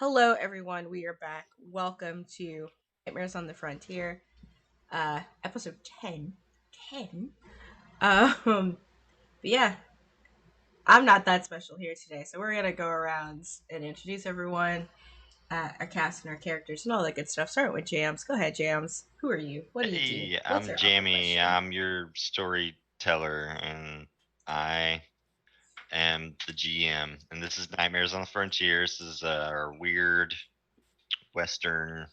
Hello, everyone. We are back. Welcome to Nightmares on the Frontier, episode 10. 10. But yeah, I'm not that special here today, so we're gonna go around and introduce everyone, our cast and our characters, and all that good stuff. Starting with Jams. Go ahead, Jams. Who are you? What do you do? Hey, What's I'm our awkward Jamie. question? I'm your storyteller, and I am the GM. And this is Nightmares on the Frontier. This is our weird Western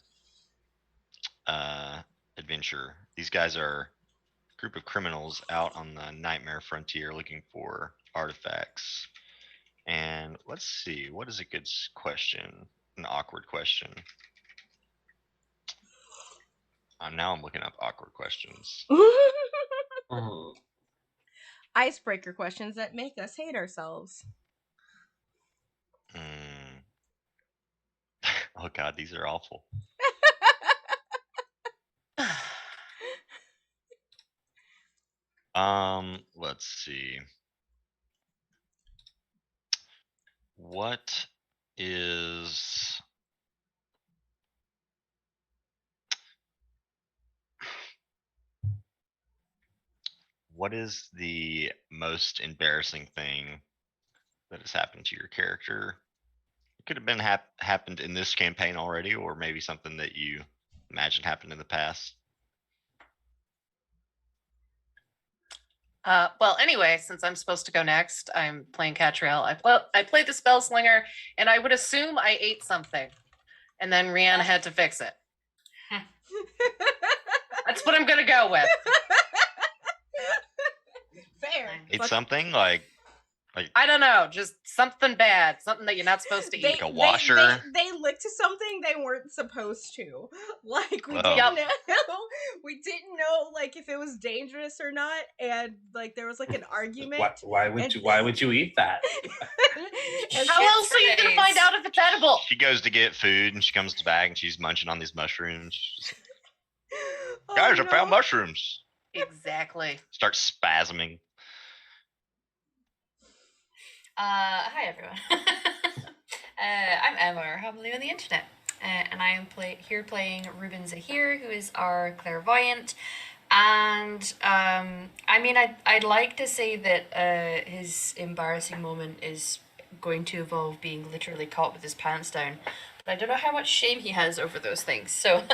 uh, adventure. These guys are a group of criminals out on the Nightmare Frontier looking for artifacts. And let's see, what is a good question? An awkward question. Now I'm looking up awkward questions. Mhm. Icebreaker questions that make us hate ourselves. Mm. Oh God, these are awful. Let's see. What is what is the most embarrassing thing that has happened to your character? It could have been happened in this campaign already, or maybe something that you imagine happened in the past. Anyway, since I'm supposed to go next, I'm playing Catriel. I played the spell slinger, and I would assume I ate something, and then Rihanna had to fix it. That's what I'm gonna go with. Fair. It's something like I don't know, just something bad, something that you're not supposed to eat. Like a washer? They licked something they weren't supposed to. Like we Oh. didn't know. We didn't know like if it was dangerous or not, and like there was like an argument. Why would you eat that? And How else are you gonna find out if it's edible? She goes to get food and she comes back and she's munching on these mushrooms. She's like, Oh, guys, I no. found mushrooms. Exactly. Start spasming. Hi everyone. I'm Emma, or Homily on the internet, and I am here playing Ruben Zahir, who is our clairvoyant. And I'd like to say that his embarrassing moment is going to involve being literally caught with his pants down, but I don't know how much shame he has over those things. So,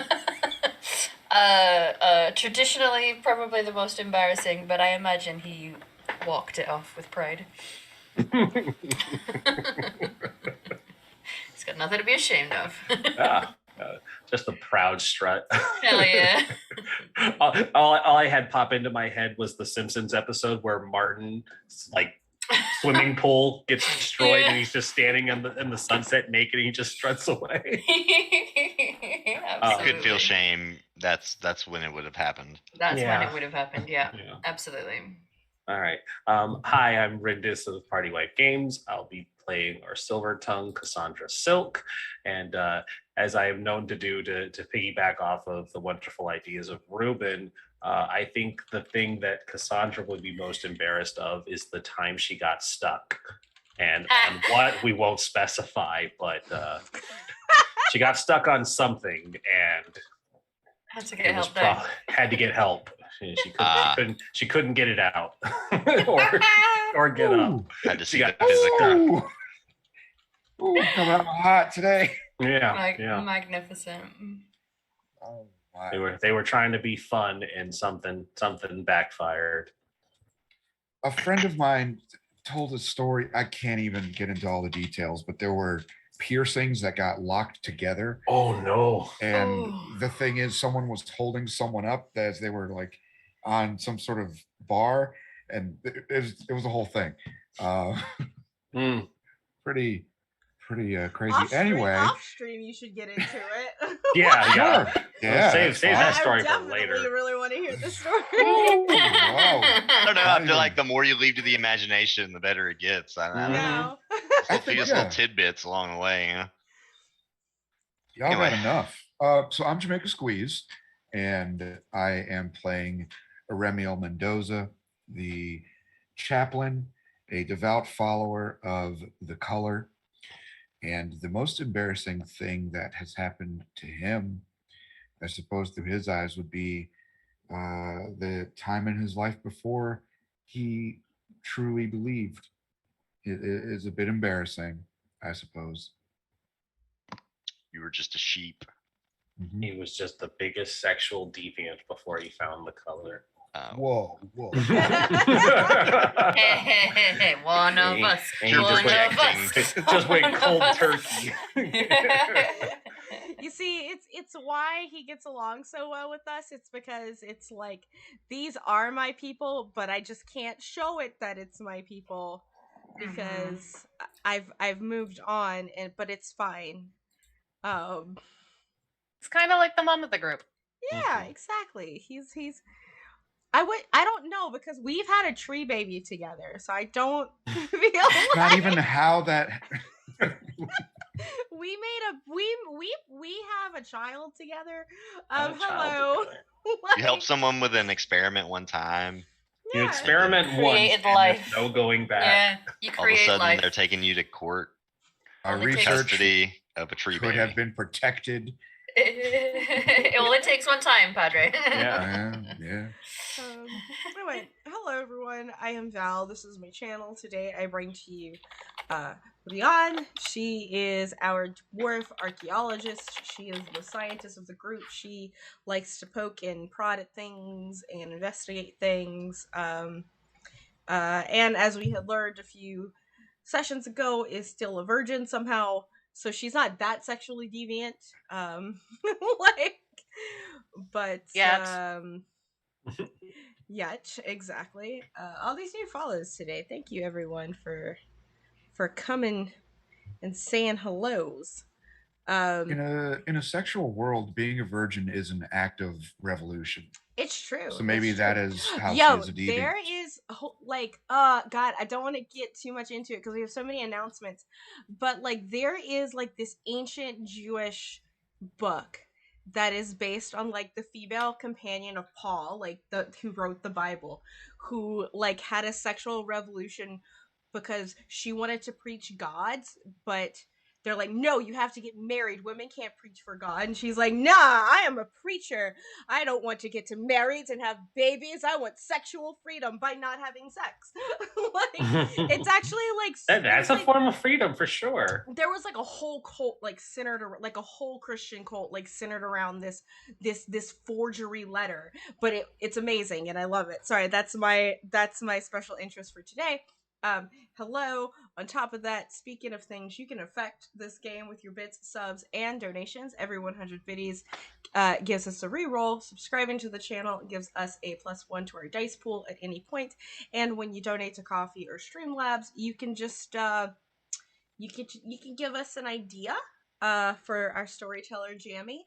traditionally, probably the most embarrassing, but I imagine he walked it off with pride. He's got nothing to be ashamed of. Just a proud strut. Hell yeah. all I had pop into my head was the Simpsons episode where Martin's like swimming pool gets destroyed and he's just standing in the sunset naked and he just struts away. You could feel shame. That's when it would have happened. That's when it would have happened. Yeah. Absolutely. All right. Hi, I'm Rindis of Party Wife Games. I'll be playing our Silver Tongue Cassandra Silk, and as I am known to do to piggyback off of the wonderful ideas of Ruben, I think the thing that Cassandra would be most embarrassed of is the time she got stuck, and on what we won't specify, but she got stuck on something and had to get help. Had to get help. She couldn't get it out or get up. Had to see the physical. Ooh, coming out hot today. Yeah. Magnificent. Oh my. They were trying to be fun and something backfired. A friend of mine told a story. I can't even get into all the details, but there were piercings that got locked together. Oh no. And the thing is, someone was holding someone up as they were like on some sort of bar, and it was the whole thing. Pretty crazy. Anyway, off stream, you should get into it. Yeah. Save that story for later. I really want to hear the story. I don't know. I feel like the more you leave to the imagination, the better it gets. I don't know. I think just little tidbits along the way. Y'all got enough. So I'm Jamaica Squeeze, and I am playing Aremiel Mendoza, the chaplain, a devout follower of the color. And the most embarrassing thing that has happened to him, I suppose, through his eyes, would be the time in his life before he truly believed. It is a bit embarrassing, I suppose. You were just a sheep. Mhm. He was just the biggest sexual deviant before he found the color. Whoa, whoa. Hey, one of us. Ain't One just of went, us. just went One of cold us. turkey. You see, it's why he gets along so well with us. It's because it's like these are my people, but I just can't show it that it's my people because I've moved on, but it's fine. Um, It's kind of like the mom of the group. yeah, exactly. I don't know because we've had a tree baby together, so I don't feel like Not even how that. we made a we have a child together. Had a child Hello. together. You helped someone with an experiment one time. You Yeah. experiment once, Created and life. there's no going back. Yeah, you All of a create sudden, life. they're taking you to court, Our All it takes- research custody of a tree could baby. have been protected. Well, it takes one time, Padre. Yeah. Yeah. Anyway, hello everyone. I am Val. This is my channel. Today I bring to you Leon. She is our dwarf archaeologist. She is the scientist of the group. She likes to poke and prod at things and investigate things. And as we had learned a few sessions ago, is still a virgin somehow. So she's not that sexually deviant. Like, but Yet. Yet, exactly. All these new follows today. Thank you everyone for coming and saying hellos. In a sexual world, being a virgin is an act of revolution. It's true. So maybe it's that true. is how Yo, she is a deviant. there is like God, I don't want to get too much into it because we have so many announcements. But like there is like this ancient Jewish book that is based on like the female companion of Paul, like the who wrote the Bible, who like had a sexual revolution because she wanted to preach God's, but they're like, no, you have to get married. Women can't preach for God. And she's like, nah, I am a preacher. I don't want to get to married and have babies. I want sexual freedom by not having sex. Like, it's actually like That's a form of freedom for sure. there was like a whole cult like centered around, like a whole Christian cult like centered around this forgery letter, but it's amazing and I love it. Sorry, that's my special interest for today. Hello. On top of that, speaking of things, you can affect this game with your bits, subs, and donations. Every 100 biddies gives us a reroll. Subscribing to the channel gives us a +1 to our dice pool at any point. And when you donate to Coffee or Streamlabs, you can just you can give us an idea for our storyteller Jammy.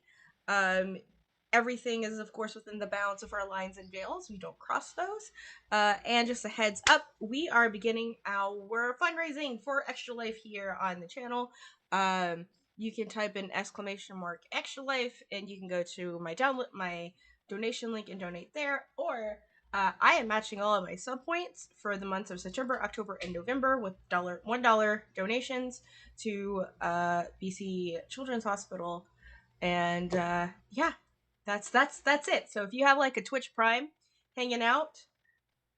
Everything is of course within the bounds of our lines and veils. We don't cross those. And just a heads up, we are beginning our fundraising for Extra Life here on the channel. You can type in !Extra Life and you can go to my donation link and donate there, or I am matching all of my sub points for the months of September, October, and November with $1 donations to BC Children's Hospital, and yeah, that's it. So if you have like a Twitch Prime hanging out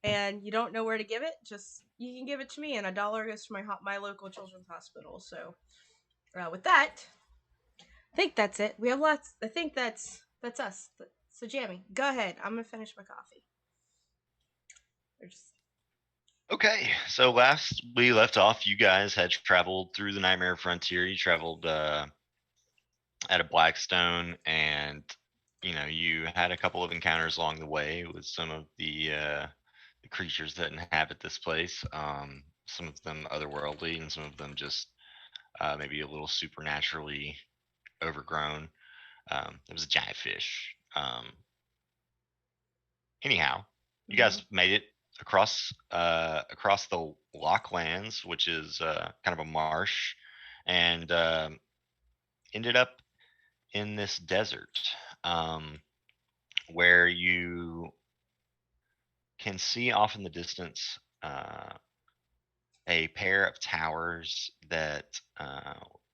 and you don't know where to give it, just you can give it to me, and $1 goes to my local children's hospital. So with that, I think that's it. We have lots. I think that's us. So Jamie, go ahead. I'm gonna finish my coffee. Okay, so last we left off, you guys had traveled through the Nightmare Frontier. You traveled at a Blackstone, and you had a couple of encounters along the way with some of the creatures that inhabit this place. Some of them otherworldly, and some of them just maybe a little supernaturally overgrown. There was a giant fish. Anyhow, you guys made it across the Locklands, which is kind of a marsh, and ended up in this desert, where you can see off in the distance a pair of towers that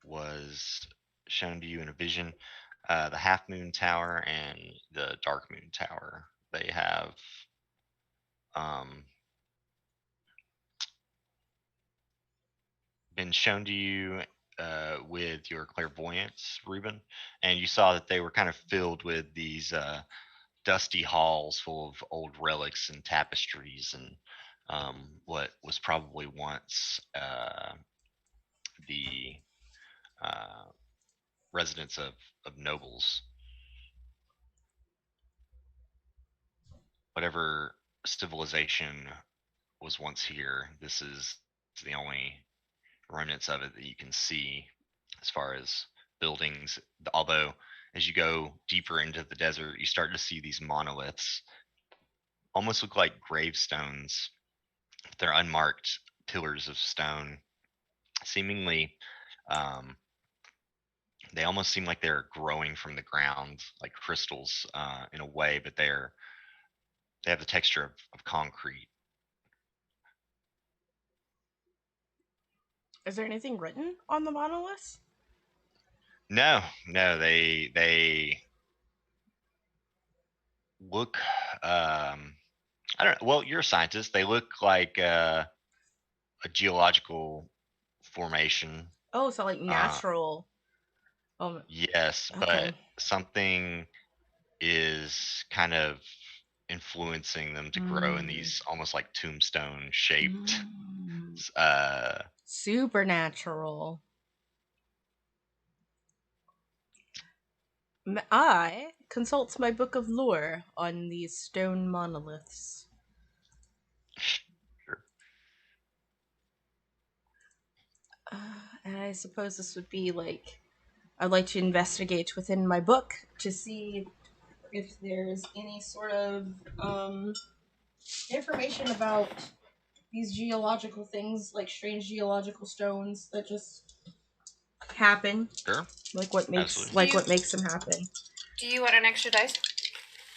was shown to you in a vision. The Half Moon Tower and the Dark Moon Tower. They have been shown to you with your clairvoyance, Reuben, and you saw that they were kind of filled with these dusty halls full of old relics and tapestries and what was probably once the residence of nobles. Whatever civilization was once here, this is the only remnants of it that you can see as far as buildings. Although, as you go deeper into the desert, you start to see these monoliths, almost look like gravestones. They're unmarked pillars of stone, seemingly. They almost seem like they're growing from the ground, like crystals in a way, but they have the texture of concrete. Is there anything written on the monoliths? No, they look. I don't know. Well, you're a scientist. They look like a geological formation. Oh, so like Uh, natural. yes, Okay. but something is kind of influencing them to grow in these almost like tombstone shaped Supernatural. I consult my book of lore on these stone monoliths. Sure. And I suppose this would be like, I'd like to investigate within my book to see if there's any sort of information about these geological things, like strange geological stones that just happen. Sure. Like what makes Absolutely. what makes them happen. Do you want an extra dice?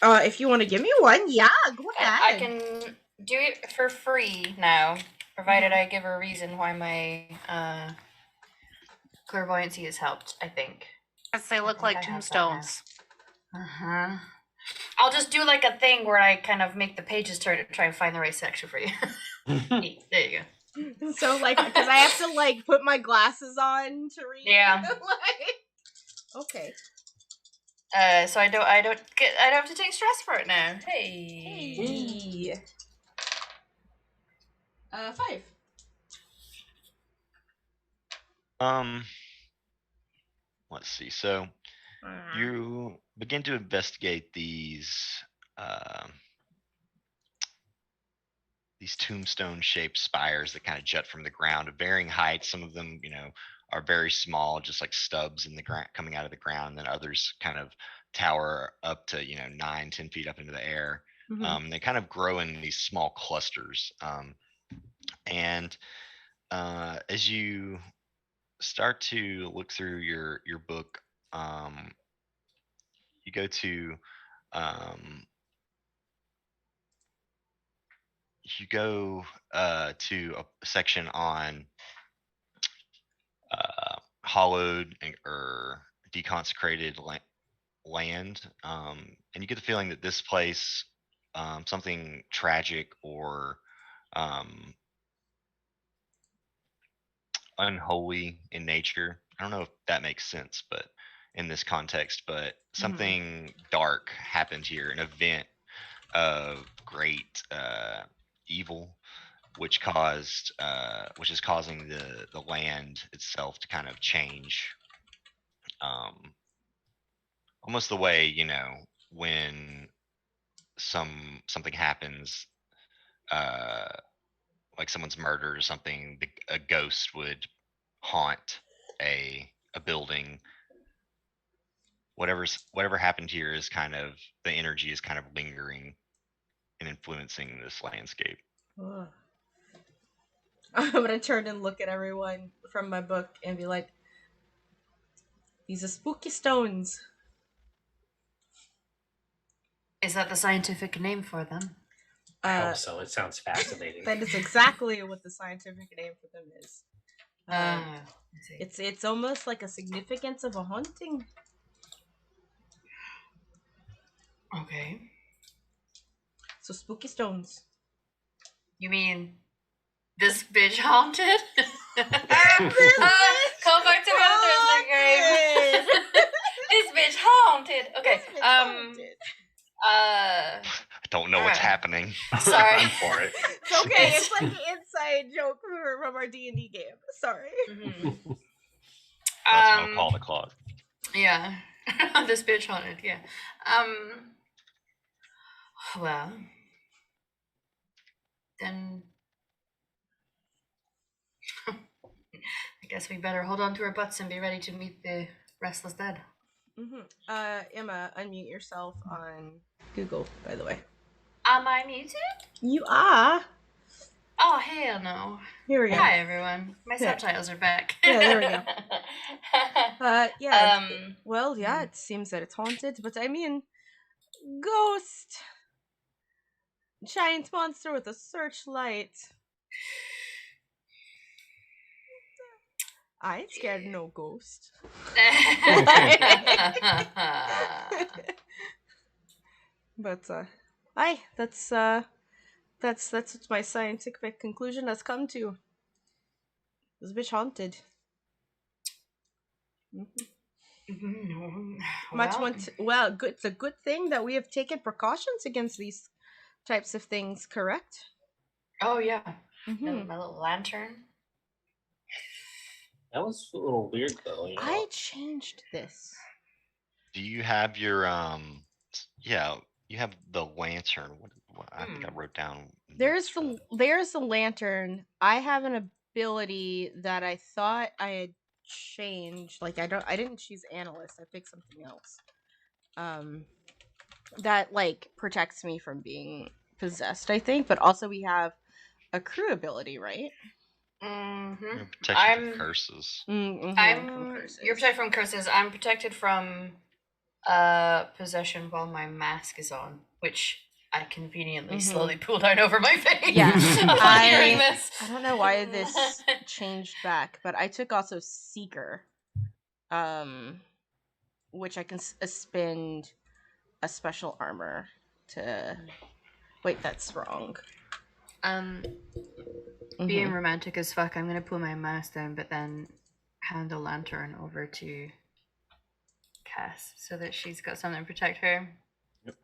If you want to give me one, yeah, go ahead. I can do it for free now, provided I give a reason why my clairvoyancy has helped, I think. Yes, they look like tombstones. Uh-huh. I'll just do like a thing where I kind of make the pages turn to try and find the right section for you. Neat. There you go. So like, because I have to like put my glasses on to read. Yeah. Okay. So I don't have to take stress for it now. Hey. 5. Let's see. So you begin to investigate these tombstone-shaped spires that kind of jut from the ground of varying heights. Some of them, are very small, just like stubs in the ground coming out of the ground. And then others kind of tower up to 9-10 feet up into the air. They kind of grow in these small clusters. And as you start to look through your book, you go to a section on hollowed or deconsecrated land, and you get the feeling that this place, something tragic or unholy in nature. I don't know if that makes sense, but in this context, but something dark happened here, an event of great evil, which is causing the land itself to kind of change, almost the way when something happens, like someone's murdered or something, a ghost would haunt a building. Whatever happened here is kind of, the energy is kind of lingering and influencing this landscape. I'm gonna turn and look at everyone from my book and be like, these are spooky stones. Is that the scientific name for them? I hope so. It sounds fascinating. That is exactly what the scientific name for them is. Let's see. It's almost like a significance of a haunting. Okay. So spooky stones. You mean this bitch haunted? Call back to my Thursday game. This bitch haunted. Okay. I don't know what's Alright. happening. Sorry. I'm for it. It's okay. It's like an inside joke from our D&D game. Sorry. Mhm. That's no call to Claude. Yeah. This bitch haunted, yeah. Well. Then I guess we better hold on to our butts and be ready to meet the restless dead. Emma, unmute yourself on Google, by the way. Am I muted? You are. Oh, hell no. Here we go. Hi, everyone. My Yeah. subtitles are back. Yeah, there we go. Well, yeah, hmm. it seems that it's haunted, but I mean, ghost. Giant monster with a searchlight. I ain't scared of no ghost. But aye, that's what my scientific conclusion has come to. This bitch haunted. Good. It's a good thing that we have taken precautions against these types of things. Correct? Oh yeah. Mhm. My little lantern. That was a little weird though. You know? I changed this. Do you have your yeah, you have the lantern. What I think I wrote down. There's the lantern. I have an ability that I thought I had changed. Like I didn't choose analyst. I picked something else. That like protects me from being possessed, I think, but also we have a crew ability, right? Mm-hmm. Protection from curses. You're protected from curses. I'm protected from possession while my mask is on, which I conveniently slowly pull down over my face. Yeah. Upon hearing this. I don't know why this changed back, but I took also Seeker, which I can spend a special armor to. Wait, that's wrong. Being romantic as fuck, I'm gonna pull my mask down, but then hand the lantern over to Cass so that she's got something to protect her.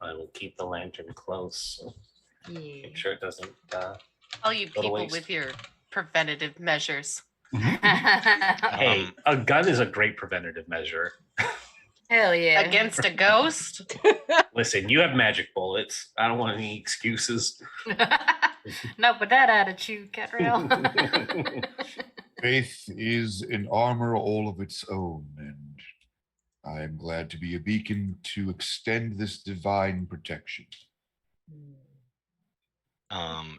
I will keep the lantern close. Yeah. Make sure it doesn't. All you go to people waste. with your preventative measures. Hey, a gun is a great preventative measure. Hell yeah. Against a ghost? Listen, you have magic bullets. I don't want any excuses. Not with that attitude, Catriel. Faith is an armor all of its own, and I am glad to be a beacon to extend this divine protection.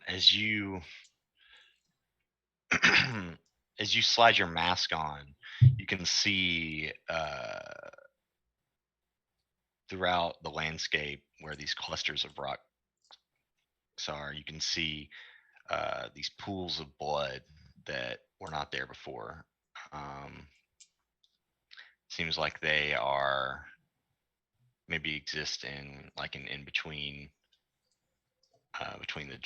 As you as you slide your mask on, you can see throughout the landscape where these clusters of rocks are, you can see these pools of blood that were not there before. Seems like they are maybe exist in like an in between between the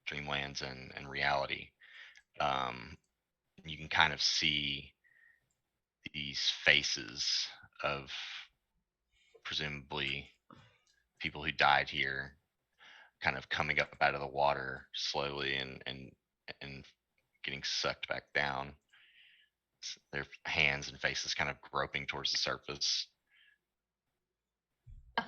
dreamlands and reality. You can kind of see these faces of presumably people who died here kind of coming up out of the water slowly and getting sucked back down. Their hands and faces kind of groping towards the surface. Can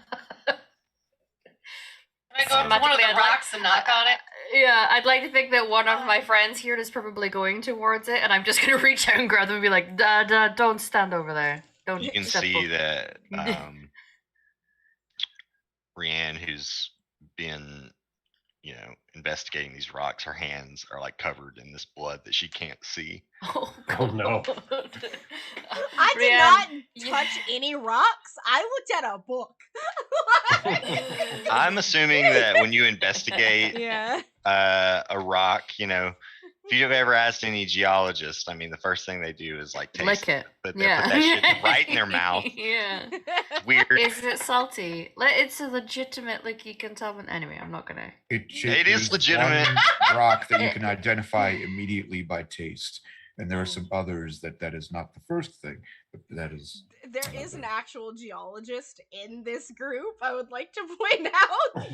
I go up to one of the rocks and knock on it? Yeah, I'd like to think that one of my friends here is probably going towards it, and I'm just gonna reach out and grab them and be like, don't stand over there. Don't. You can step see up." that Rianne, who's been, investigating these rocks, her hands are like covered in this blood that she can't see. Oh no. I did not touch any rocks. I looked at a book. I'm assuming that when you investigate Yeah. a rock, if you've ever asked any geologist, I mean, the first thing they do is like taste Lick it. but they Yeah. put that shit right in their mouth. Yeah. It's weird. Is it salty? It's a legitimate, like, you can tell. Anyway, I'm not gonna. It is legitimate. One rock that you can identify immediately by taste, and there are some others that is not the first thing, but that is. There is an actual geologist in this group. I would like to point out.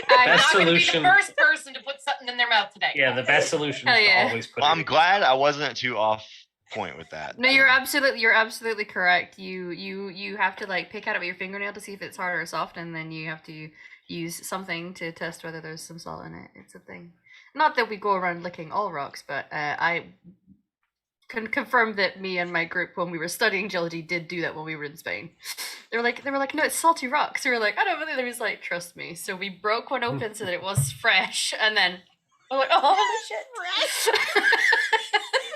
I'm Best not not gonna be solution. the first person to put something in their mouth today. Yeah, the best solution Hell is yeah. to always put Well, it I'm in. glad I wasn't too off point with that. No, you're absolutely correct. You have to like pick at it with your fingernail to see if it's hard or soft, and then you have to use something to test whether there's some salt in it. It's a thing. Not that we go around licking all rocks, but I can confirm that me and my group, when we were studying geology, did do that when we were in Spain. They were like, no, it's salty rocks. We were like, I don't know. They was like, trust me. So we broke one open so that it was fresh, and then we're like, oh, holy shit,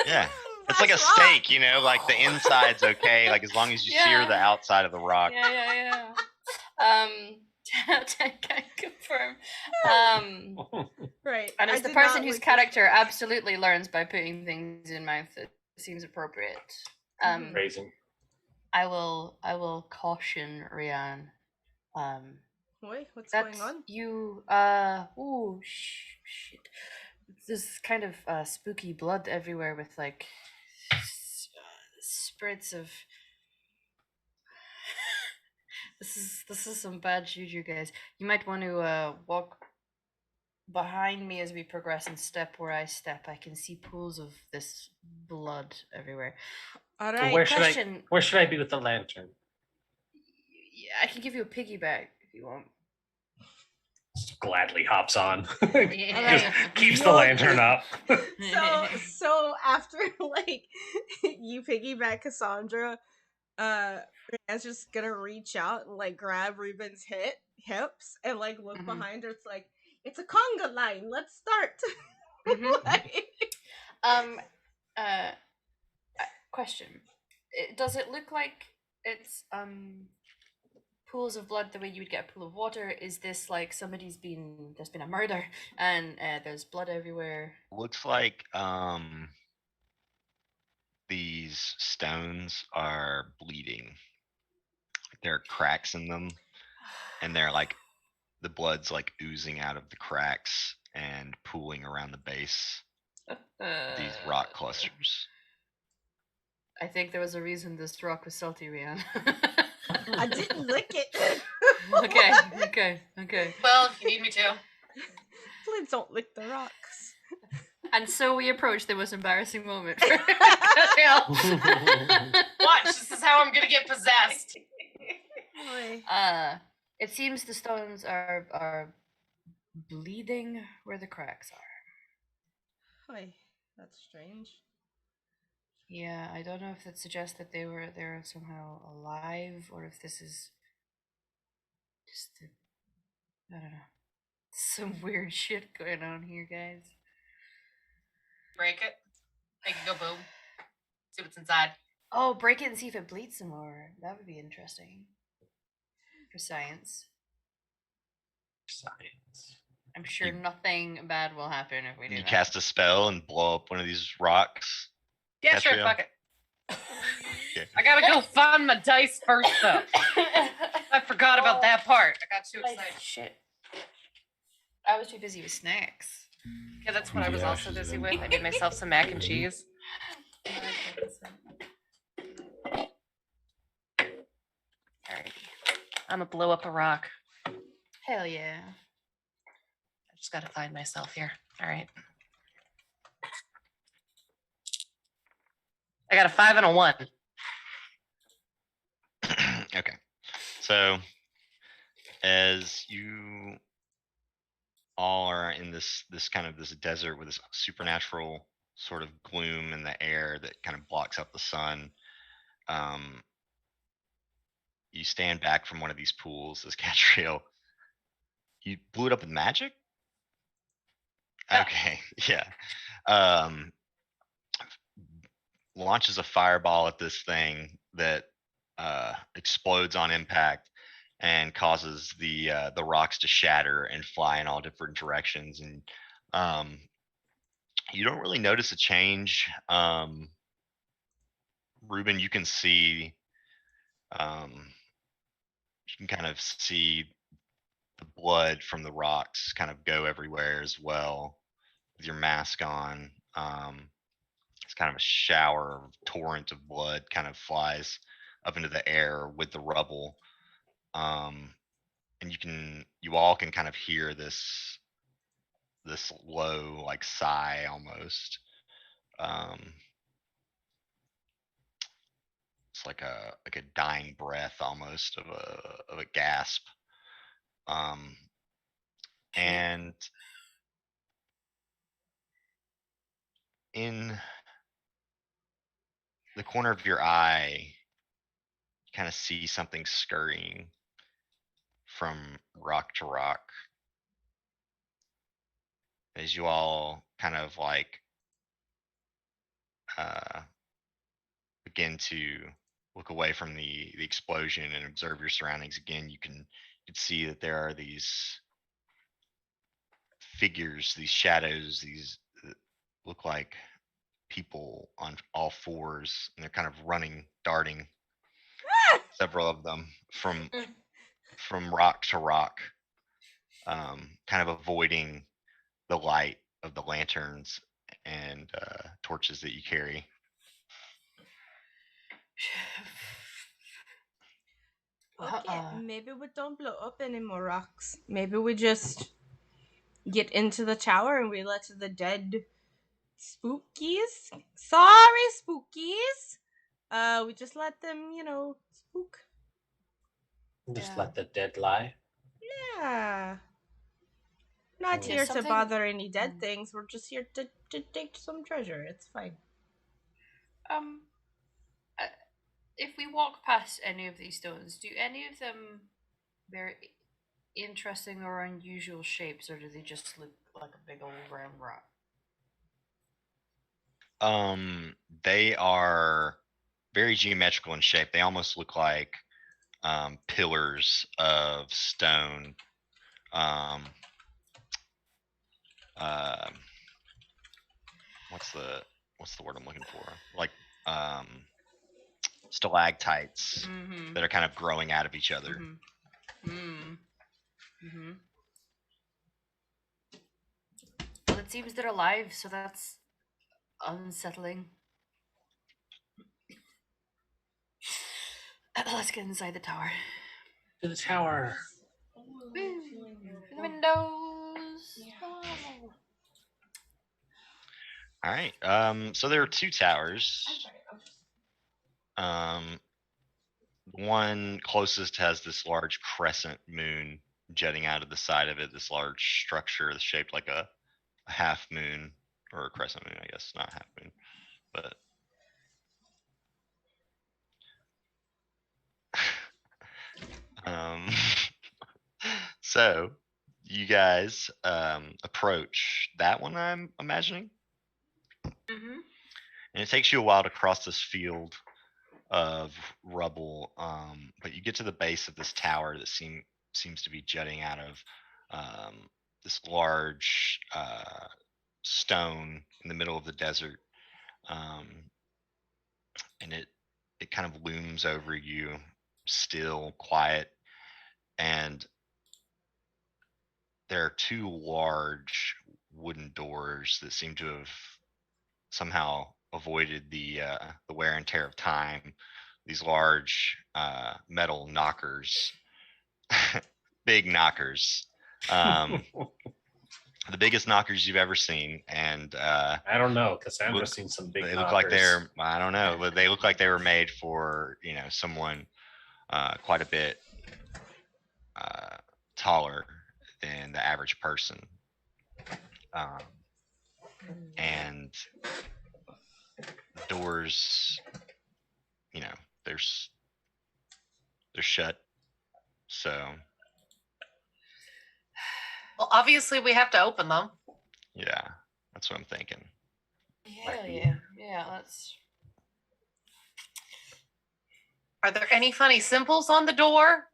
Yeah. It's like a steak, you know, like the inside's okay, like as long as you sear the outside of the rock. Yeah. Can confirm. Right. And I as the did person not whose lick character absolutely learns by putting things in mouth that seems appropriate. Raising. I will caution Rian. Wait, what's That's going on? you. Shit. There's kind of spooky blood everywhere with like spirits of. This is some bad juju, guys. You might want to walk behind me as we progress and step where I step. I can see pools of this blood everywhere. All So right. where should I be with the lantern? Yeah, I can give you a piggyback if you want. Just gladly hops on. Yeah. Just keeps the lantern up. So after like you piggyback Cassandra, Rihanna's just gonna reach out and like grab Ruben's hips and like look Mhm. behind her. It's like it's a conga line. Let's start. Mhm. Like- Question: does it look like it's pools of blood the way you would get a pool of water? Is this like there's been a murder and there's blood everywhere? Looks like these stones are bleeding. There are cracks in them, and they're like the blood's like oozing out of the cracks and pooling around the base of these rock clusters. I think there was a reason this rock was salty, Rian. I didn't lick it. Okay. Well, if you need me to. Please don't lick the rocks. And so we approach the most embarrassing moment. Watch, this is how I'm gonna get possessed. Boy. It seems the stones are bleeding where the cracks are. Boy, that's strange. Yeah, I don't know if that suggests that they're somehow alive, or if this is just I don't know, some weird shit going on here, guys. Break it. Make it go boom. See what's inside. Oh, break it and see if it bleeds some more. That would be interesting for science. Science. I'm sure You- nothing bad will happen if we do You that. cast a spell and blow up one of these rocks. Yeah, That's sure, real. fuck it. Okay. I gotta go find my dice first, though. I forgot about that part. I got too Like, excited. shit. I was too busy with snacks. Yeah, that's what I was also busy with. I made myself some mac and cheese. Alrighty. I'm gonna blow up a rock. Hell yeah. I just gotta find myself here. Alright. I got a 5 and a 1. Okay. So as you all are in this kind of this desert with this supernatural sort of gloom in the air that kind of blocks out the sun, you stand back from one of these pools, this Catriel. You blew it up with magic? Yeah. Okay, yeah. Launches a fireball at this thing that explodes on impact and causes the rocks to shatter and fly in all different directions. And You don't really notice a change. Ruben, you can see, you can kind of see the blood from the rocks kind of go everywhere as well with your mask on. It's kind of a shower of torrent of blood kind of flies up into the air with the rubble. And you all can kind of hear this low like sigh almost. It's like a dying breath almost of a gasp. And in the corner of your eye, you kind of see something scurrying from rock to rock as you all kind of like begin to look away from the explosion and observe your surroundings again. You can see that there are these figures, these shadows, these look like people on all fours, and they're kind of running, darting, several of them from rock to rock, kind of avoiding the light of the lanterns and torches that you carry. Okay, maybe we don't blow up any more rocks. Maybe we just get into the tower and we let the dead spookies. Sorry, spookies. We just let them, spook. Just let the dead lie. Yeah. Not here to bother any dead things. We're just here to take some treasure. It's fine. If we walk past any of these stones, do any of them bear interesting or unusual shapes, or do they just look like a big old round rock? They are very geometrical in shape. They almost look like pillars of stone. What's the word I'm looking for? Like stalactites that are kind of growing out of each other. Well, it seems they're alive, so that's unsettling. Let's get inside the tower. To the tower. Woo! Through the windows. Oh. All right. So there are two towers. One closest has this large crescent moon jutting out of the side of it. This large structure that's shaped like a half moon or a crescent moon, I guess, not half moon, but. So you guys approach that one, I'm imagining. And it takes you a while to cross this field of rubble, but you get to the base of this tower that seems to be jutting out of this large stone in the middle of the desert, and it kind of looms over you, still, quiet, and there are two large wooden doors that seem to have somehow avoided the wear and tear of time. These large metal knockers, big knockers, the biggest knockers you've ever seen. And I don't know, Cassandra's seen some big. They knockers. look like I don't know, but they look like they were made for someone quite a bit taller than the average person. And the doors, they're shut. So. Well, obviously we have to open them. Yeah, that's what I'm thinking. Yeah, let's. Are there any funny symbols on the door?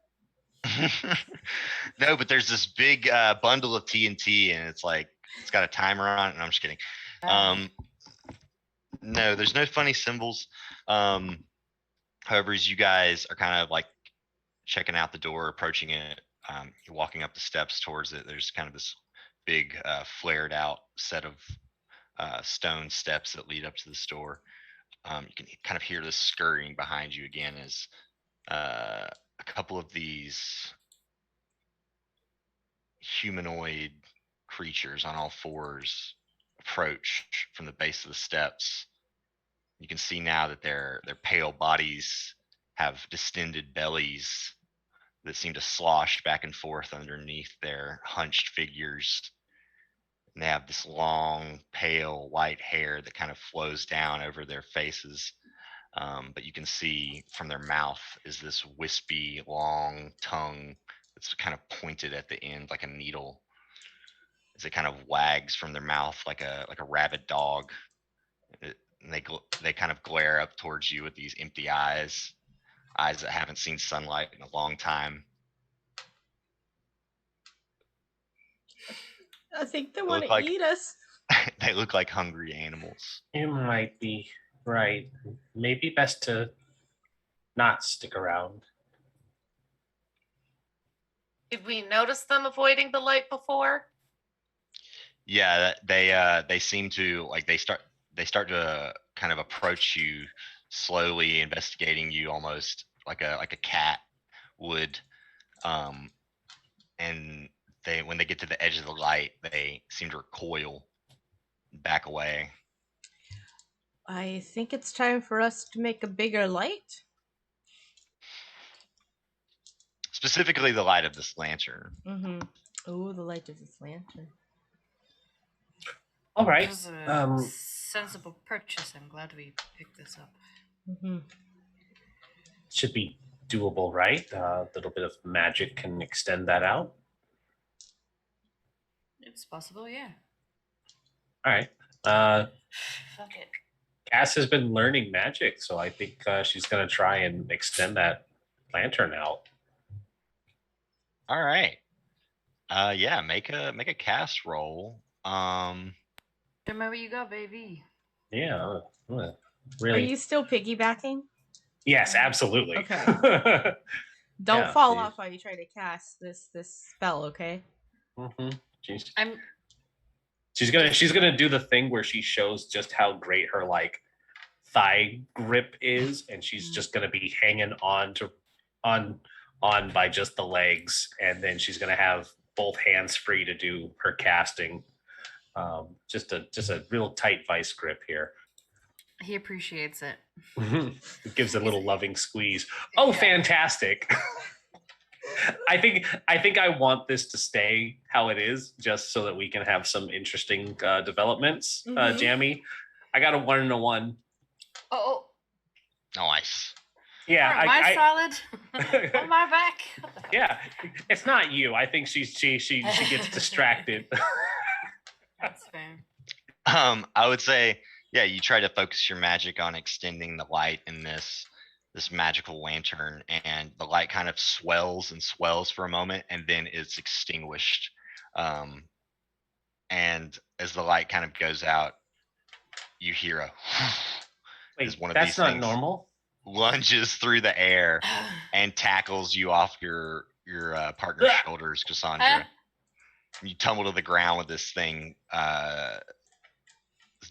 No, but there's this big bundle of TNT, and it's got a timer on it. And I'm just kidding. Um, no, there's no funny symbols. However, as you guys are kind of like checking out the door, approaching it, you're walking up the steps towards it. There's kind of this big, flared out set of stone steps that lead up to the store. You can kind of hear this scurrying behind you again as a couple of these humanoid creatures on all fours approach from the base of the steps. You can see now that their pale bodies have distended bellies that seem to slosh back and forth underneath their hunched figures. And they have this long, pale white hair that kind of flows down over their faces. But you can see from their mouth is this wispy, long tongue that's kind of pointed at the end like a needle, as it kind of wags from their mouth like a rabid dog. And they kind of glare up towards you with these empty eyes that haven't seen sunlight in a long time. I think they They want look to like- eat us. They look like hungry animals. You might be right. Maybe best to not stick around. Did we notice them avoiding the light before? Yeah, they seem to like they start to kind of approach you slowly, investigating you almost like a cat would. And when they get to the edge of the light, they seem to recoil, back away. I think it's time for us to make a bigger light. Specifically, the light of this lantern. Mm-hmm. Oh, the light of this lantern. All right. This is a sensible purchase. I'm glad we picked this up. Mm-hmm. Should be doable, right? A little bit of magic can extend that out. It's possible, yeah. All right. Fuck it. Cass has been learning magic, so I think she's going to try and extend that lantern out. All right. Yeah, make a cast roll. Show me what you got, baby. Yeah. Are Really? you still piggybacking? Yes, absolutely. Okay. Don't Yeah, fall please. off while you try to cast this spell, okay? Mm-hmm. She's I'm gonna do the thing where she shows just how great her like thigh grip is, and she's just gonna be hanging on by just the legs, and then she's gonna have both hands free to do her casting. Just a real tight vice grip here. he appreciates it. It gives a little loving squeeze. Oh, Yeah. fantastic. I think I want this to stay how it is, just so that we can have some interesting developments. Mhm. Jammy, I got a 1 and a 1. Oh, Nice. Yeah, am I solid? On my back? yeah. It's not you. I think she gets distracted. That's fair. I would say, yeah, you try to focus your magic on extending the light in this magical lantern, and the light kind of swells and swells for a moment, and then it's extinguished. And as the light kind of goes out, you hear a Wait, as one of that's these not things normal. lunges through the air and tackles you off your partner's shoulders, Cassandra. You tumble to the ground with this thing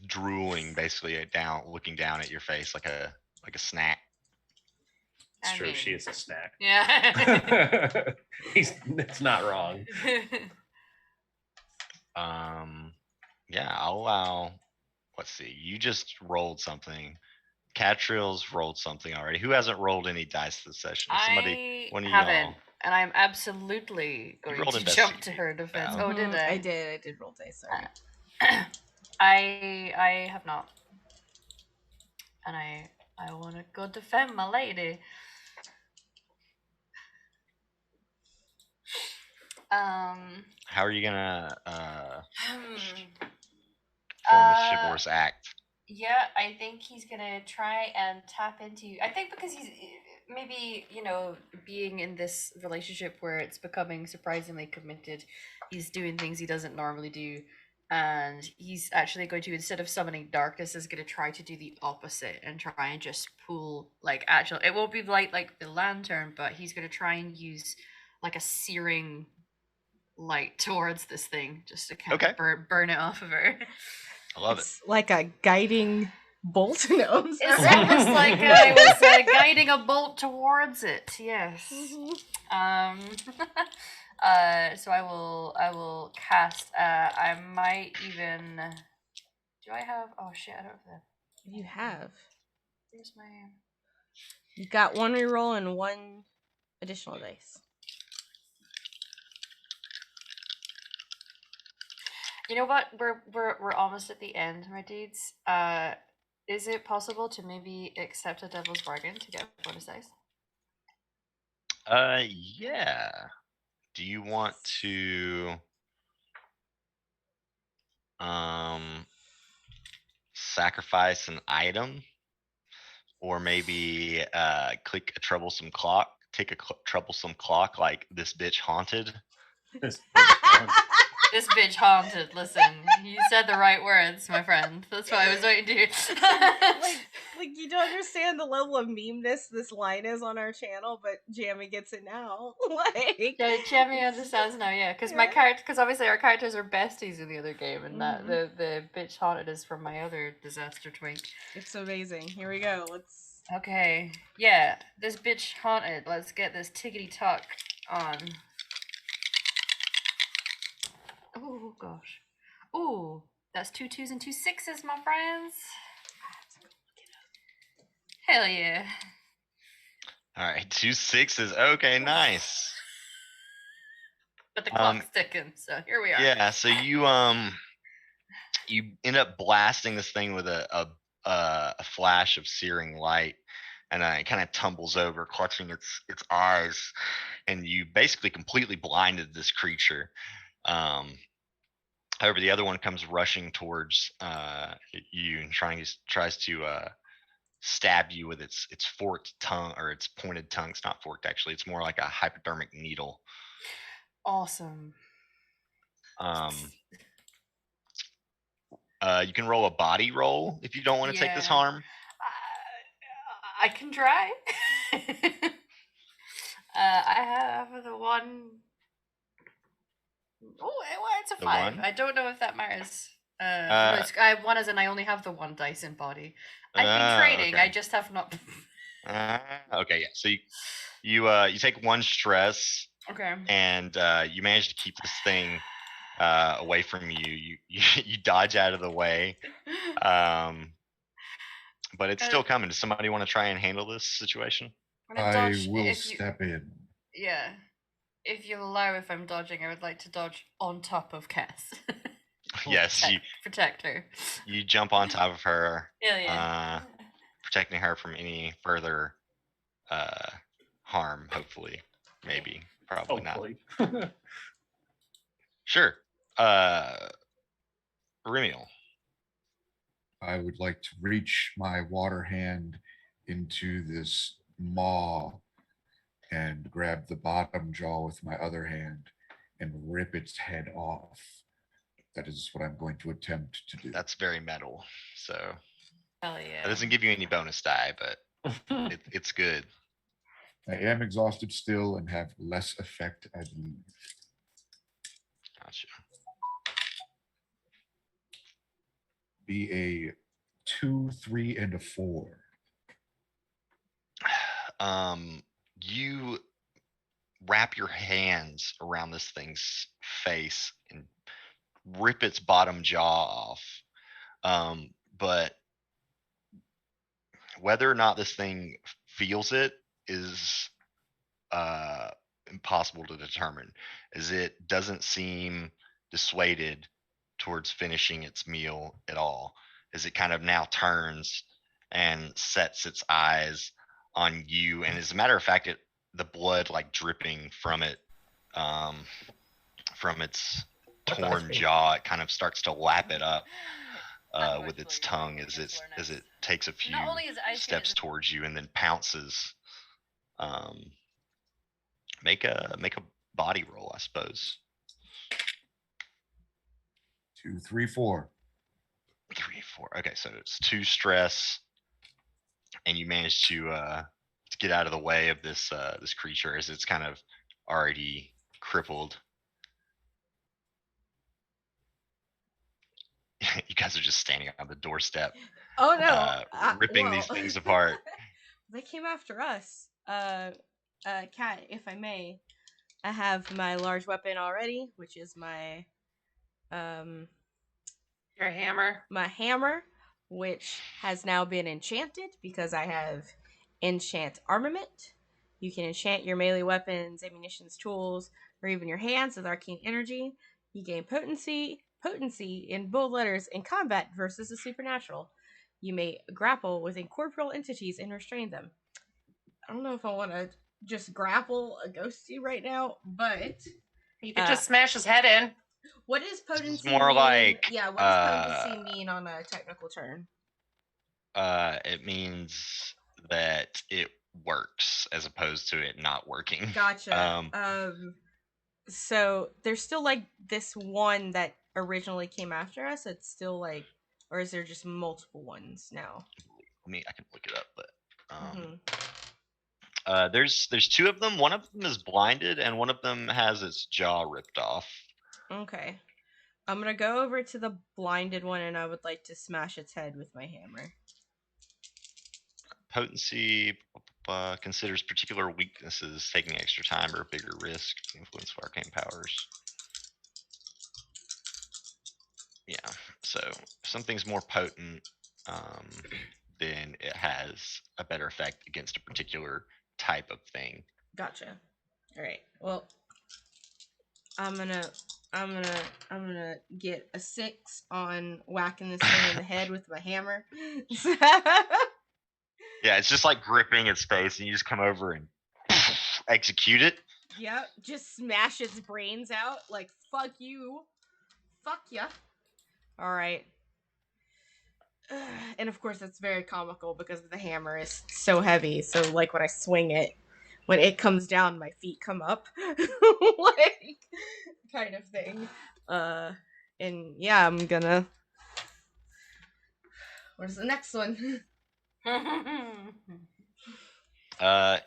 drooling basically down, looking down at your face like a snack. It's I true. mean- She is a snack. Yeah. It's not wrong. Yeah, I'll allow. Let's see. You just rolled something. Catrill's rolled something already. Who hasn't rolled any dice this session? Somebody. I One of haven't, y'all. and I'm absolutely going rolled to jump to investigate, her defense. Val. Oh, did Mhm, I? I did roll dice, sorry. I have not, and I want to go defend my lady. How are you gonna Hmm. form a chivalrous act? Yeah, I think he's gonna try and tap into. I think because he's maybe, being in this relationship where it's becoming surprisingly committed, he's doing things he doesn't normally do. and he's actually going to, instead of summoning darkness, is going to try to do the opposite and try and just pull like actual. It won't be like the lantern, but he's going to try and use like a searing light towards this thing just to kind Okay. of burn it off of her. I love It's like a guiding bolt. No, I'm It's sorry. almost like I was guiding a bolt towards it. Yes. So I will cast. I might even. Do I have? Oh shit! I don't have the. You have. Where's my? You got one reroll and one additional dice. You know what? We're almost at the end, my dudes. Is it possible to maybe accept a devil's bargain to get a bonus dice? Yeah. Do you want to sacrifice an item, or maybe click a troublesome clock? Take a troublesome clock like this bitch haunted. This bitch wants- This bitch haunted. Listen, you said the right words, my friend. That's what I was waiting to hear. like you don't understand the level of memeness this line is on our channel, but Jamie gets it now. Like, Yeah, Jamie understands now. Yeah, because my character, because obviously our characters are besties in the other game, and that the bitch haunted is from my other disaster twink. It's amazing. Here we go. Let's. Okay, yeah, this bitch haunted. Let's get this tickety tock on. Oh gosh. Ooh, that's 2 2s and 2 6s, my friends. Hell yeah. All right, 2 6s. Okay, nice. But the clock's ticking, so here we are. Yeah, so you end up blasting this thing with a flash of searing light, and it kind of tumbles over, clutching its eyes, and you basically completely blinded this creature. However, the other one comes rushing towards you and tries to stab you with its forked tongue, or its pointed tongue. It's not forked, actually. It's more like a hypodermic needle. Awesome. You can roll a body roll if you don't want to take this Yeah. harm. I can try. I have the one. Oh, it's a The 5. one? I don't know if that matters. No, I have 1 as in I only have the 1 dice in body. I've been training. Okay. I just have not. Okay, yeah. So you take 1 stress, Okay. and you manage to keep this thing away from you. You dodge out of the way, but it's still coming. Does somebody want to try and handle this situation? I will step in. Yeah. If you allow, if I'm dodging, I would like to dodge on top of Cass. Yes, protect her. you jump on top of her, Yeah. protecting her from any further harm. Hopefully, maybe, probably Hopefully. not. Sure. Remiel. I would like to reach my water hand into this maw and grab the bottom jaw with my other hand and rip its head off. That is what I'm going to attempt to do. That's very metal. So Hell yeah. that doesn't give you any bonus die, but it's good. I am exhausted still and have less effect, I believe. Gotcha. Be a 2, 3, and a 4. You wrap your hands around this thing's face and rip its bottom jaw off. But whether or not this thing feels it is impossible to determine, as it doesn't seem dissuaded towards finishing its meal at all, as it kind of now turns and sets its eyes on you. And as a matter of fact, the blood like dripping from it, from its torn jaw, it kind of starts to lap it up with its tongue as it takes a few steps towards you and then pounces. Make a body roll, I suppose. 2, 3, 4. 3, 4. Okay, so it's 2 stress, and you manage to get out of the way of this this creature as it's kind of already crippled. You guys are just standing on the doorstep, Oh no! ripping these things apart. They came after us. Cat, if I may, I have my large weapon already, which is my Your hammer. my hammer, which has now been enchanted because I have enchant armament. You can enchant your melee weapons, ammunitions, tools, or even your hands with arcane energy. You gain potency in bold letters in combat versus the supernatural. You may grapple with incorporeal entities and restrain them. I don't know if I want to just grapple a ghosty right now, but You could just smash his head in. what is potency? This is more mean? like, Yeah, what does potency mean on a technical term? It means that it works as opposed to it not working. Gotcha. So there's still like this one that originally came after us. It's still like, or is there just multiple ones now? I can look it up, but there's 2 of them. One of them is blinded, and one of them has its jaw ripped off. Okay. I'm gonna go over to the blinded one, and I would like to smash its head with my hammer. Potency considers particular weaknesses, taking extra time or a bigger risk, influence of arcane powers. Yeah, so if something's more potent, then it has a better effect against a particular type of thing. Gotcha. All right. Well, I'm gonna get a 6 on whacking this thing in the head with my hammer. Yeah, it's just like gripping its face, and you just come over and execute it. Yep, just smash its brains out. Like, fuck you. Fuck ya. Alright. And of course, it's very comical because the hammer is so heavy. So, like, when I swing it, when it comes down, my feet come up. Like, kind of thing. And yeah, I'm gonna. Where's the next one?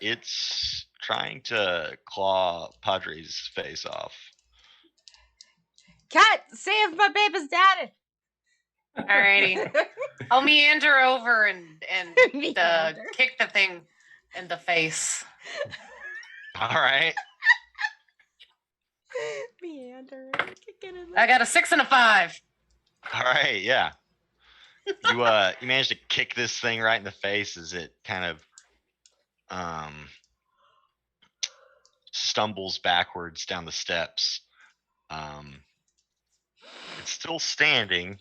It's trying to claw Padre's face off. Cat, save my baby's daddy! Alrighty. I'll meander over and Meander. kick the thing in the face. All right. Meander. I got a 6 and a 5. All right, yeah. You manage to kick this thing right in the face as it kind of stumbles backwards down the steps. It's still standing.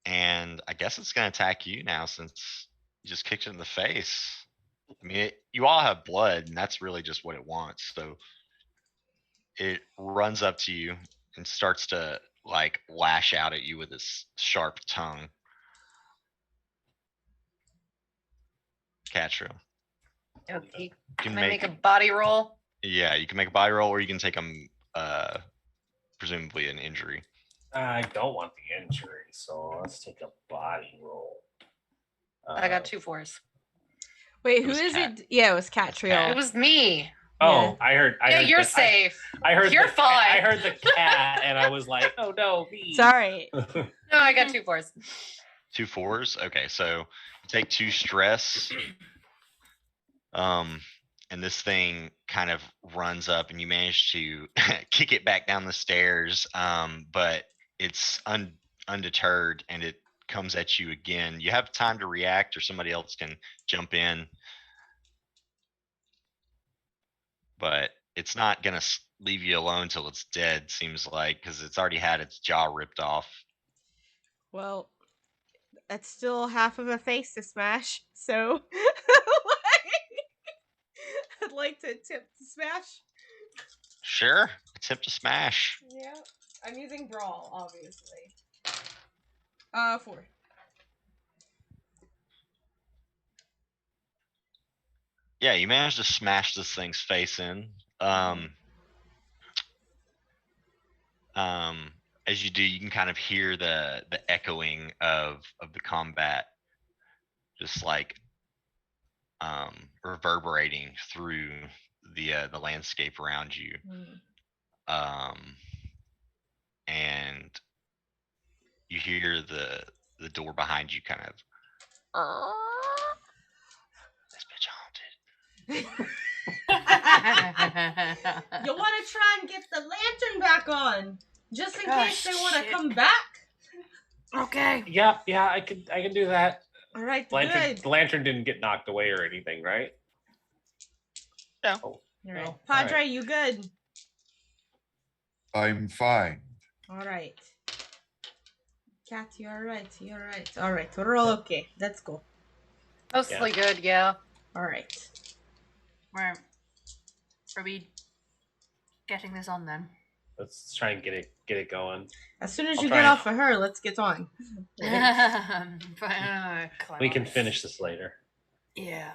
And I guess it's gonna attack you now since you just kicked it in the face. I mean, you all have blood, and that's really just what it wants. So it runs up to you and starts to like lash out at you with its sharp tongue. Catro. Okay. You can Can I make a body roll? Yeah, you can make a body roll, or you can take presumably an injury. I don't want the injury, so let's take a body roll. I got 2 4s. Wait, It who was is Cat. it? Yeah, it was Cat It was Trio. Cat. It was me. Oh, I heard. Yeah, you're the, safe. I heard. You're the, fine. I heard the cat, and I was like, "Oh no, me." Sorry. No, I got 2 4s. 2 4s. Okay, so you take 2 stress. And this thing kind of runs up, and you manage to kick it back down the stairs. But it's undeterred, and it comes at you again. You have time to react, or somebody else can jump in. But it's not gonna leave you alone till it's dead. Seems like, because it's already had its jaw ripped off. Well, that's still half of a face to smash, so I'd like to attempt to smash. Sure, attempt to smash. Yeah, I'm using brawl, obviously. 4. Yeah, you managed to smash this thing's face in. Um, as you do, you can kind of hear the echoing of the combat, just like reverberating through the landscape around you. And you hear the door behind you kind of. This bitch haunted. You want to try and get the lantern back on, just in Oh, case they want to shit. come back. Okay. Yeah, I can do that. All right, The good. lantern didn't get knocked away or anything, right? No. Oh, All right, no. Padre, All right. you good? I'm fine. All right. Cat, you all right? You all right? All right, we're all okay. Let's go. Mostly good, yeah. All right. Are we getting this on then? Let's try and get it going. As soon as I'll you try get and- off of her, let's get on. We can finish this later. Yeah.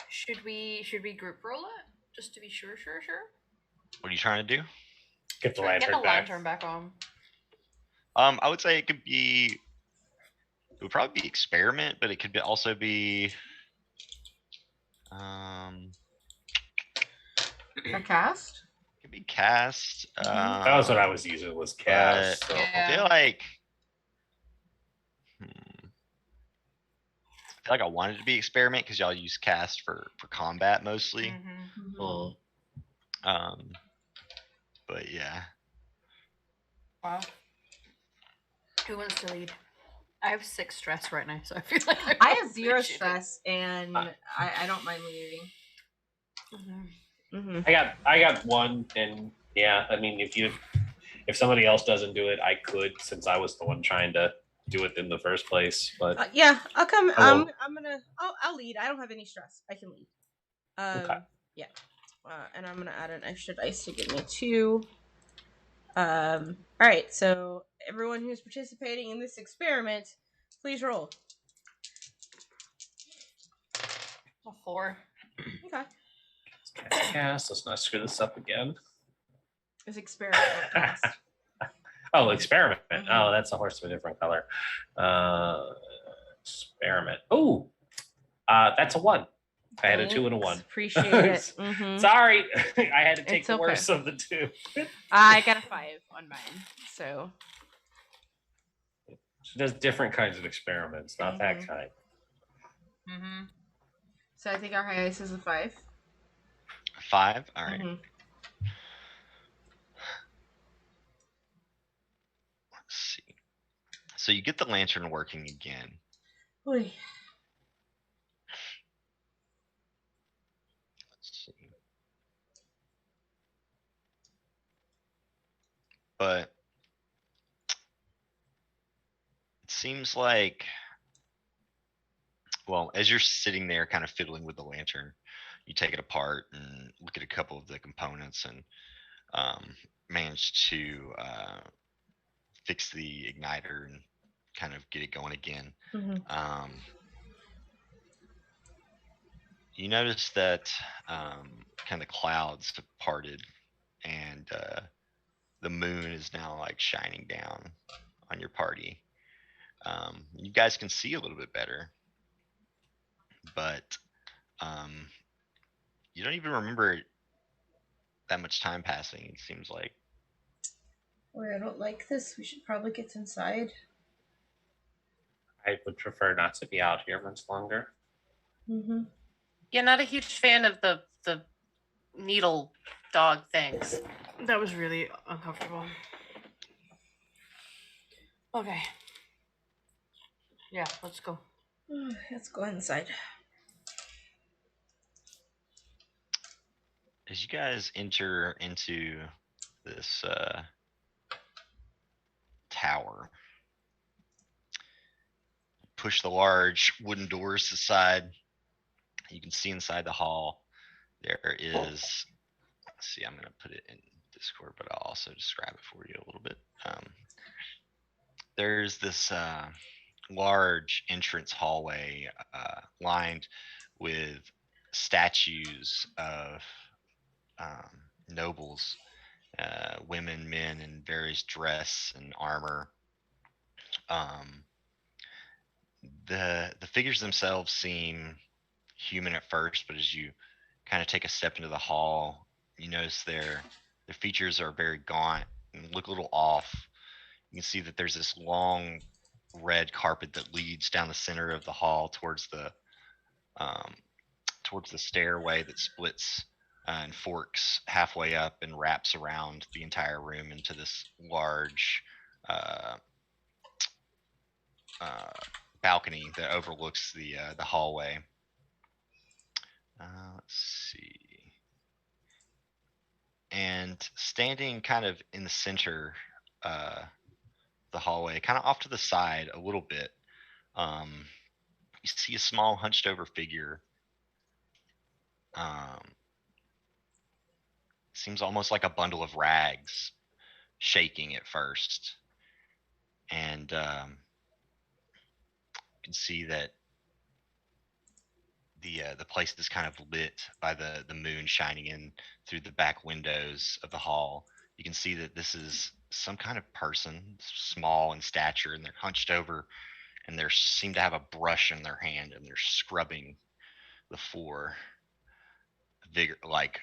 Should we group roll it just to be sure? What are you trying to do? Get the Get lantern the back. lantern back on. I would say it would probably be experiment, but it could also be A cast? it could be cast. That was what I was using, was cast. So. I feel like I wanted it to be experiment because y'all use cast for combat mostly. Oh. But yeah. Wow. Who wants to lead? I have 6 stress right now, so I feel like I have 0 appreciate it. stress, and I don't mind leading. I got 1, and yeah, I mean, if somebody else doesn't do it, I could, since I was the one trying to do it in the first place. But Yeah, I'll come. I will- I'll lead. I don't have any stress. I can lead. Okay. Yeah. And I'm gonna add an extra dice to give me 2. All right. So everyone who's participating in this experiment, please roll. A 4. Okay. cast. Let's not screw this up again. It's experiment. Not cast. Oh, experiment. Mhm. Oh, that's a horse of a different color. Experiment. Oh, that's a 1. I had a 2 and a 1. Appreciate it. Mhm. Sorry, I had to take It's the okay. worst of the 2. I got a 5 on mine. So She does different kinds of experiments, not that Mhm. kind. I think our highest is a 5. 5. All right. Mhm. Let's see. So you get the lantern working again. Oy. Let's see. But it seems like, well, as you're sitting there kind of fiddling with the lantern, you take it apart and look at a couple of the components and manage to fix the igniter and kind of get it going again. Mhm. You notice that kind of clouds have parted and the moon is now like shining down on your party. You guys can see a little bit better, but you don't even remember that much time passing, it seems like. Boy, I don't like this. We should probably get inside. I would prefer not to be out here much longer. Mm-hmm. Yeah, not a huge fan of the needle dog things. That was really uncomfortable. Okay. Yeah, let's go. Let's go inside. As you guys enter into this tower, push the large wooden doors aside. You can see inside the hall. There is, let's see, I'm going to put it in Discord, but I'll also describe it for you a little bit. There's this large entrance hallway lined with statues of nobles, women, men in various dress and armor. Um, the figures themselves seem human at first, but as you kind of take a step into the hall, you notice their features are very gaunt and look a little off. You can see that there's this long red carpet that leads down the center of the hall um, towards the stairway that splits and forks halfway up and wraps around the entire room into this large uh, uh, balcony that overlooks the hallway. Let's see. And standing kind of in the center, the hallway, kind of off to the side a little bit, you see a small hunched over figure. Seems almost like a bundle of rags, shaking at first, and you can see that the place is kind of lit by the moon shining in through the back windows of the hall. You can see that this is some kind of person, small in stature, and they're hunched over, and they seem to have a brush in their hand, and they're scrubbing the floor, like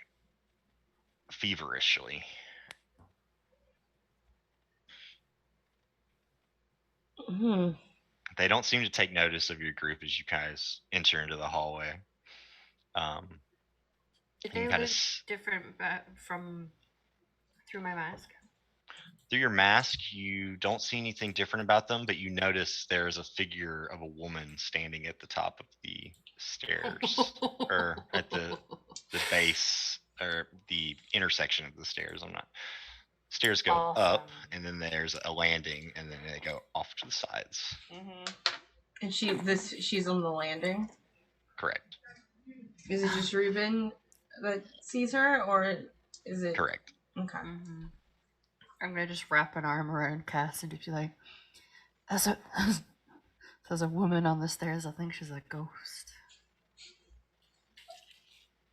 feverishly. Hmm. They don't seem to take notice of your group as you guys enter into the hallway. Did You they kind look of different from through my mask? through your mask, you don't see anything different about them, but you notice there's a figure of a woman standing at the top of the stairs, or at the base, or the intersection of the stairs. Stairs go up, Awesome. and then there's a landing, and then they go off to the sides. And she's on the landing. Correct. Is it just Ruben that sees her, or is it Correct. Okay. I'm gonna just wrap an arm around Cass and be like, there's a woman on the stairs. I think she's a ghost.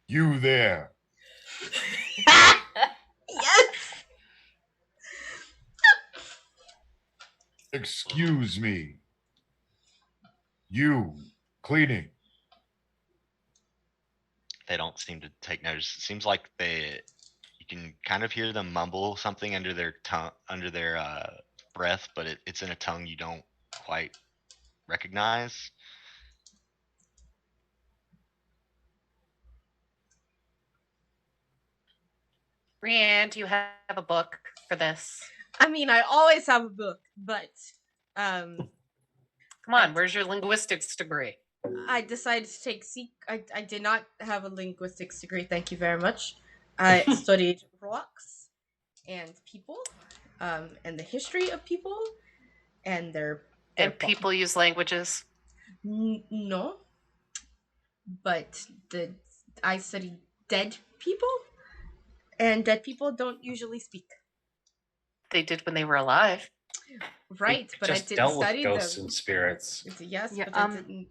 You there. Yes. Excuse me. You cleaning. They don't seem to take notice. It seems like you can kind of hear them mumble something under their tongue, under their breath, but it's in a tongue you don't quite recognize. Brienne, do you have a book for this? I mean, I always have a book, but Come on, where's your linguistics degree? I decided to take I did not have a linguistics degree. Thank you very much. I studied rocks and people, and the history of people, and their And people use languages. No, but I studied dead people, and dead people don't usually speak. They did when they were alive. Right, but I just didn't dealt with study ghosts them. and spirits. Yes, Yeah, but I didn't.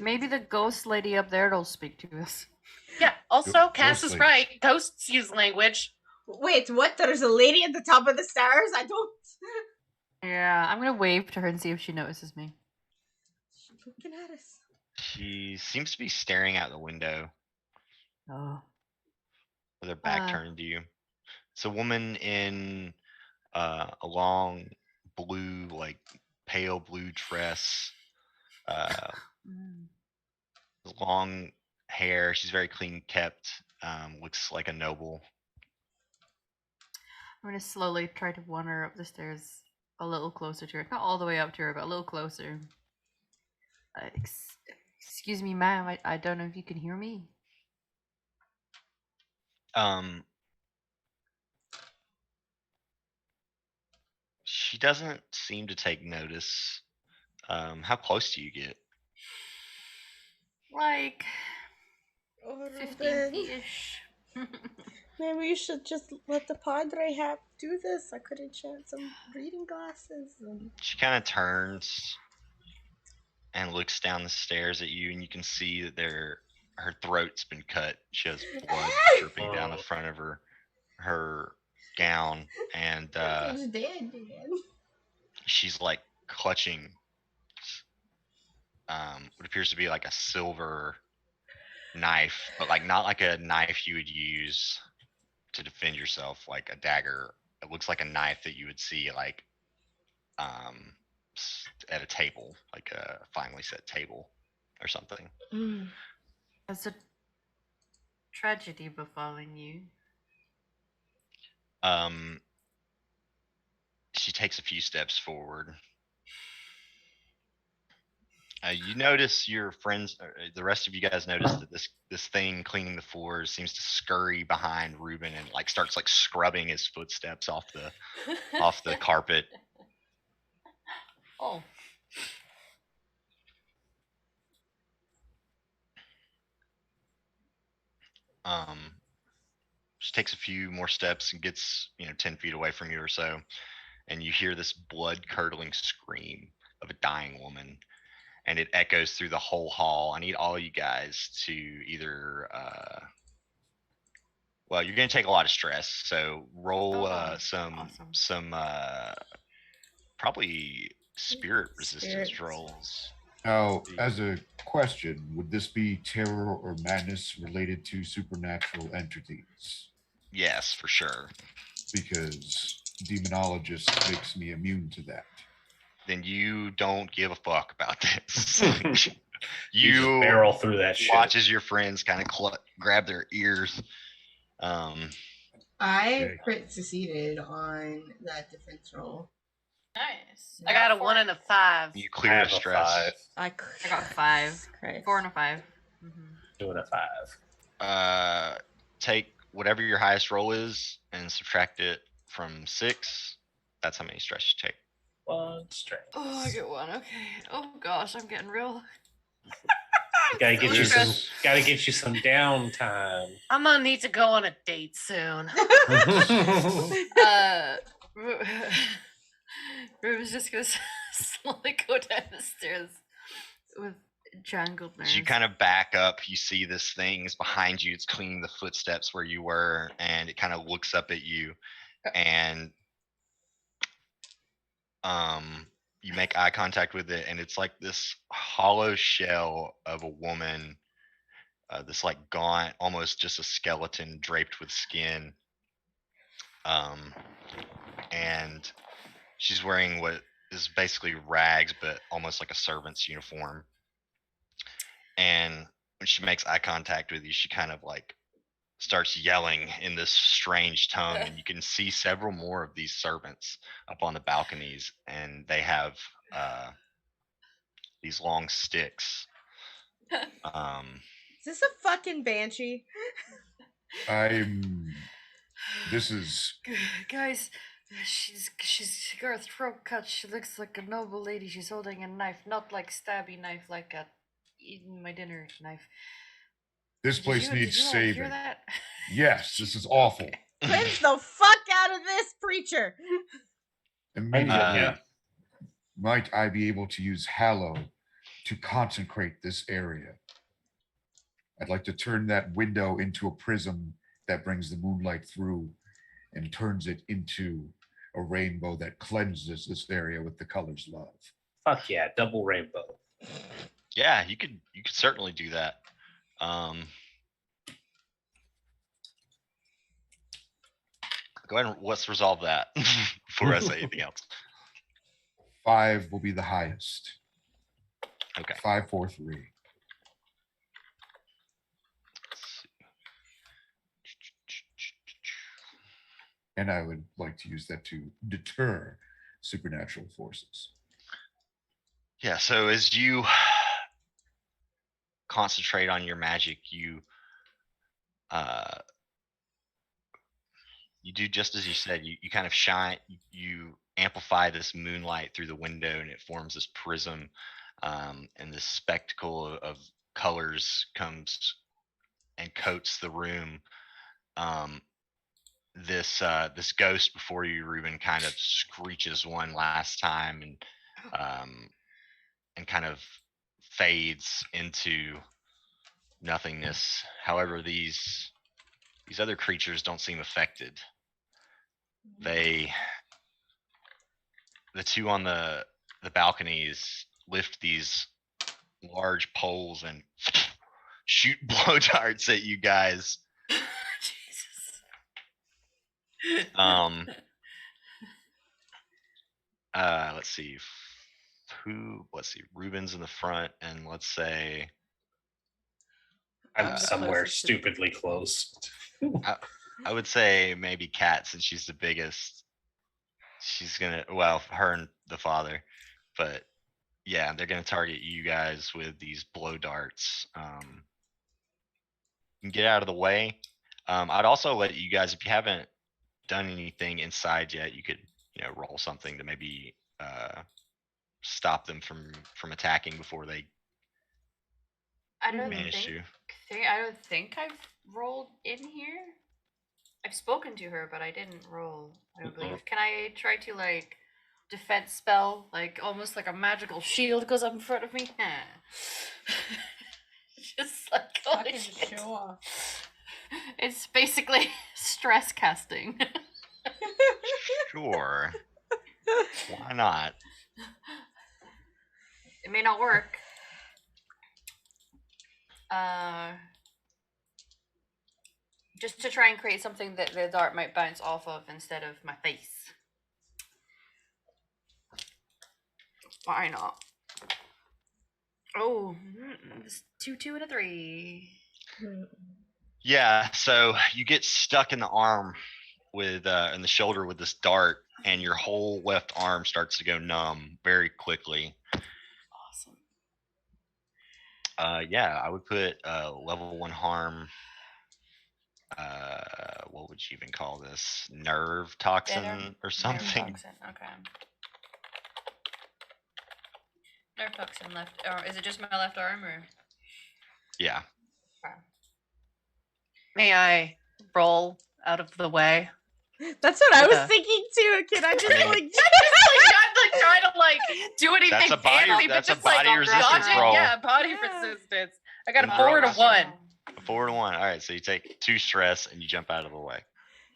Maybe the ghost lady up there will speak to us. Yeah, also, Cass is Ghostly. right. Ghosts use language. Wait, what? There's a lady at the top of the stairs? I don't. Yeah, I'm gonna wave to her and see if she notices me. She's looking at us. She seems to be staring out the window Oh. with her back Uh. turned to you. It's a woman in a long blue, like pale blue dress, long hair. She's very clean kept. Looks like a noble. I'm gonna slowly try to wander up the stairs a little closer to her. Not all the way up to her, but a little closer. Excuse me, ma'am. I don't know if you can hear me. She doesn't seem to take notice. How close do you get? Like Oh, 15 Ruben. feet-ish. Maybe you should just let the Padre have do this. I could enchant some reading glasses. She kind of turns and looks down the stairs at you, and you can see that her throat's been cut. She has blood dripping down the front of her gown, and She's dead, man. she's like clutching what appears to be like a silver knife, but like not like a knife you would use to defend yourself, like a dagger. It looks like a knife that you would see like at a table, like a finely set table or something. Has a tragedy befallen you? She takes a few steps forward. You notice your friends, the rest of you guys notice that this thing cleaning the floors seems to scurry behind Ruben and like starts like scrubbing his footsteps off the carpet. Oh. She takes a few more steps and gets 10 feet away from you or so, and you hear this blood curdling scream of a dying woman, and it echoes through the whole hall. I need all you guys to either well, you're going to take a lot of stress, so roll some probably spirit resistance rolls. Now, as a question, would this be terror or madness related to supernatural entities? Yes, for sure. Because demonologist makes me immune to that. Then you don't give a fuck about this. You just barrel through that shit. Watch as your friends kind of grab their ears. I crit succeeded on that defense roll. Nice. I got a 1 and a 5. You clear a stress. I got 5. Christ. 4 and a 5. 2 and a 5. Take whatever your highest roll is and subtract it from 6. That's how many stress you take. 1 stress. Oh, I get 1. Okay. Oh gosh, I'm getting real. Gotta get you some downtime. I'm gonna need to go on a date soon. Ruben's just gonna slowly go down the stairs with jangled nerves. As you kind of back up, you see this thing is behind you. It's cleaning the footsteps where you were, and it kind of looks up at you, and you make eye contact with it, and it's like this hollow shell of a woman, this like gaunt, almost just a skeleton draped with skin, and she's wearing what is basically rags, but almost like a servant's uniform. And when she makes eye contact with you, she kind of like starts yelling in this strange tongue, and you can see several more of these servants up on the balconies, and they have these long sticks. Is this a fucking banshee? This is... Guys, she's got her throat cut. She looks like a noble lady. She's holding a knife, not like stabby knife, like a eating my dinner knife. This place needs saving. Hear that? Yes, this is awful. Cleanse the fuck out of this preacher. Immediately, might I be able to use Hallow to consecrate this area? I'd like to turn that window into a prism that brings the moonlight through and turns it into a rainbow that cleanses this area with the colors love. Fuck yeah, double rainbow. Yeah, you could certainly do that. Go ahead and let's resolve that before I say anything else. 5 will be the highest. Okay. 5, 4, 3. And I would like to use that to deter supernatural forces. Yeah, so as you concentrate on your magic, you do just as you said. You kind of shine, you amplify this moonlight through the window, and it forms this prism, and this spectacle of colors comes and coats the room. This ghost before you, Ruben, kind of screeches one last time, and kind of fades into nothingness. However, these other creatures don't seem affected. The two on the balconies lift these large poles and shoot blow darts at you guys. Jesus. Let's see. Ruben's in the front, and let's say I'm I'm the somewhere closest to- stupidly close. I would say maybe Kat, since she's the biggest. She's gonna, her and the father, but yeah, they're gonna target you guys with these blow darts. You can get out of the way. I'd also let you guys, if you haven't done anything inside yet, you could, roll something to maybe stop them from attacking before they I don't manage to. I don't think I've rolled in here. I've spoken to her, but I didn't roll. I don't believe. Can I try to like defense spell, like almost like a magical shield goes up in front of me? Just like holy shit. Show off. It's basically stress casting. Sure. Why not? It may not work. Just to try and create something that the dart might bounce off of instead of my face. Why not? Oh, it's 2, 2, and a 3. Yeah, so you get stuck in the arm with in the shoulder with this dart, and your whole left arm starts to go numb very quickly. Awesome. Yeah, I would put level 1 harm. What would you even call this? Nerve toxin or something? Nerve toxin, okay. Nerve toxin left, or is it just my left arm, or? Yeah. May I roll out of the way? That's what I was Yeah. thinking too. Can I just I mean- like? Not like trying to like do anything That's a body- fancy, but that's a just like body resistance dodging, roll. yeah, body Yeah. resistance. I got a And 4 to throw- 1. 4 to 1. All right, so you take 2 stress and you jump out of the way.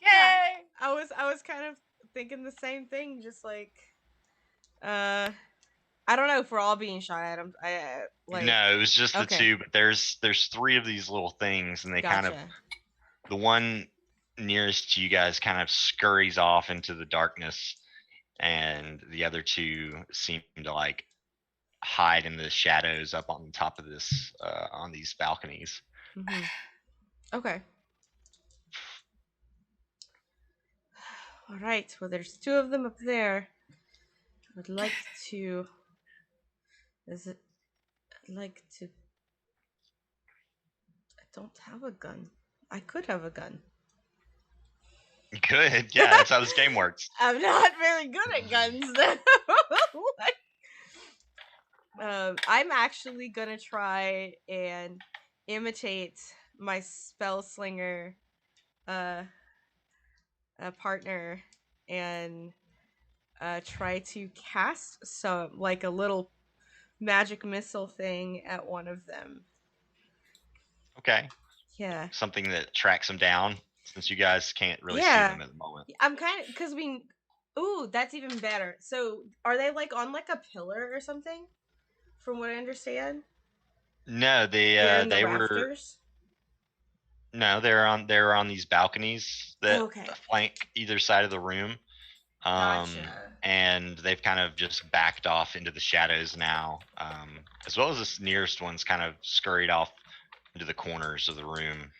Yay! I was kind of thinking the same thing. Just like, I don't know if we're all being shot at. No, it was just the okay. 2, but there's 3 of these little things, and they kind of, Gotcha. the one nearest to you guys kind of scurries off into the darkness, and the other 2 seem to like hide in the shadows up on top of this on these balconies. Mhm. Okay. All right. Well, there's 2 of them up there. I would like to. I'd like to. I don't have a gun. I could have a gun. Good, yeah, that's how this game works. I'm not very good at guns, though. I'm actually gonna try and imitate my spell slinger partner and try to cast some like a little magic missile thing at one of them. Okay, Yeah. something that tracks them down, since you guys can't really see Yeah. them at the moment. I'm kind of because we. Ooh, that's even better. So, are they like on like a pillar or something? From what I understand, No, they're in the they were rafters. no, they're on these balconies that Okay. flank either side of the room. Gotcha. And they've kind of just backed off into the shadows now, as well as this nearest one's kind of scurried off into the corners of the room.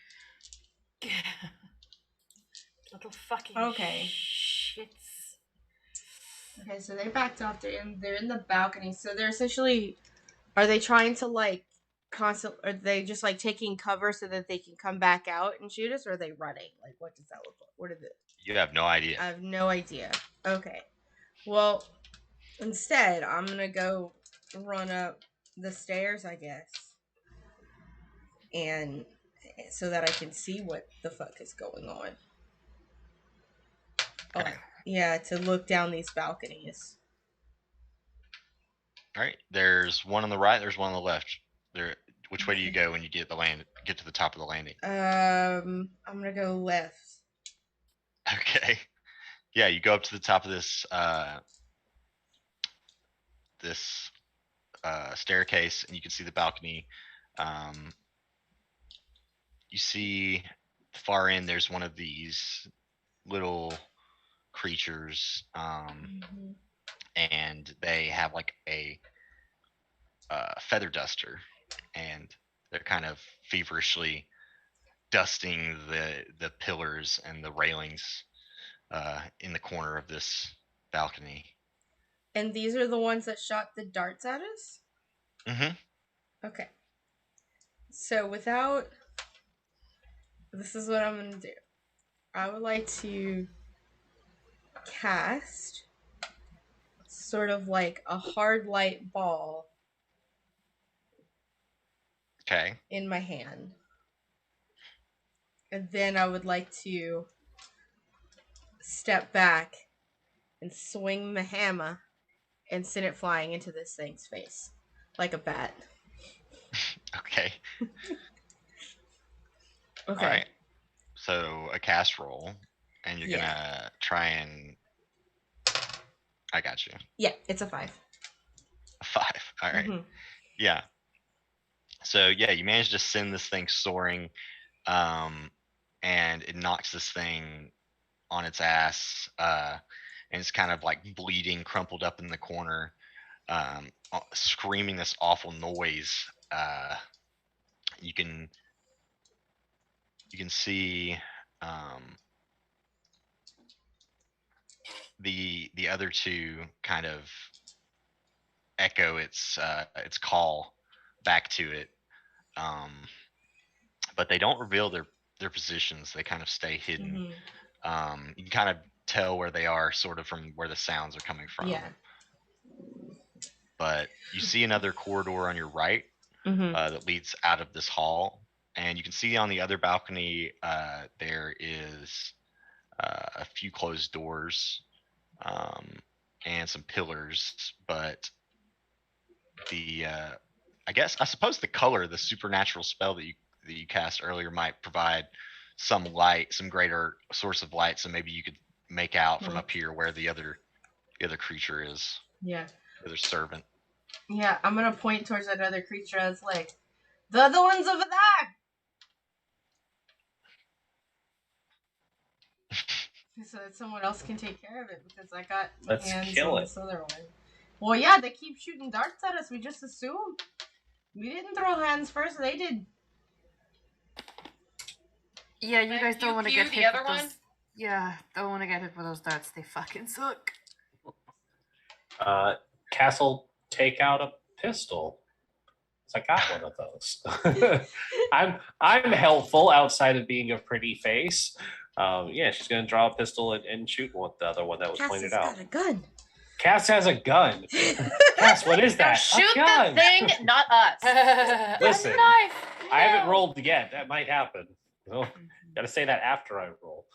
Little fucking Okay. shits. Okay, so they backed off. They're in the balcony. So they're essentially, are they trying to like are they just like taking cover so that they can come back out and shoot us, or are they running? Like, what does that look like? What is it? You have no idea. I have no idea. Okay. Well, instead, I'm gonna go run up the stairs, I guess, and so that I can see what the fuck is going on. Oh, yeah, to look down these balconies. All right, there's one on the right, there's one on the left. Which way do you go when you get to the top of the landing? I'm gonna go left. Okay. Yeah, you go up to the top of this staircase, and you can see the balcony. You see far in, there's one of these little creatures, and they have like a feather duster, and they're kind of feverishly dusting the pillars and the railings in the corner of this balcony. And these are the ones that shot the darts at us? Mm-hmm. Okay. So this is what I'm going to do. I would like to cast sort of like a hard light ball Okay. in my hand. And then I would like to step back and swing the hammer and send it flying into this thing's face like a bat. Okay. Okay. All right. So a cast roll, and you're gonna try and. I got you. Yeah, it's a 5. A 5. All right. Mhm. Yeah. So yeah, you managed to send this thing soaring, and it knocks this thing on its ass, and it's kind of like bleeding, crumpled up in the corner, screaming this awful noise. You can see the other two kind of echo its call back to it, but they don't reveal their positions. They kind of stay hidden. You can kind of tell where they are sort of from where the sounds are coming from. Yeah. But you see another corridor on your right that leads out of this hall, and you can see on the other balcony there is a few closed doors, and some pillars, but I suppose the color, the supernatural spell that you cast earlier might provide some light, some greater source of light, so maybe you could make out from up here where the other creature is. Yeah. The other servant. Yeah, I'm gonna point towards that other creature as like, the other one's over there! So that someone else can take care of it, because I got Let's hands kill on it. this other one. Well, yeah, they keep shooting darts at us. We just assumed. We didn't throw hands first. They did. Yeah, you guys don't want to get the hit other with one? those. Yeah, don't want to get hit with those darts. They fucking suck. Castle, take out a pistol. So I got one of those. I'm helpful outside of being a pretty face. Yeah, she's gonna draw a pistol and shoot the other one that was Cass pointed has out. got a gun. Cass has a gun. Cass, what is Now that? shoot A gun. the thing, not us. Listen, Knife. I haven't rolled yet. That might happen. Well, gotta say that after I roll.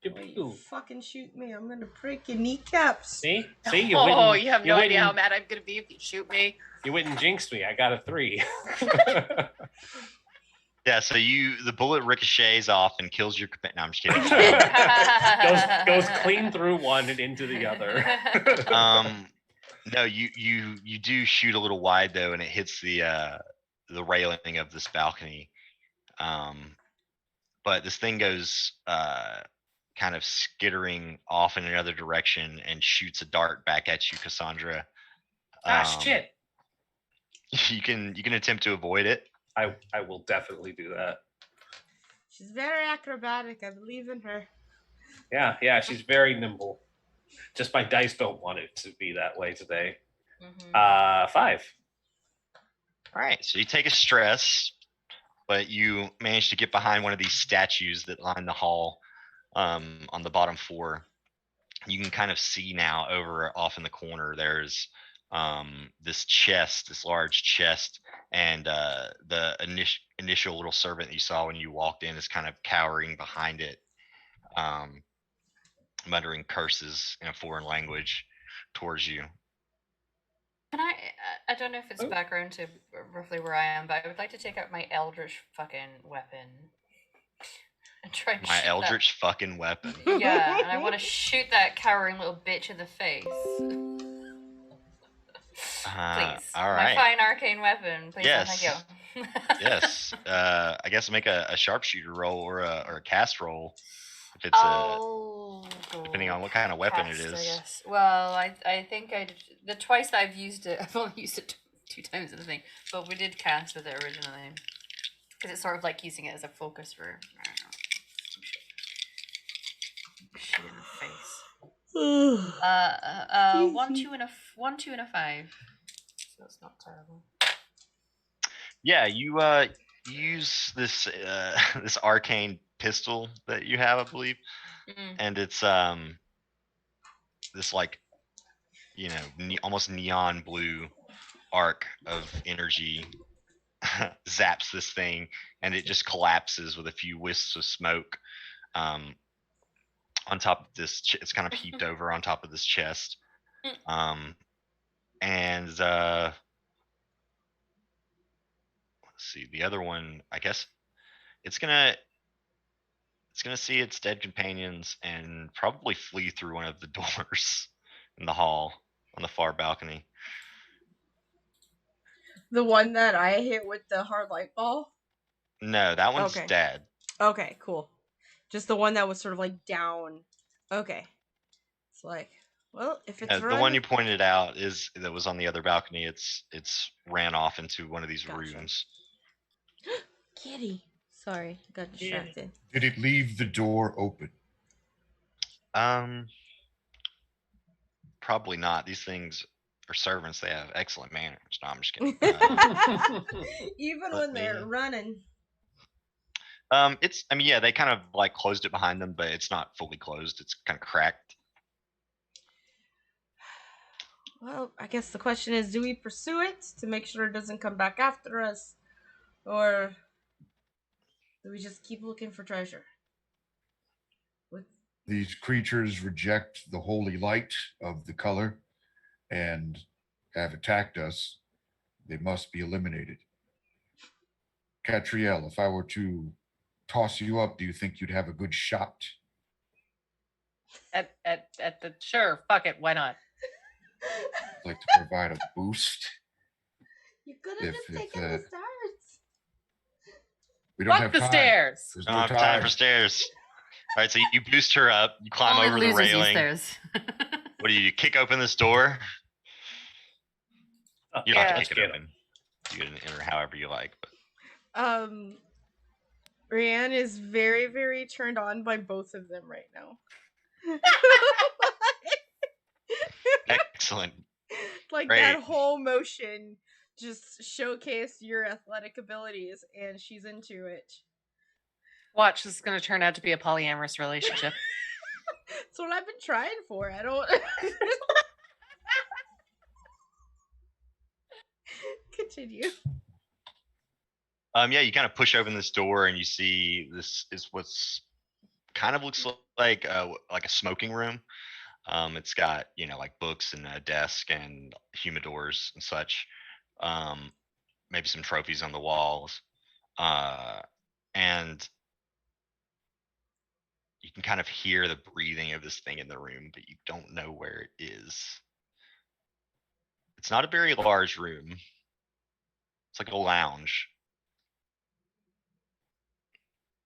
Wait, you fucking shoot me. I'm gonna break your kneecaps. See, you Oh, wouldn't. you have no wouldn't- idea how mad I'm gonna be if you shoot me. You wouldn't jinx me. I got a 3. Yeah, so the bullet ricochets off and kills your companion. No, I'm just kidding. goes clean through one and into the other. No, you do shoot a little wide though, and it hits the railing of this balcony. But this thing goes kind of skittering off in another direction and shoots a dart back at you, Cassandra. Shit. You can attempt to avoid it. I will definitely do that. She's very acrobatic. I believe in her. Yeah, she's very nimble. Just my dice don't want it to be that way today. 5. All right, so you take a stress, but you manage to get behind one of these statues that line the hall on the bottom floor. You can kind of see now over off in the corner, there's this large chest, and the initial little servant that you saw when you walked in is kind of cowering behind it, muttering curses in a foreign language towards you. Can I don't know if it's background to roughly where I am, but I would like to take out my eldritch fucking weapon and try and My shoot eldritch fucking weapon. that. Yeah, and I want to shoot that cowering little bitch in the face. Please. All My right. fine arcane weapon. Please and thank Yes. you. Yes. I guess make a sharpshooter roll or a cast roll if it's I'll depending go on what kind of weapon it cast, I is. guess. Well, I think the twice that I've used it, I've only used it 2 times in the thing, but we did cast with it originally because it's sort of like using it as a focus for I don't know some shit in the face. 1, 2, and a 1, 2, and a 5. So it's not terrible. Yeah, you use this this arcane pistol that you have, I believe, and it's this like almost neon blue arc of energy zaps this thing, and it just collapses with a few wisps of smoke on top of this. It's kind of heaped over on top of this chest, and let's see, the other one, I guess it's gonna see its dead companions and probably flee through one of the doors in the hall on the far balcony. The one that I hit with the hard light ball? No, that one's Okay. dead. Okay, cool. Just the one that was sort of like down. Okay. It's like, well, if it's The one you pointed out that was on the other balcony. It's ran off into one of these rooms. Kitty. Sorry, got distracted. Did it leave the door open? Probably not. These things are servants. They have excellent manners. No, I'm just kidding. Even when they're running. Yeah, they kind of like closed it behind them, but it's not fully closed. It's kind of cracked. Well, I guess the question is, do we pursue it to make sure it doesn't come back after us? Or do we just keep looking for treasure? These creatures reject the holy light of the color and have attacked us. They must be eliminated. Catriel, if I were to toss you up, do you think you'd have a good shot? At the sure, fuck it, why not? I'd like to provide a boost. You could have just taken the stairs. We don't Fuck have the time. stairs. There's Don't no have time for stairs. All right, so you boost her up. You climb Only over the losers use railing. theirs. What do you kick open this door? You don't have to let's kick get it open. You can enter however you like. But Rianne is very, very turned on by both of them right now. excellent. Like Great. that whole motion just showcased your athletic abilities, and she's into it. Watch, this is going to turn out to be a polyamorous relationship. That's what I've been trying for. I don't. Continue. Yeah, you kind of push open this door and you see this is what's kind of looks like a smoking room. It's got like books and a desk and humidors and such. Maybe some trophies on the walls, and you can kind of hear the breathing of this thing in the room, but you don't know where it is. It's not a very large room. It's like a lounge.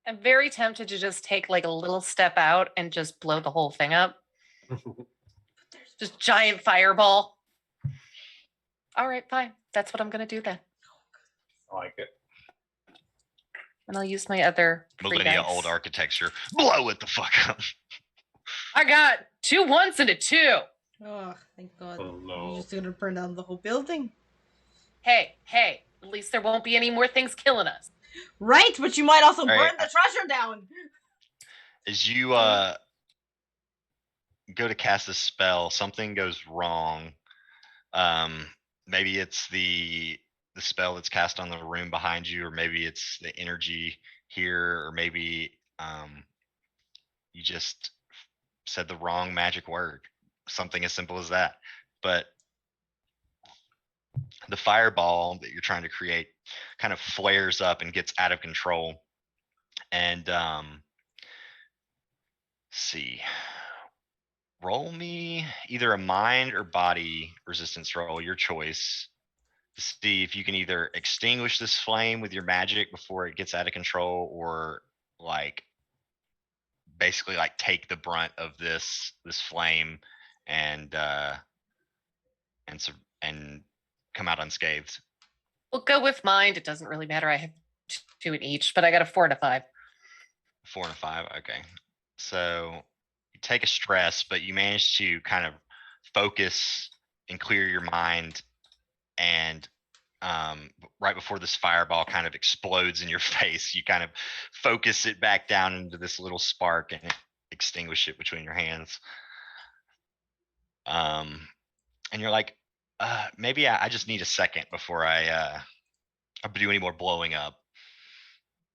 I'm very tempted to just take like a little step out and just blow the whole thing up. Just giant fireball. All right, fine. That's what I'm going to do then. I like it. And I'll use my other free Millennia dice. old architecture. Blow it the fuck up. I got 2 1s and a 2. Oh, thank God. Oh, no. You're just gonna burn down the whole building. Hey, at least there won't be any more things killing us. Right, but you might also All burn right. the treasure down. As you go to cast a spell, something goes wrong. Maybe it's the spell that's cast on the room behind you, or maybe it's the energy here, or maybe you just said the wrong magic word. Something as simple as that. But the fireball that you're trying to create kind of flares up and gets out of control. And see, roll me either a mind or body resistance roll, your choice, to see if you can either extinguish this flame with your magic before it gets out of control, or like basically like take the brunt of this flame and and come out unscathed. We'll go with mind. It doesn't really matter. I have 2 in each, but I got a 4 and a 5. 4 and a 5. Okay. So you take a stress, but you manage to kind of focus and clear your mind. And right before this fireball kind of explodes in your face, you kind of focus it back down into this little spark and extinguish it between your hands. And you're like, maybe I just need a second before I do any more blowing up.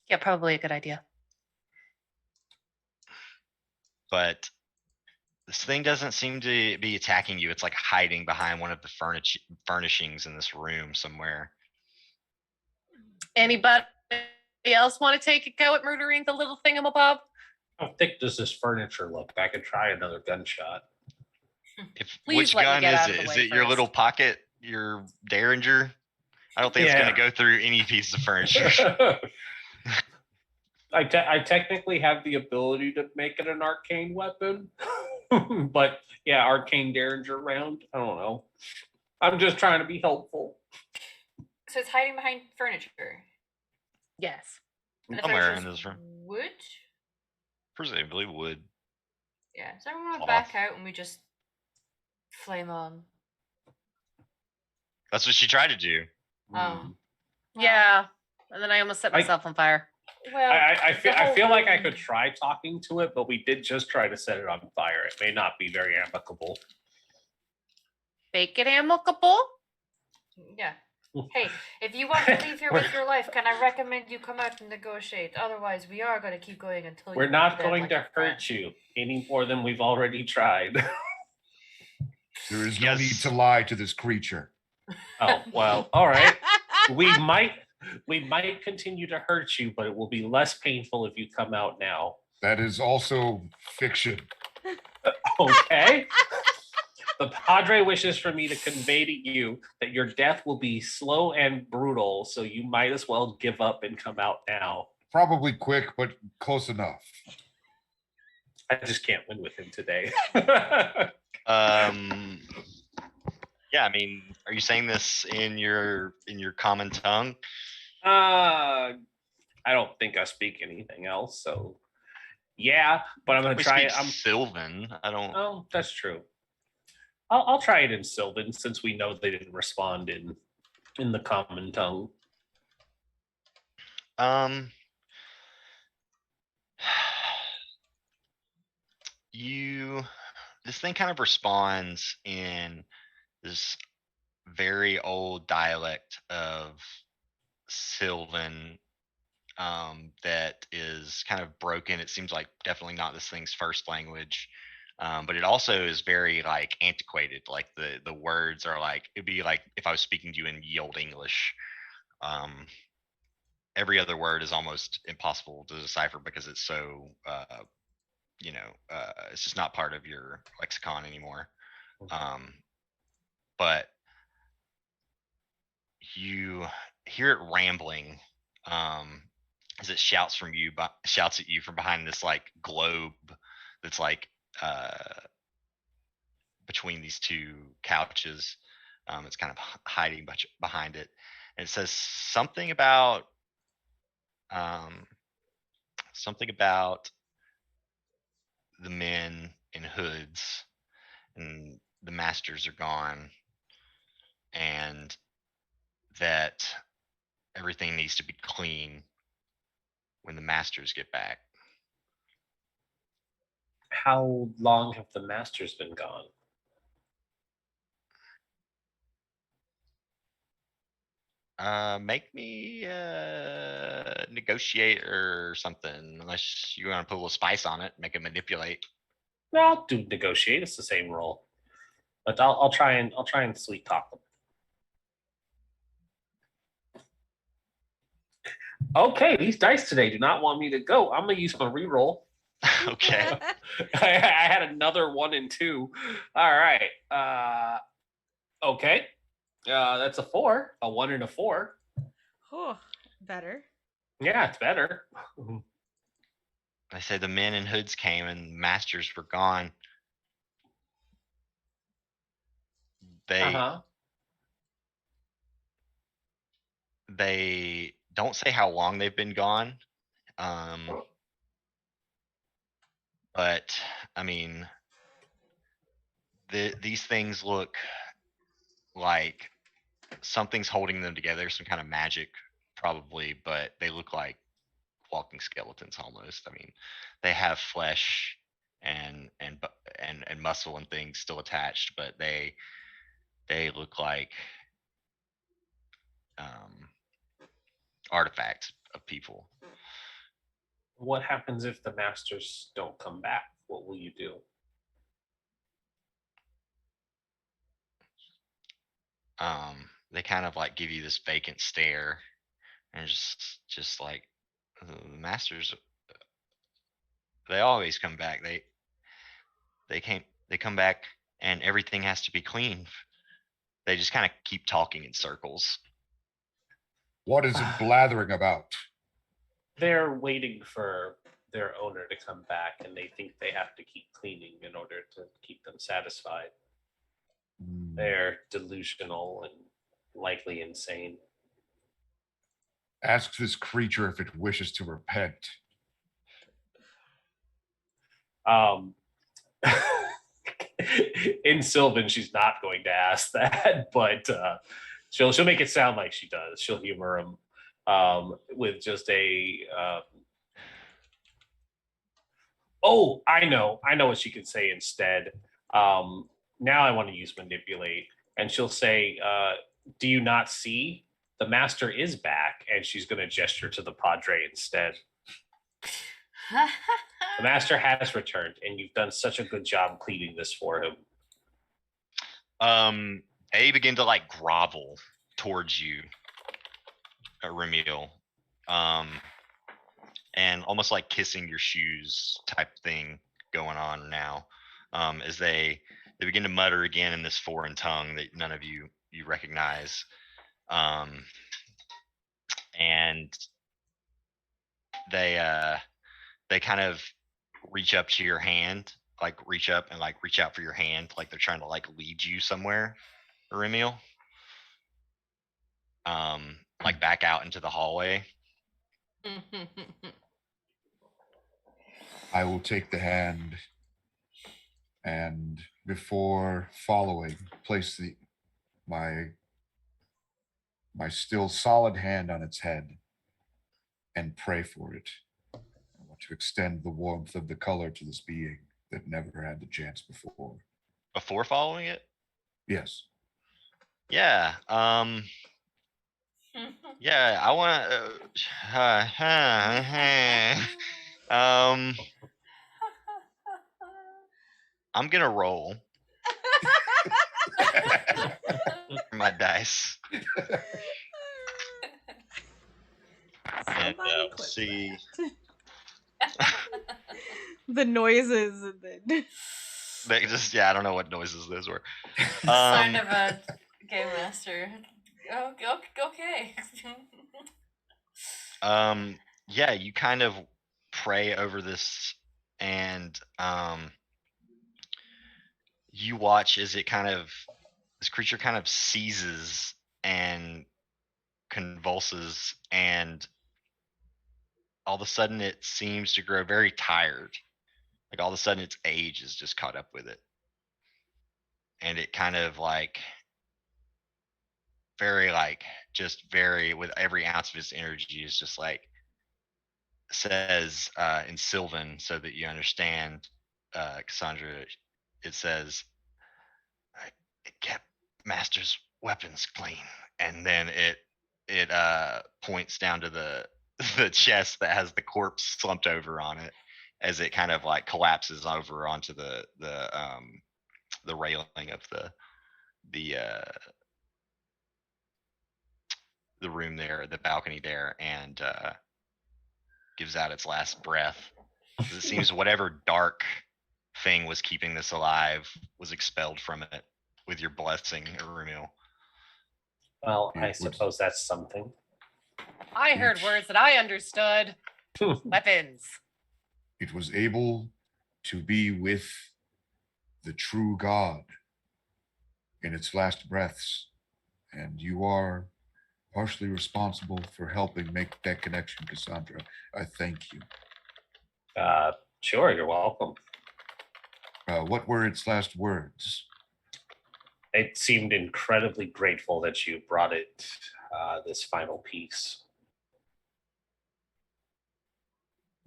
Yeah, probably a good idea. But this thing doesn't seem to be attacking you. It's like hiding behind one of the furnishings in this room somewhere. Anybody else want to take a go at murdering the little thingamabob? How thick does this furniture look? I could try another gunshot. Please Which let me gun get is out of it? the Is way it your first. little pocket, your Derringer? I don't think it's Yeah. going to go through any piece of furniture. I technically have the ability to make it an arcane weapon, but yeah, arcane Derringer round. I don't know. I'm just trying to be helpful. So it's hiding behind furniture. Yes. And the Somewhere in furniture's this room. wood? Presumably wood. Yeah. So everyone Cloth. back out and we just flame on. That's what she tried to do. Oh. Yeah. And then I almost set myself on fire. Well, I the whole feel like I room- could try talking to it, but we did just try to set it on fire. It may not be very amicable. Make it amicable? Yeah. Hey, if you want to leave here with your life, can I recommend you come out and negotiate? Otherwise, we are going to keep going until We're you not go to bed going like to a friend. hurt you any more than we've already tried. There is no Yes. need to lie to this creature. Oh, well, all right. We might continue to hurt you, but it will be less painful if you come out now. That is also fiction. Okay. The Padre wishes for me to convey to you that your death will be slow and brutal, so you might as well give up and come out now. Probably quick, but close enough. I just can't win with him today. Yeah, I mean, are you saying this in your common tongue? I don't think I speak anything else, so yeah, but I'm gonna We try speak it. Sylvan. I don't. Oh, that's true. I'll try it in Sylvan since we know they didn't respond in the common tongue. This thing kind of responds in this very old dialect of Sylvan that is kind of broken. It seems like definitely not this thing's first language. But it also is very like antiquated. Like the words are like, it'd be like if I was speaking to you in ye old English. Every other word is almost impossible to decipher because it's so it's just not part of your lexicon anymore. But you hear it rambling as it shouts at you from behind this like globe that's like between these two couches. It's kind of hiding behind it, and it says something about the men in hoods, and the masters are gone, and that everything needs to be clean when the masters get back. How long have the masters been gone? Make me negotiate or something, unless you want to put a little spice on it, make it manipulate. No, I'll do negotiate. It's the same role, but I'll try and sweet talk them. Okay, these dice today do not want me to go. I'm gonna use my reroll. Okay. I had another 1 and 2. All right. Okay. That's a 4, a 1 and a 4. Oh, better. Yeah, it's better. I say the men in hoods came and masters were gone. They Uh-huh. they don't say how long they've been gone. But I mean, these things look like something's holding them together, some kind of magic probably, but they look like walking skeletons almost. I mean, they have flesh and muscle and things still attached, but they look like um, artifacts of people. What happens if the masters don't come back? What will you do? They kind of like give you this vacant stare and just like the masters, they always come back. They come back and everything has to be clean. They just kind of keep talking in circles. What is it blathering about? They're waiting for their owner to come back, and they think they have to keep cleaning in order to keep them satisfied. They're delusional and likely insane. Ask this creature if it wishes to repent. In Sylvan, she's not going to ask that, but she'll make it sound like she does. She'll humor him with just a. Oh, I know what she could say instead. Now I want to use manipulate, and she'll say, "Do you not see? The master is back," and she's going to gesture to the Padre instead. The master has returned, and you've done such a good job cleaning this for him. They begin to like grovel towards you, Remiel, and almost like kissing your shoes type thing going on now, as they begin to mutter again in this foreign tongue that none of you recognize, and they kind of reach up to your hand, like reach up and like reach out for your hand, like they're trying to like lead you somewhere, Remiel. Like back out into the hallway. I will take the hand and before following, place my still solid hand on its head and pray for it. I want to extend the warmth of the color to this being that never had the chance before. Before following it? Yes. Yeah. Yeah, I want to. I'm gonna roll my dice. And we'll see the noises and then they just, yeah, I don't know what noises those were. Sign of a game master. Okay. Yeah, you kind of pray over this, and you watch as this creature kind of seizes and convulses, and all of a sudden it seems to grow very tired. Like all of a sudden its age is just caught up with it. And it kind of like very with every ounce of its energy is just like says in Sylvan, so that you understand, Cassandra, it says, it kept Master's weapons clean. And then it points down to the chest that has the corpse slumped over on it, as it kind of like collapses over onto the railing of the the room there, the balcony there, and gives out its last breath. It seems whatever dark thing was keeping this alive was expelled from it with your blessing, Erumil. Well, It I would- suppose that's something. I heard words that I understood. Weapons. It was able to be with the true God in its last breaths, and you are partially responsible for helping make that connection, Cassandra. I thank you. Sure, you're welcome. What were its last words? It seemed incredibly grateful that you brought it this final piece.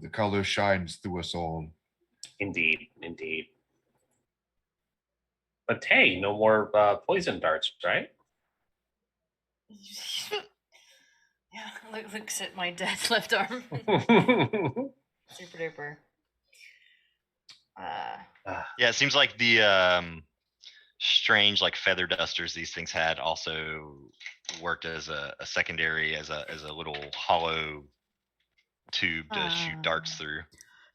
The color shines through us all. Indeed, indeed. But hey, no more poison darts, right? Yeah, looks at my dead left arm. Super duper. Yeah, it seems like the strange like feather dusters these things had also worked as a secondary, as a little hollow tube to shoot darts through.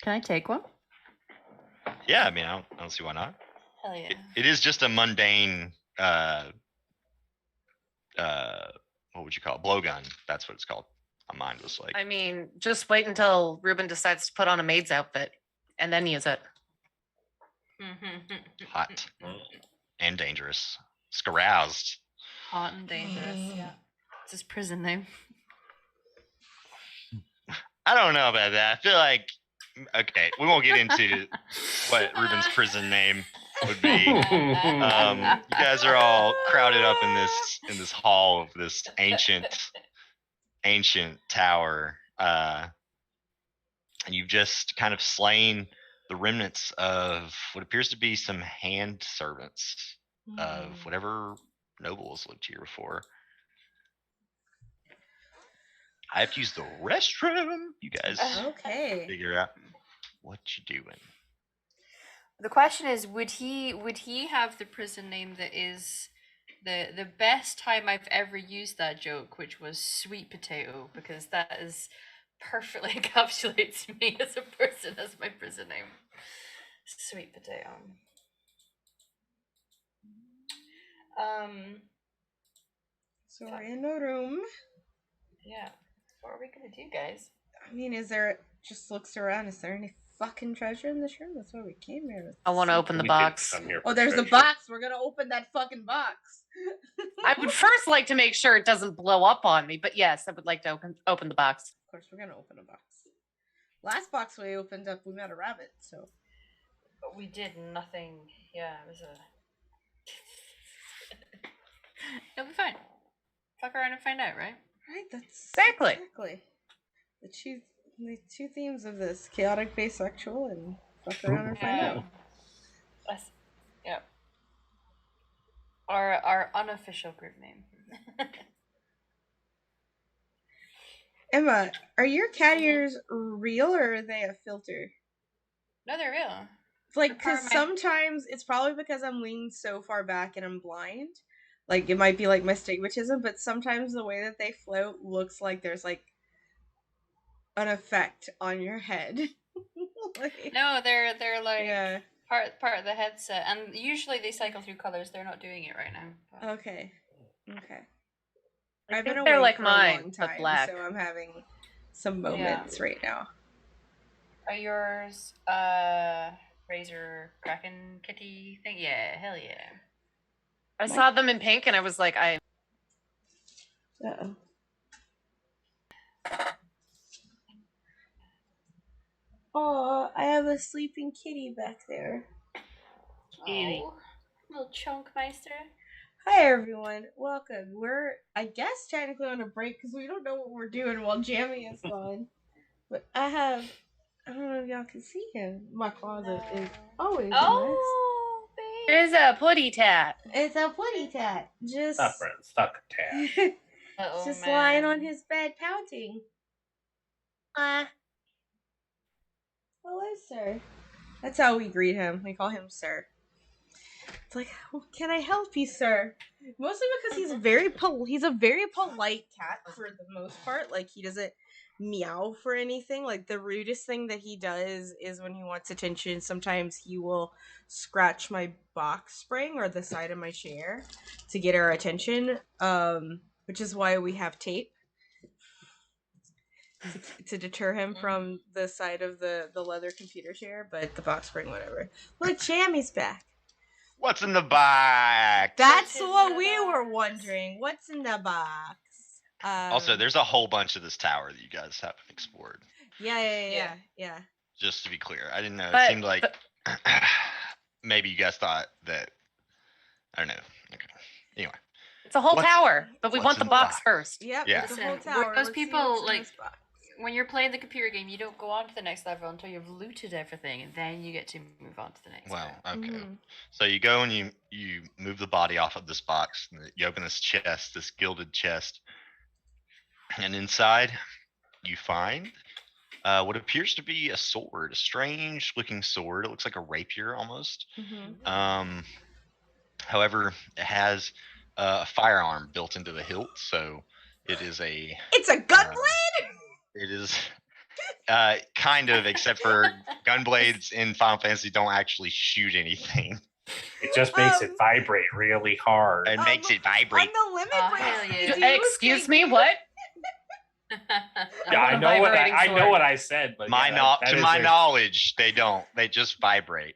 Can I take one? Yeah, I mean, I don't see why not. Hell yeah. It is just a mundane what would you call it? Blowgun. That's what it's called. My mind was like, I mean, just wait until Ruben decides to put on a maid's outfit and then use it. hot and dangerous. Scaroused. Hot and dangerous, yeah. It's his prison name. I don't know about that. I feel like, okay, we won't get into what Ruben's prison name would be. You guys are all crowded up in this hall of this ancient tower, and you've just kind of slain the remnants of what appears to be some hand servants of whatever nobles lived here before. I have to use the restroom. You guys Okay. figure out what you doing. The question is, would he have the prison name that is the best time I've ever used that joke, which was sweet potato, because that is perfectly encapsulates me as a person as my prison name. Sweet potato. So we're in a room. Yeah. What are we gonna do, guys? I mean, just looks around, is there any fucking treasure in this room? That's why we came here. I want to open the We didn't box. come here Oh, for there's the treasure. box. We're gonna open that fucking box. I would first like to make sure it doesn't blow up on me, but yes, I would like to open the box. Of course, we're gonna open a box. Last box we opened up, we met a rabbit. So But we did nothing. Yeah, it was a. It'll be fine. Fuck around and find out, right? right, that's Exactly. the two themes of this: chaotic, asexual, and fuck around and find out. That's, yep. Our unofficial group name. Emma, are your cat ears real or are they a filter? No, they're real. Like, They're part because of my- sometimes it's probably because I'm leaning so far back and I'm blind. Like, it might be like my stigmatism, but sometimes the way that they float looks like there's like an effect on your head. Like, No, they're like yeah. part of the headset, and usually they cycle through colors. They're not doing it right now. But. Okay. Okay. I I've been think they're awake like for mine, a long but time, black. so I'm having some moments right now. Are yours razor kraken kitty thing? Yeah, hell yeah. I saw them in pink and I was like, Uh-oh. Oh, I have a sleeping kitty back there. Kitty. Oh, little chunk meister. Hi everyone, welcome. We're, I guess, technically on a break because we don't know what we're doing while Jammy is gone. But I don't know if y'all can see him. My closet is always a mess. Oh, babe. there's a putty tat. It's a putty tat. Just, Stop, friend. Stop, tat. Oh, just man. lying on his bed pouting. Hello, sir. That's how we greet him. We call him sir. It's like, "Oh, can I help you, sir?" Mostly because he's a very polite cat for the most part. Like, he doesn't meow for anything. Like, the rudest thing that he does is when he wants attention. Sometimes he will scratch my box spring or the side of my chair to get our attention. Which is why we have tape to deter him from the side of the leather computer chair. But the box spring, whatever. Look, Chammy's back. What's in the box? That's What's in what the we were box? wondering. What's in the box? Also, there's a whole bunch of this tower that you guys haven't explored. Yeah. Just to be clear, I didn't know. It But- seemed like maybe you guys thought that. I don't know. Okay. Anyway, It's a whole What's- tower, but we what's want the in the box box? first. Yep. Yeah. It's a whole Listen, tower. those Let's see people, what's in like, this box. When you're playing the computer game, you don't go on to the next level until you've looted everything, and then you get to move on to the next. well, bit. okay. Mhm. So you go and you move the body off of this box. And you open this chest, this gilded chest, and inside you find what appears to be a sword, a strange-looking sword. It looks like a rapier almost. Mhm. However, it has a firearm built into the hilt, so it is a. It's a gunblade. It is kind of, except for gunblades in Final Fantasy don't actually shoot anything. It just makes it Um, vibrate really hard. It makes it vibrate. On the limit Oh, break, hell yeah. do you Excuse think- me, what? Yeah, want I a know vibrating sword. what I said, but To is my their- knowledge, they don't. They just vibrate.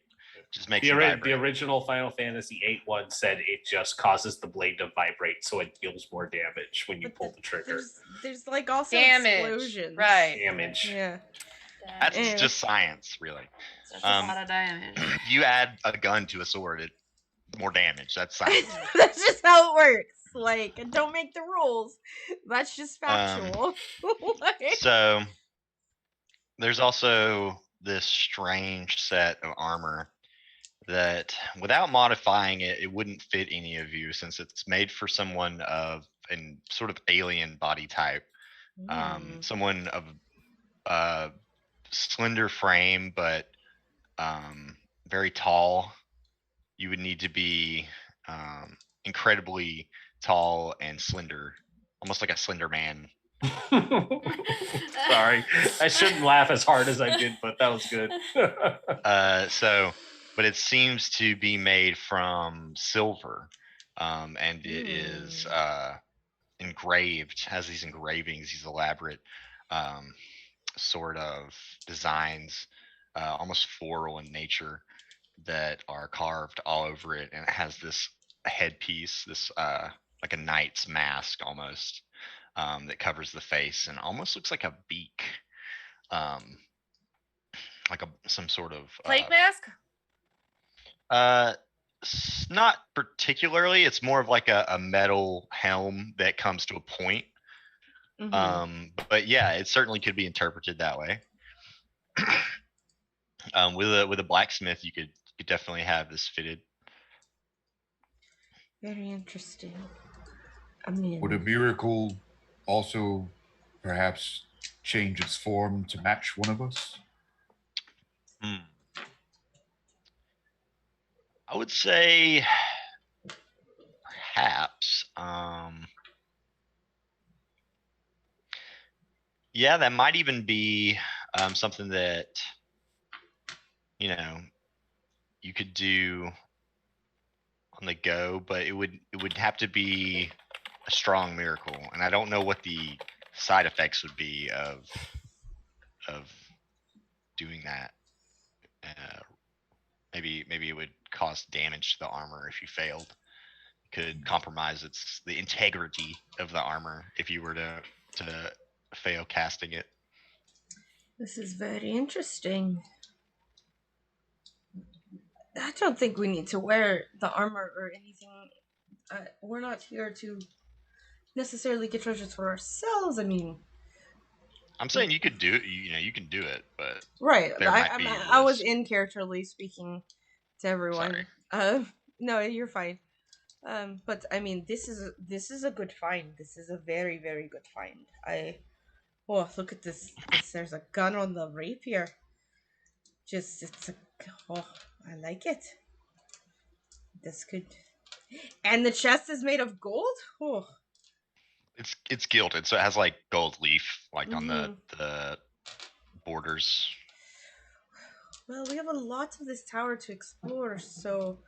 Just makes it the vibrate. original Final Fantasy VIII one said it just causes the blade to vibrate, so it deals more damage when you But pull the trigger. There's like also Damage. explosions. Right. Damage. Yeah. That's Anyway. just science, really. That's Um, a lot of damage. If you add a gun to a sword, it more damage. That's science. That's just how it works. Like, don't make the rules. That's just factual. Like- So there's also this strange set of armor that without modifying it, it wouldn't fit any of you since it's made for someone of an sort of alien body type. Someone of slender frame, but very tall. You would need to be incredibly tall and slender, almost like a slender man. Sorry, I shouldn't laugh as hard as I did, but that was good. But it seems to be made from silver, and it is engraved, has these engravings, these elaborate sort of designs, almost floral in nature, that are carved all over it, and it has this headpiece, this like a knight's mask almost, that covers the face and almost looks like a beak, like some sort of Plague mask? not particularly. It's more of like a metal helm that comes to a point. But yeah, it certainly could be interpreted that way. With a blacksmith, you could definitely have this fitted. Very interesting. I mean, Would a miracle also perhaps change its form to match one of us? I would say perhaps. Yeah, that might even be something that you could do on the go, but it would have to be a strong miracle, and I don't know what the side effects would be of doing that. Maybe it would cause damage to the armor if you failed. It could compromise the integrity of the armor if you were to fail casting it. this is very interesting. I don't think we need to wear the armor or anything. We're not here to necessarily get treasures for ourselves. I mean, I'm saying you could do it. You can do it, but right. There might be I was risk. in characterly speaking to everyone. Sorry. No, you're fine. But I mean, this is a good find. This is a very, very good find. Oh, look at this. There's a gun on the rapier. I like it. This could. And the chest is made of gold? Oh. It's gilded, so it has like gold leaf like on Mhm. the borders. Well, we have a lot of this tower to explore, so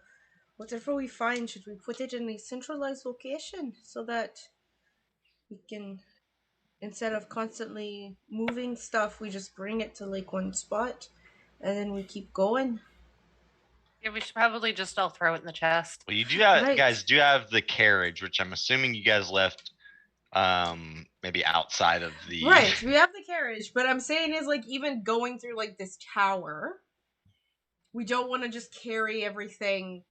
whatever we find, should we put it in a centralized location so that we can, instead of constantly moving stuff, we just bring it to like one spot and then we keep going? Yeah, we should probably just all throw it in the chest. Well, you do have Right. guys do have the carriage, which I'm assuming you guys left maybe outside of the Right, we have the carriage, but I'm saying is like even going through like this tower, we don't want to just carry everything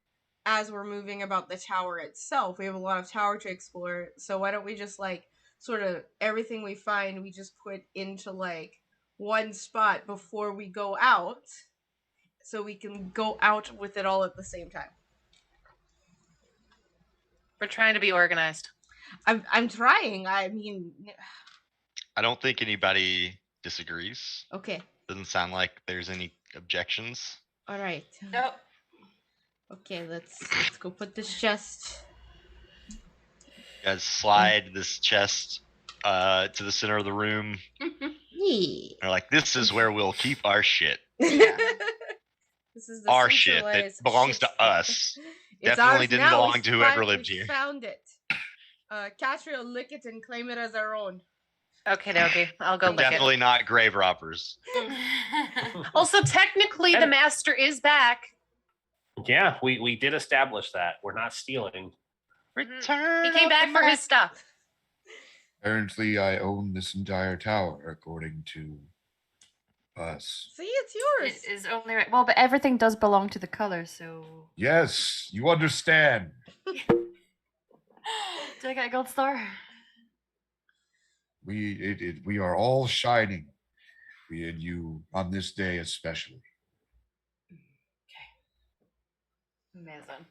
as we're moving about the tower itself. We have a lot of tower to explore, so why don't we just like sort of everything we find we just put into like one spot before we go out, so we can go out with it all at the same time. We're trying to be organized. I'm trying. I mean, I don't think anybody disagrees. okay, Doesn't sound like there's any objections. all right. No. Okay, let's go put this chest. You guys slide this chest to the center of the room. Yeah. They're like, this is where we'll keep our shit. This is the Our shit that centralized belongs to shit. us. It's Definitely ours didn't now. belong We to whoever find- lived we here. Found it. Catria will lick it and claim it as our own. Okay, dokie. I'll go But lick definitely not grave robbers. it. Also, technically, the master is back. Yeah, we did establish that. We're not stealing. Return. He came of back the for his stuff. Apparently, I own this entire tower, according to us. See, it's yours. It is only right. Well, but everything does belong to the color, so. Yes, you understand. Do I get a gold star? We are all shining. We and you on this day especially. Amazing.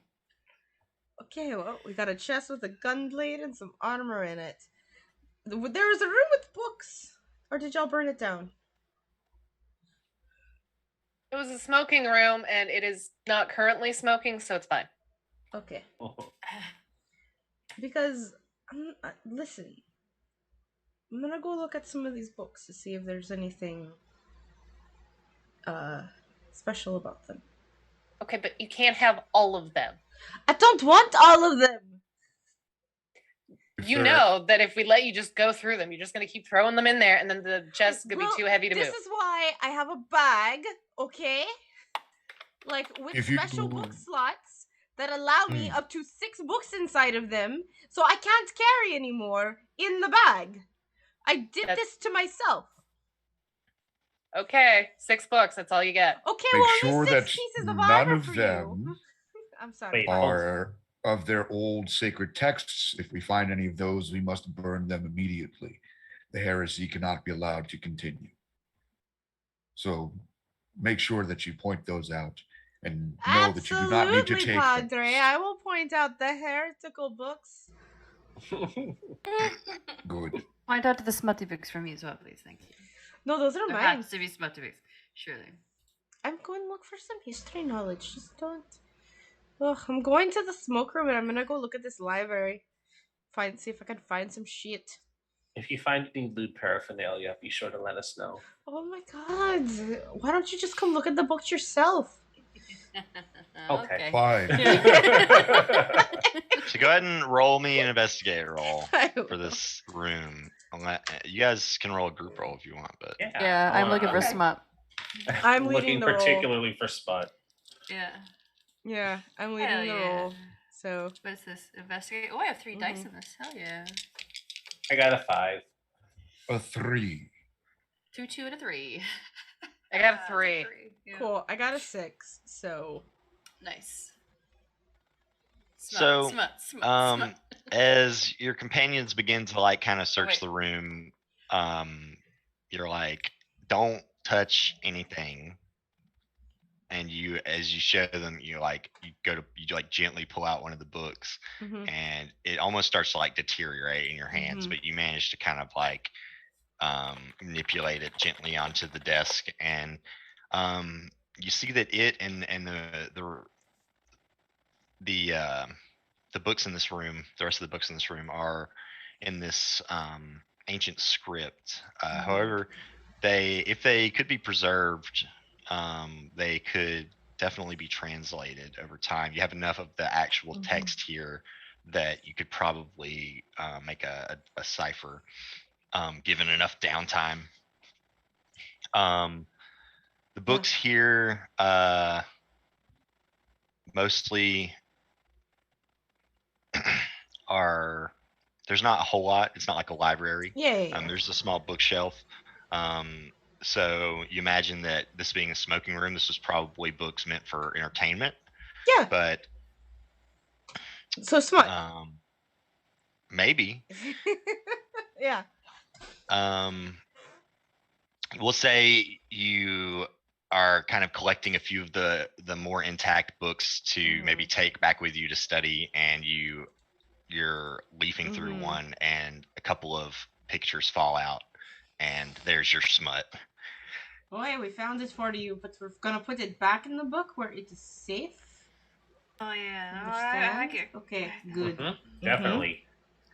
Okay, well, we got a chest with a gun blade and some armor in it. There was a room with books. Or did y'all burn it down? It was a smoking room, and it is not currently smoking, so it's fine. Okay. Because, listen, I'm gonna go look at some of these books to see if there's anything special about them. Okay, but you can't have all of them. I don't want all of them! If You there- know that if we let you just go through them, you're just going to keep throwing them in there, and then the chest could be Well, too heavy to this move. is why I have a bag, okay? Like, with If you- special book slots that allow me Hmm. up to 6 books inside of them, so I can't carry anymore in the bag. I did That's- this to myself. Okay, 6 books. That's all you get. Okay, Make well, sure only 6 that pieces of none armor of for them you. I'm sorry. Wait, are of their old sacred texts. If we find any of those, we must burn them immediately. The heresy cannot be allowed to continue. So make sure that you point those out and know that you do not need to Absolutely, take Padre. them. I will point out the heretical books. Good. Point out the smutty books for me as well, please. Thank you. No, those are There mine. has to be smutty books. Surely. I'm going to look for some history knowledge. Just don't. Ugh, I'm going to the smoke room and I'm gonna go look at this library. See if I can find some shit. If you find any lewd paraphernalia, be sure to let us know. Oh my god. Why don't you just come look at the books yourself? Okay. Fine. So go ahead and roll me an investigate roll for this room. You guys can roll a group roll if you want, but Yeah, I'm looking for okay. smut. I'm leading looking the roll. particularly for Spud. Yeah. Yeah, I'm Hell leading the yeah. roll. So What is this? Investigate. Oh, I have 3 dice in this. Hell yeah. I got a 5. A 3. 2, 2, and a 3. I got a That's 3. Yeah. cool. I got a 6. So Nice. So, Smut. as your companions begin to like kind of search Wait. the room, you're like, don't touch anything. And as you show them, you like gently pull out one of the books, mhm. and it almost starts to like deteriorate in your hands, Mhm. but you manage to kind of like manipulate it gently onto the desk, and you see that it and the books in this room, the rest of the books in this room are in this ancient script. However, if they could be preserved, they could definitely be translated over time. You have enough of the actual text here that you could probably make a cipher, given enough downtime. The books here mostly are, there's not a whole lot. It's not like a library. Yeah. There's a small bookshelf. So you imagine that this being a smoking room, this was probably books meant for entertainment. Yeah. But so smart. Maybe. Yeah. We'll say you are kind of collecting a few of the more intact books to maybe take back with you to study, and you're leafing through one, and a couple of pictures fall out, and there's your smut. Boy, we found it for you, but we're gonna put it back in the book where it is safe. Oh yeah, Understand? I like it. Okay, good. Definitely.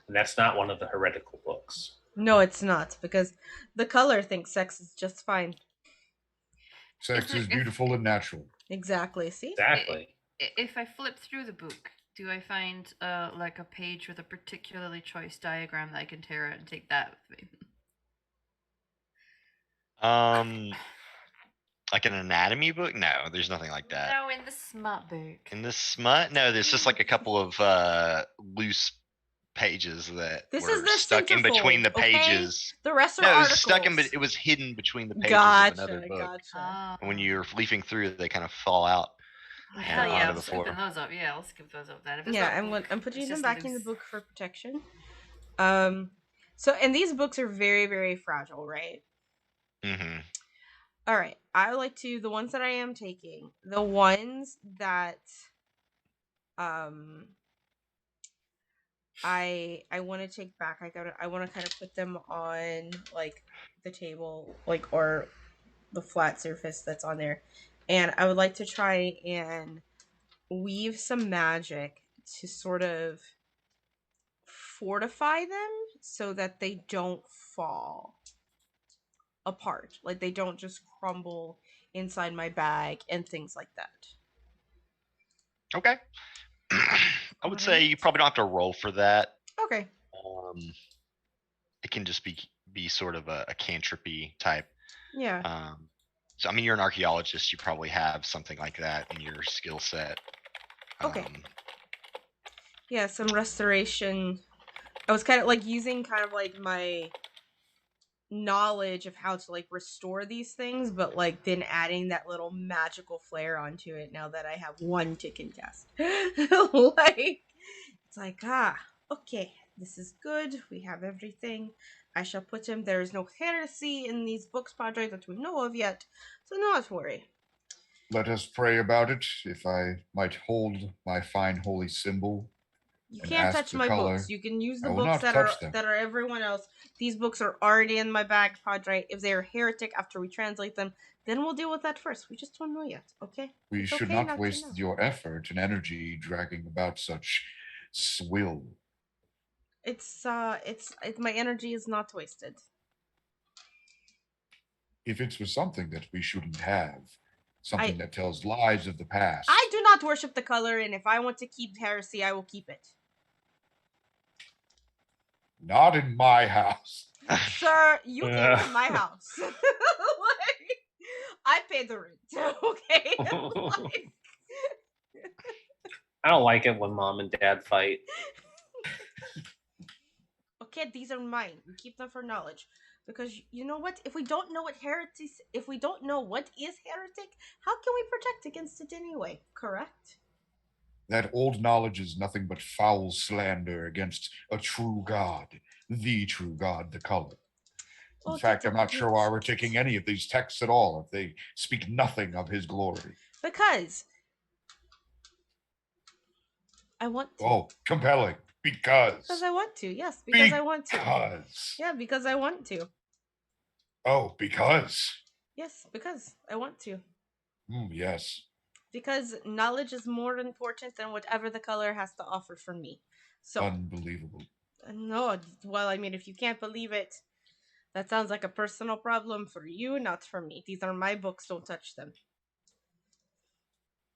And that's not one of the heretical books. No, it's not, because the color thinks sex is just fine. Sex is beautiful and natural. Exactly. See? Exactly. If I flip through the book, do I find like a page with a particularly choice diagram that I can tear out and take that with me? Like an anatomy book? No, there's nothing like that. No, in the smut book. In the smut? No, there's just like a couple of loose pages that were stuck in between the pages. The rest are no, it was articles. stuck in, it was hidden between the pages of another book. Gotcha. And when you're leafing through, they kind of fall out. Hell yeah, I'm skipping those up. Yeah, I'll skip those up then. I'm putting them back in the book for protection. So, and these books are very, very fragile, right? Mm-hmm. All right. I would like to, the ones that I am taking, the ones that I want to take back. I want to kind of put them on like the table, like, or the flat surface that's on there, and I would like to try and weave some magic to sort of fortify them so that they don't fall apart, like they don't just crumble inside my bag and things like that. Okay. I would say you probably don't have to roll for that. Okay. It can just be sort of a cantripy type. Yeah. So I mean, you're an archaeologist. You probably have something like that in your skill set. Okay. Yeah, some restoration. I was kind of like using kind of like my knowledge of how to like restore these things, but like then adding that little magical flair onto it now that I have one to contest. Like, it's like, okay, this is good. We have everything. I shall put him. There is no heresy in these books, Padre, that we know of yet, so not worry. Let us pray about it. If I might hold my fine holy symbol. You can't touch my books. You can use the books that are everyone else. These books are already in my bag, Padre. If they're heretic after we translate them, then we'll deal with that first. We just don't know yet, okay? We should not waste your effort and energy dragging about such swill. It's my energy is not wasted. If it was something that we shouldn't have, something that tells lies of the past. I do not worship the color, and if I want to keep heresy, I will keep it. Not in my house. Sir, you came to my house. Like, I paid the rent, okay? Like, I don't like it when mom and dad fight. Okay, these are mine. We keep them for knowledge. Because you know what? If we don't know what is heretic, how can we protect against it anyway? Correct? That old knowledge is nothing but foul slander against a true God, the true God, the color. In fact, I'm not sure why we're taking any of these texts at all if they speak nothing of his glory. Because I want to. Oh, compelling. Because I want to. Yes, because I want to. Because. Yeah, because I want to. Oh, because. Yes, because I want to. Yes. Because knowledge is more important than whatever the color has to offer for me. So, Unbelievable. no, well, I mean, if you can't believe it, that sounds like a personal problem for you, not for me. These are my books, don't touch them.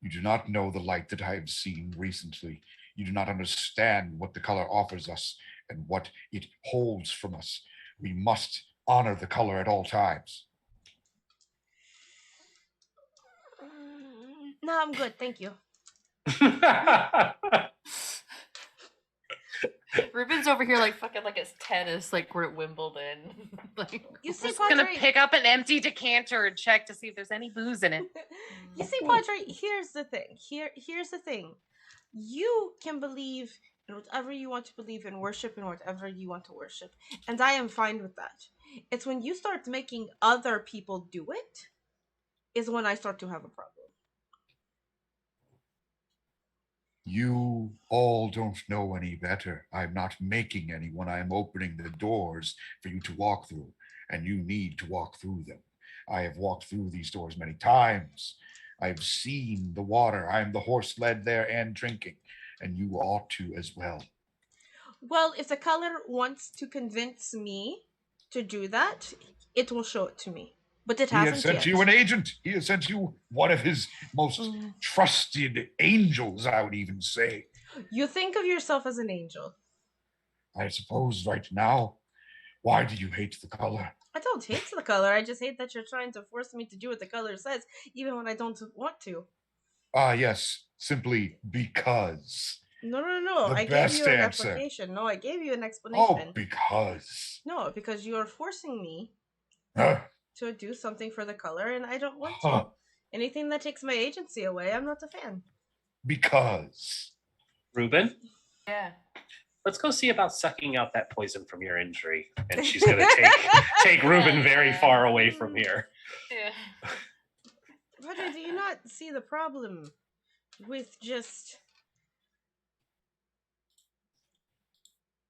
You do not know the light that I have seen recently. You do not understand what the color offers us and what it holds from us. We must honor the color at all times. No, I'm good, thank you. Ruben's over here like fucking like it's tennis, like we're at Wimbledon. Like, You see, Just gonna Padre, pick up an empty decanter and check to see if there's any booze in it. you see, Padre, here's the thing. Here's the thing. You can believe in whatever you want to believe in, worship in whatever you want to worship. And I am fine with that. It's when you start making other people do it, is when I start to have a problem. You all don't know any better. I'm not making anyone. I'm opening the doors for you to walk through, and you need to walk through them. I have walked through these doors many times. I've seen the water. I'm the horse led there and drinking, and you ought to as well. Well, if the color wants to convince me to do that, it will show it to me. But it He has hasn't sent yet. you an agent. He has sent you one of his most trusted angels, I would even say. You think of yourself as an angel. I suppose right now. Why do you hate the color? I don't hate the color. I just hate that you're trying to force me to do what the color says, even when I don't want to. Ah, yes, simply because. No. The I gave best you an answer. explanation. No, I gave you an Oh, explanation. because. No, because you are forcing me Huh? to do something for the color, and I don't want Huh. to. Anything that takes my agency away, I'm not a fan. Because. Ruben, yeah. let's go see about sucking out that poison from your injury. And she's gonna take Ruben very far away from here. Yeah. Roger, do you not see the problem with just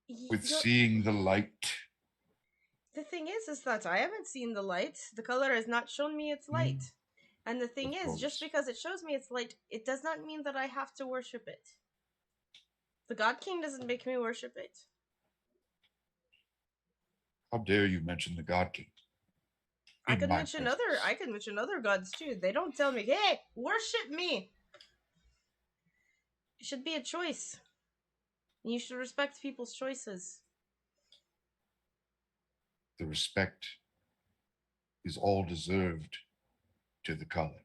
With You're- seeing the light. The thing is that I haven't seen the light. The color has not shown me its light. And the thing Of is, just course. because it shows me its light, it does not mean that I have to worship it. The God King doesn't make me worship it. How dare you mention the God King? I In could my mention presence. other gods too. They don't tell me, "Hey, worship me." It should be a choice. You should respect people's choices. The respect is all deserved to the color.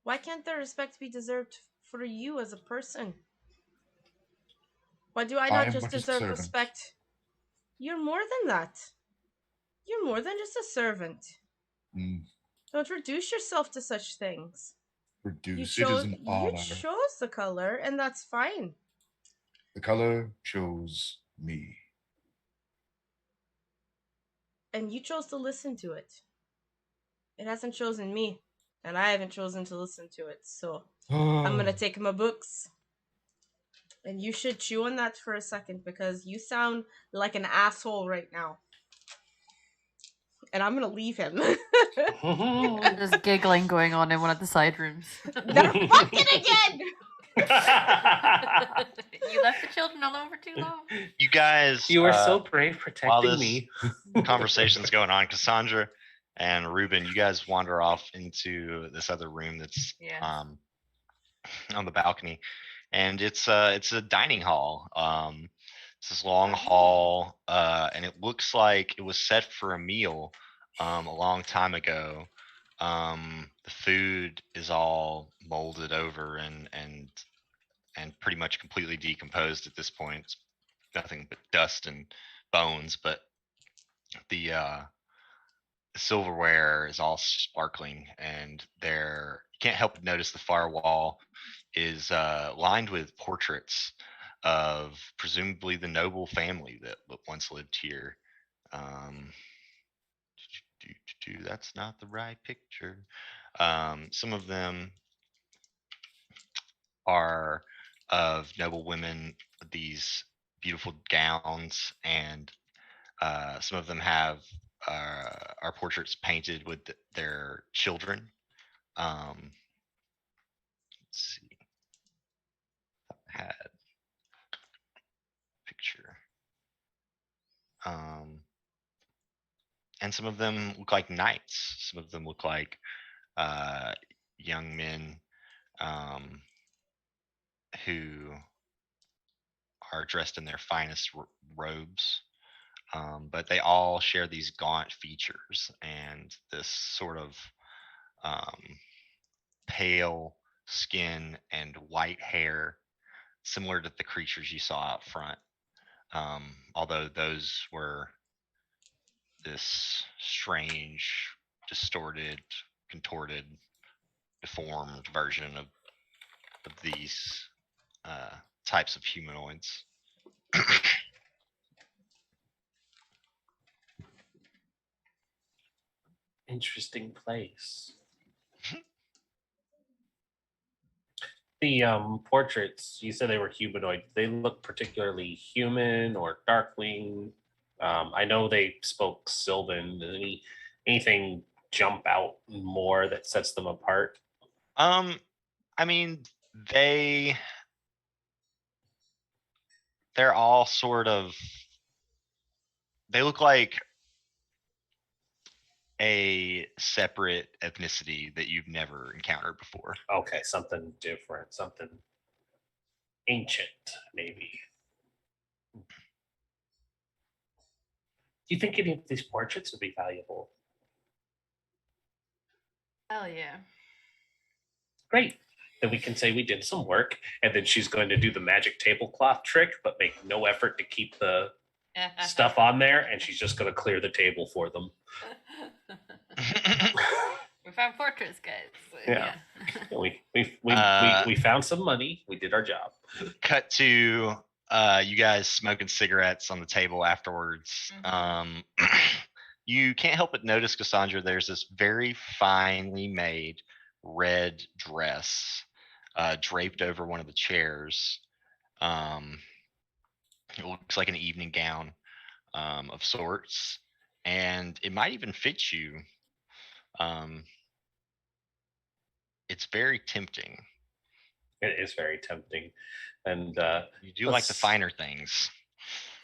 Why can't the respect be deserved for you as a person? Why do I I not am just but a deserve servant. respect? You're more than that. You're more than just a servant. Mm, Don't reduce yourself to such things. reduce. It is an You honor. chose the color, and that's fine. The color chose me. And you chose to listen to it. It hasn't chosen me, and I haven't chosen to listen to it. So I'm gonna take my books. And you should chew on that for a second because you sound like an asshole right now. And I'm gonna leave him. There's giggling going on in one of the side rooms. They're fucking again! You left the children alone for too long. You guys, You are so brave while protecting this me. conversation's going on, Cassandra and Ruben, you guys wander off into this other room that's Yeah. on the balcony, and it's a dining hall. It's this long hall, and it looks like it was set for a meal a long time ago. The food is all molded over and pretty much completely decomposed at this point. It's nothing but dust and bones, but the silverware is all sparkling, and there you can't help but notice the far wall is lined with portraits of presumably the noble family that once lived here. Um, that's not the right picture. Some of them are of noble women, these beautiful gowns, and some of them have our portraits painted with their children. Um, Let's see. I had a picture. And some of them look like knights. Some of them look like young men who are dressed in their finest robes. But they all share these gaunt features and this sort of pale skin and white hair, similar to the creatures you saw out front. Although those were this strange, distorted, contorted, deformed version of these types of humanoids. Interesting place. The portraits, you said they were humanoid. They look particularly human or darkling. I know they spoke Sylvan. Does anything jump out more that sets them apart? I mean, they're all sort of, they look like a separate ethnicity that you've never encountered before. Okay, something different, something ancient, maybe. Do you think any of these portraits would be valuable? Hell yeah. Great. Then we can say we did some work, and then she's going to do the magic tablecloth trick, but make no effort to keep the stuff on there, and she's just going to clear the table for them. We found portraits, guys. Yeah. We found some money. We did our job. Cut to you guys smoking cigarettes on the table afterwards. You can't help but notice, Cassandra, there's this very finely made red dress draped over one of the chairs. It looks like an evening gown of sorts, and it might even fit you. It's very tempting. It is very tempting. And you do like the finer things.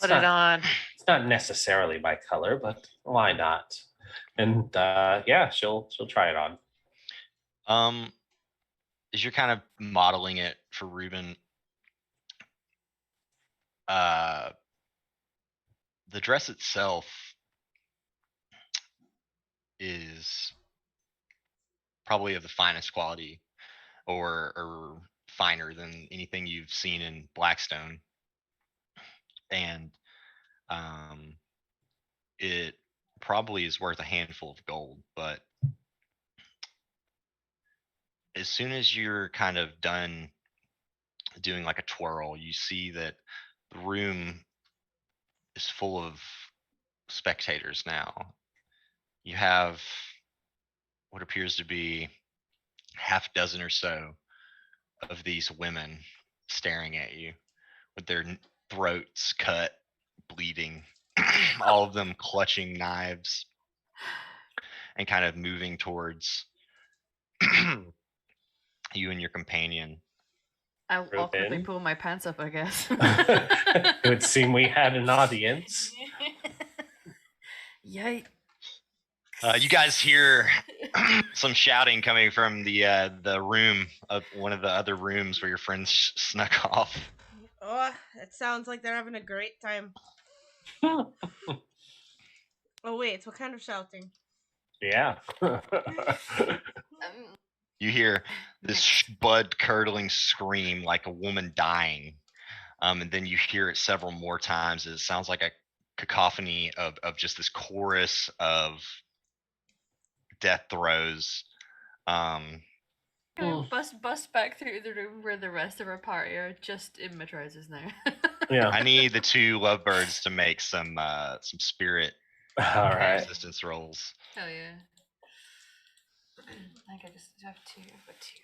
Put it on. It's not necessarily my color, but why not? And yeah, she'll try it on. As you're kind of modeling it for Ruben, the dress itself is probably of the finest quality, or finer than anything you've seen in Blackstone, and it probably is worth a handful of gold. But as soon as you're kind of done doing like a twirl, you see that the room is full of spectators now. You have what appears to be half dozen or so of these women staring at you with their throats cut, bleeding, all of them clutching knives and kind of moving towards you and your companion. I'll awkwardly pull my pants up, I guess. It would seem we had an audience. Yikes. You guys hear some shouting coming from the room of one of the other rooms where your friends snuck off. Oh, it sounds like they're having a great time. Oh wait, what kind of shouting? Yeah. You hear this blood-curdling scream like a woman dying, and then you hear it several more times. It sounds like a cacophony of just this chorus of death throes. Bust back through the room where the rest of our party are just in my trousers now. Yeah. I need the two lovebirds to make some spirit resistance rolls. Hell yeah. I think I just have two. I've got two.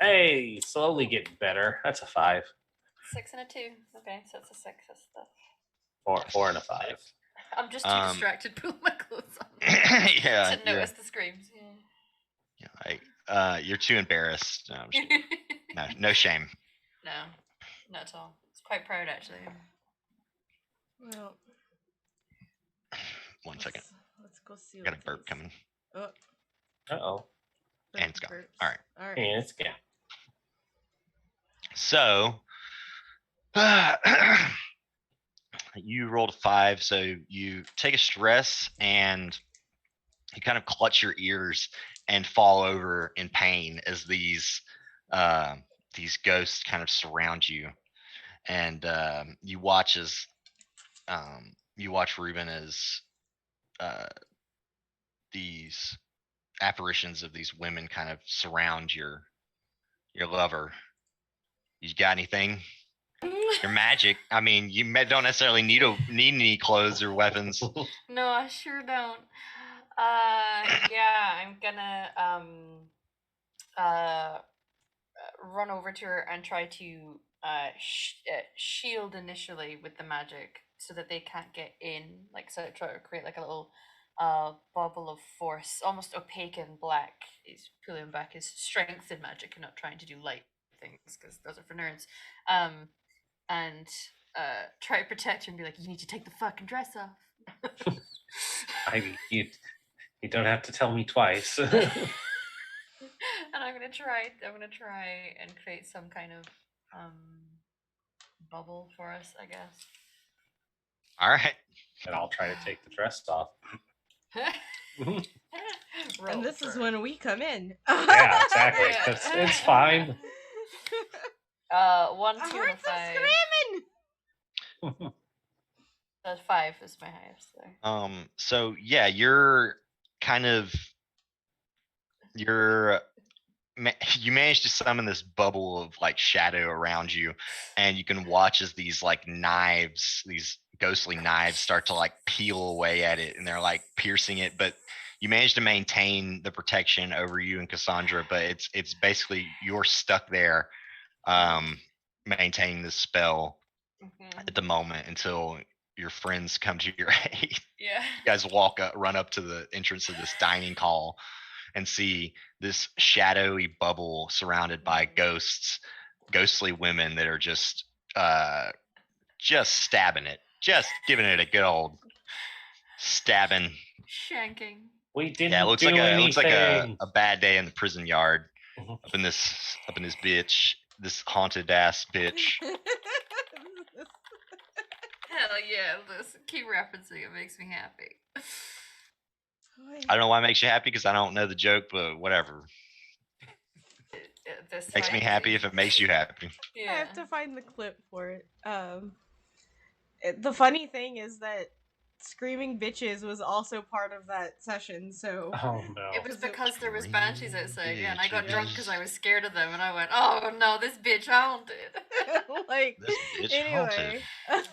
Hey, slowly getting better. That's a 5. 6 and a 2. Okay, so it's a 6. That's the... 4 and a 5. I'm just too distracted pulling my clothes on. Yeah. To notice the screams. Yeah. Yeah, you're too embarrassed. No, I'm just kidding. No shame. No, not at all. It's quite proud actually. Well, One second. let's go see. I got a what burp these- coming. Oh, Uh-oh. And it's gone. burps. All right. All right. And it's yeah. So you rolled a 5, so you take a stress and you kind of clutch your ears and fall over in pain as these ghosts kind of surround you, and you watch Reuben as these apparitions of these women kind of surround your lover. You got anything? Your magic. I mean, you don't necessarily need any clothes or weapons. No, I sure don't. Yeah, I'm gonna run over to her and try to shield initially with the magic so that they can't get in. Like, so try to create like a little bubble of force, almost opaque and black. He's pulling back his strength in magic and not trying to do light things because those are for nerds. And try to protect her and be like, you need to take the fucking dress off. I mean, you don't have to tell me twice. And I'm gonna try and create some kind of bubble for us, I guess. All right. And I'll try to take the dress off. And this is when we come in. Yeah, exactly. Yeah. It's fine. 1, 2, I and heard a 5. some screaming. 5 is my highest there. So yeah, you managed to summon this bubble of like shadow around you, and you can watch as these like knives, these ghostly knives, start to like peel away at it, and they're like piercing it. But you managed to maintain the protection over you and Cassandra, but it's basically you're stuck there, maintaining the spell at the moment until your friends come to your aid. Yeah. You guys run up to the entrance of this dining hall and see this shadowy bubble surrounded by ghostly women that are just stabbing it, just giving it a good old stabbing. Shanking. We didn't Yeah, it looks do like anything. a bad day in the prison yard Mhm. up in this bitch, this haunted ass bitch. Hell yeah, listen, keep referencing it makes me happy. I don't know why it makes you happy because I don't know the joke, but whatever. This Makes me happy if it makes you happy. Yeah. I have to find the clip for it. The funny thing is that screaming bitches was also part of that session. So Oh no. It was because there was Screaming banshees outside, yeah, and I got drunk because I bitches. was scared of them, and I went, "Oh no, this bitch haunted." like This bitch anyway,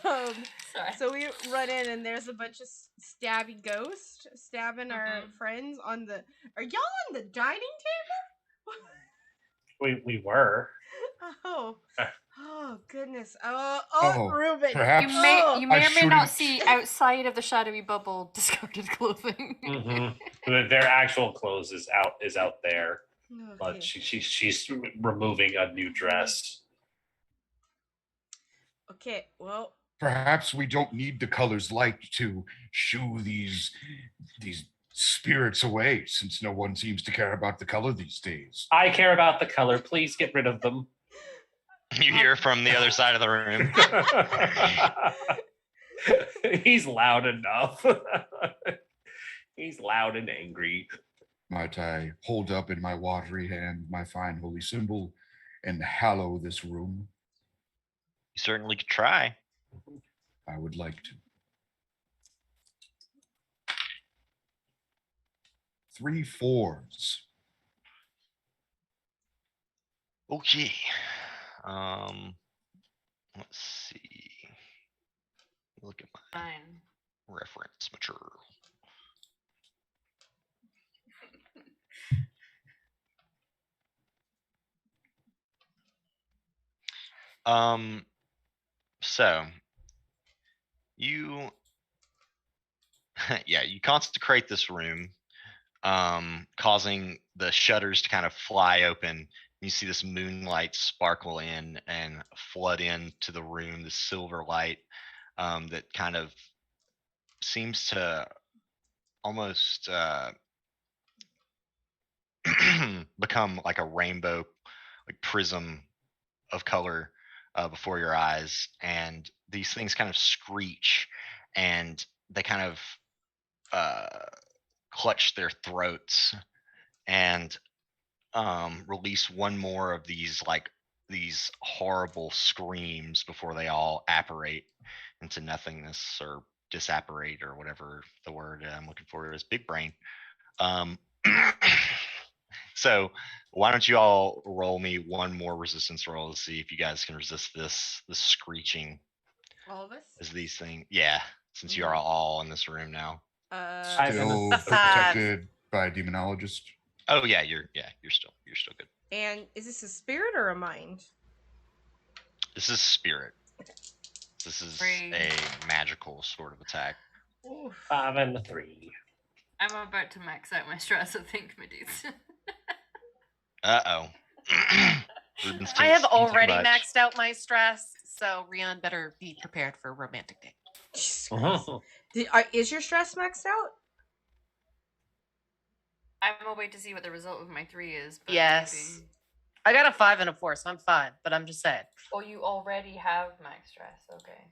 Sorry. so we run in and there's a bunch of stabby ghosts stabbing our friends on the. Are y'all on the dining We were. table? Ah. Oh goodness! Oh, Ruben, perhaps You may Oh. you may I or may not shouldn't- see outside of the shadowy bubble discarded clothing. Their actual clothes is out there, Okay. but she's removing a new dress. Okay, well, Perhaps we don't need the color's light to shoo these spirits away, since no one seems to care about the color these days. I care about the color. Please get rid of them. You hear from the other side of the room. He's loud enough. He's loud and angry. Might I hold up in my watery hand my fine holy symbol and hallow this room? You certainly could try. I would like to. 3 4s. Okay. Let's see. Look at my Fine. reference material. So you yeah, you consecrate this room. causing the shutters to kind of fly open. You see this moonlight sparkle in and flood into the room, the silver light that kind of seems to almost become like a rainbow, like prism of color before your eyes. And these things kind of screech and they kind of clutch their throats and release one more of these horrible screams before they all apparate into nothingness or disapparate or whatever the word I'm looking for is. Big brain. So why don't you all roll me one more resistance roll to see if you guys can resist this screeching All of us? as these things. Yeah, since you are all in this room now. I've been Still a- protected by a demonologist. Oh yeah, you're still good. And is this a spirit or a mind? This is spirit. This is a magical sort of attack. Oof. 5 and a 3. I'm about to max out my stress, I think, my dudes. Uh-oh. I have already maxed out my stress, so Rian better be prepared for a romantic date. Jesus Christ. Is your stress maxed out? I'm gonna wait to see what the result of my 3 is. But Yes. maybe... I got a 5 and a 4, so I'm fine. But I'm just saying. Oh, you already have max stress. Okay.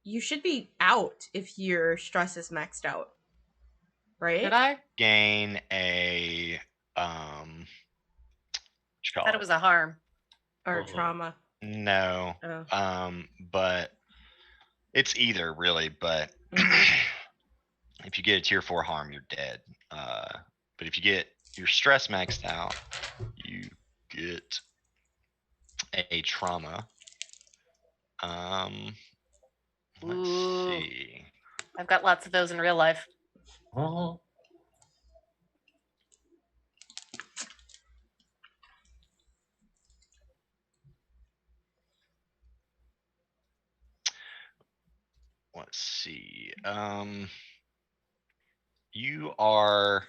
You should be out if your stress is maxed out. Right? Did I? Gain a what you call Thought it was a harm. Or trauma. No. Oh. But it's either really, but if you get a tier 4 harm, you're dead. But if you get your stress maxed out, you get a trauma. Let's Ooh. see. I've got lots of those in real life. Let's see. You are.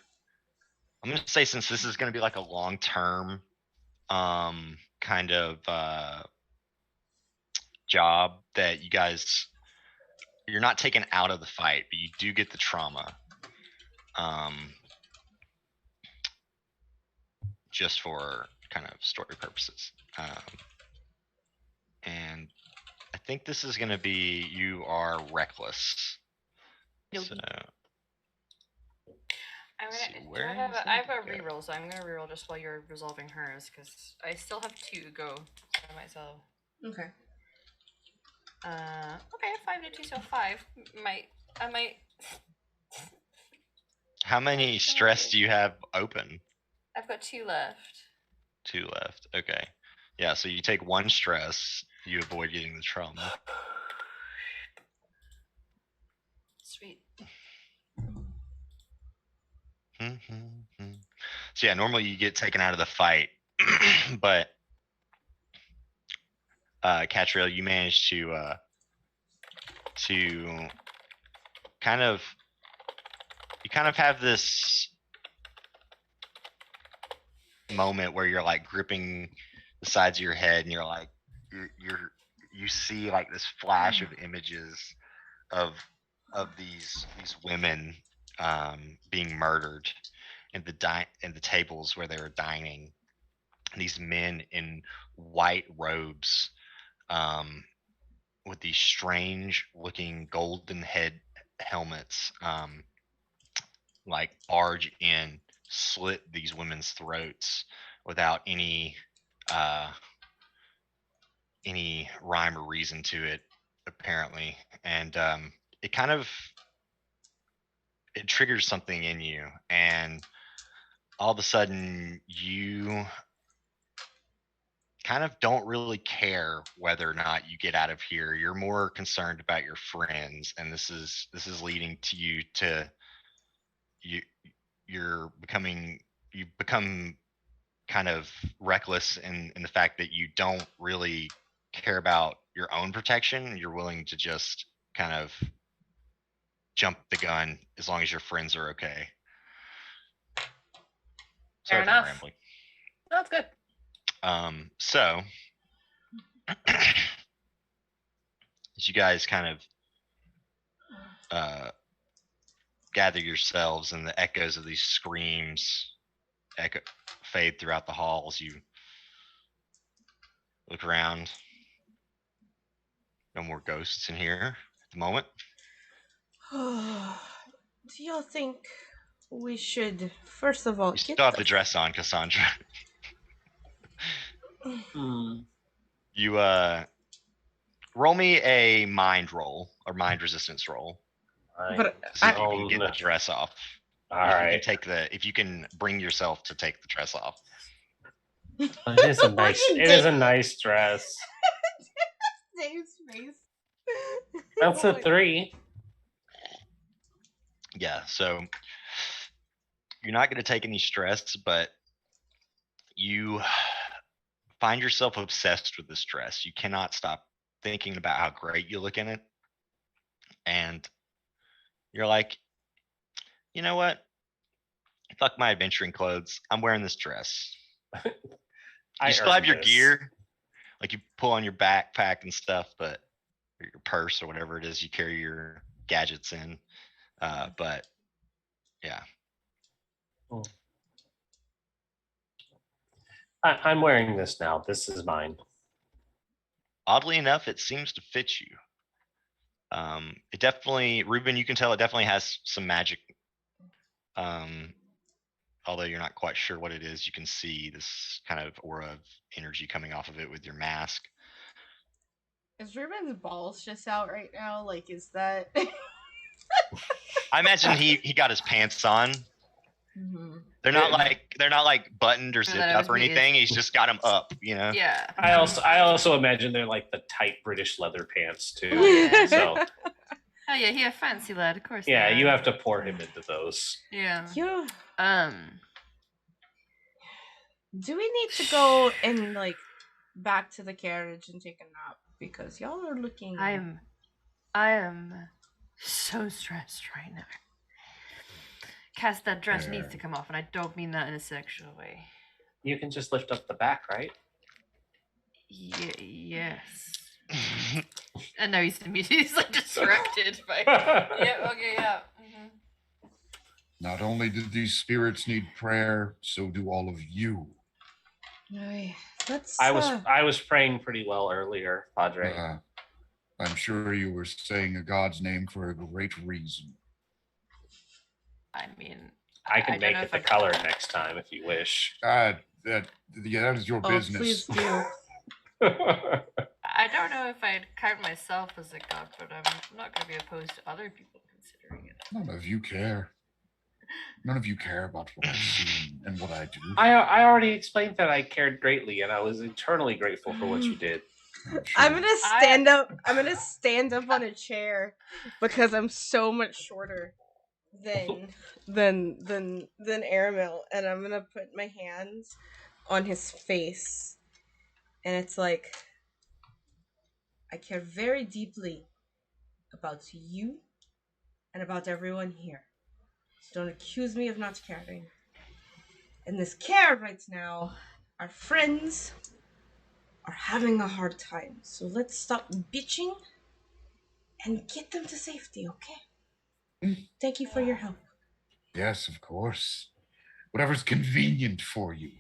I'm gonna say since this is gonna be like a long-term, kind of job that you're not taken out of the fight, but you do get the trauma. Just for kind of story purposes. And I think this is gonna be you are reckless. Nope. So I'm see, gonna. where I have is a, I have that a go? reroll, so I'm gonna reroll just while you're resolving hers, because I still have 2 to go. So I might as well. Okay. Okay, 5 to 2, so 5. I might. How many stress do you have open? I've got 2 left. 2 left. Okay. Yeah, so you take 1 stress, you avoid getting the trauma. Sweet. So yeah, normally you get taken out of the fight, but Catriel, you managed to kind of have this moment where you're like gripping the sides of your head and you're like you see like this flash of images of these women being murdered in the tables where they were dining. These men in white robes with these strange looking golden head helmets like barge in, slit these women's throats without any rhyme or reason to it, apparently. And it kind of triggers something in you, and all of a sudden you kind of don't really care whether or not you get out of here. You're more concerned about your friends, and this is leading to you to you become kind of reckless in the fact that you don't really care about your own protection. You're willing to just kind of jump the gun as long as your friends are okay. Sorry for enough. rambling. That's good. So as you guys kind of gather yourselves and the echoes of these screams fade throughout the halls, you look around. No more ghosts in here at the moment. Do y'all think we should, first of all, You still have the dress on, Cassandra. You roll me a mind roll or mind resistance roll. But to see if you can get the dress off. All if right. You can if you can bring yourself to take the dress off. It is a nice. It is a nice dress. Dave's face. That's a 3. Yeah, so you're not going to take any stress, but you find yourself obsessed with this dress. You cannot stop thinking about how great you look in it. And you're like, you know what? Fuck my adventuring clothes. I'm wearing this dress. You still have your gear. Like you pull on your backpack and stuff, but or your purse or whatever it is you carry your gadgets in. But yeah. I'm wearing this now. This is mine. Oddly enough, it seems to fit you. It definitely, Ruben, you can tell it definitely has some magic. Although you're not quite sure what it is, you can see this kind of aura of energy coming off of it with your mask. Is Ruben's balls just out right now? Like, is that? I imagine he got his pants on. Mm-hmm. They're not like buttoned or zipped up or anything. He's just got them up, you know. Yeah. I also imagine they're like the tight British leather pants too. Yeah. So Oh yeah, he a fancy lad, of course. yeah, they you are. have to pour him into those. Yeah. Yeah. Do we need to go and like back to the carriage and take a nap because y'all are looking? I am so stressed right now. Cass, that dress needs to come off, and I don't mean that in a sexual way. You can just lift up the back, right? Yes. And now he's like distracted by. Yeah. Okay. Yeah. Mm-hmm. Not only do these spirits need prayer, so do all of you. Let's. I was praying pretty well earlier, Padre. I'm sure you were saying a god's name for a great reason. I mean, I can make it the color next time if you wish. That is your business. Please do. I don't know if I'd count myself as a god, but I'm not going to be opposed to other people considering it. None of you care. None of you care about what I see and what I do. I already explained that I cared greatly, and I was eternally grateful for what you did. I'm gonna stand up. I'm gonna stand up on a chair because I'm so much shorter than Aramil, and I'm gonna put my hands on his face, and it's like I care very deeply about you and about everyone here. So don't accuse me of not caring. In this care right now, our friends are having a hard time. So let's stop bitching and get them to safety, okay? Thank you for your help. Yes, of course. Whatever's convenient for you.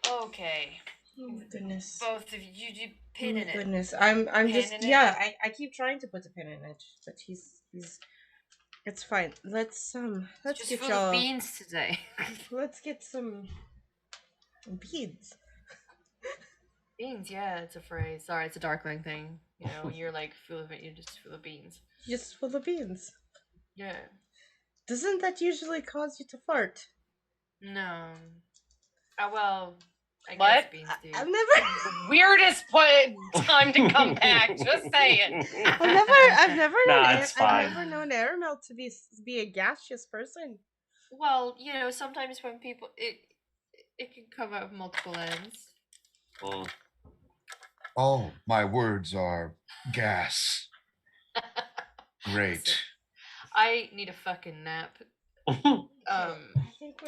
Okay. Oh my goodness. Both of you do pin in it. Goodness. I'm just I keep trying to put a pin in it, but he's it's fine. Let's Just get full y'all of beans today. let's get some beads. Beans, yeah, it's a phrase. Sorry, it's a Darkling thing. You know, when you're like full of it, you're just full of beans. Just full of beans. Yeah. Doesn't that usually cause you to fart? No. Well, I What? guess beans do. I've never Weirdest time to come back. Just saying. I've never fine. I've never known Aramel to be a gaseous person. Well, you know, sometimes when people it can come out of multiple ends. Oh, my words are gas. Great. I need a fucking nap. I think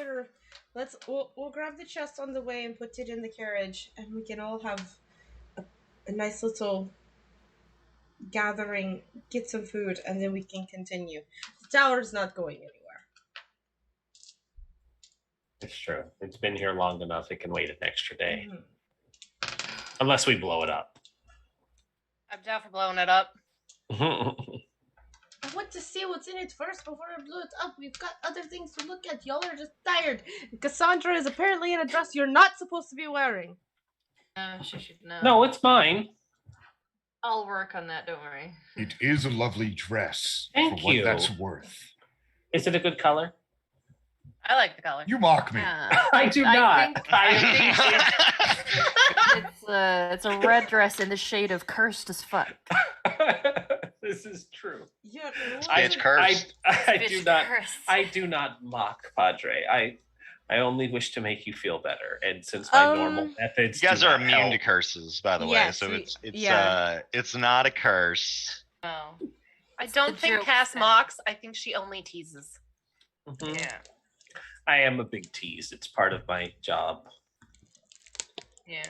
we'll grab the chest on the way and put it in the carriage, and we can all have a nice little gathering, get some food, and then we can continue. The tower's not going anywhere. It's true. It's been here long enough. It can wait an extra day. Mhm. Unless we blow it up. I'm down for blowing it up. I want to see what's in it first before I blow it up. We've got other things to look at. Y'all are just tired. Cassandra is apparently in a dress you're not supposed to be wearing. She should know. No, it's mine. I'll work on that. Don't worry. It is a lovely dress Thank for what you. that's worth. Is it a good color? I like the color. You mock me. I do not. It's a red dress in the shade of cursed as fuck. This is true. Yeah, Bitch cursed. I do not mock Padre. I only wish to make you feel better. And since my normal methods, You guys do are not immune help, to curses, by the way. Yes, So we- it's it's not a curse. Oh. I It's don't the think joke Cass set. mocks. I think she only teases. Mhm. Yeah. I am a big tease. It's part of my job. Yeah.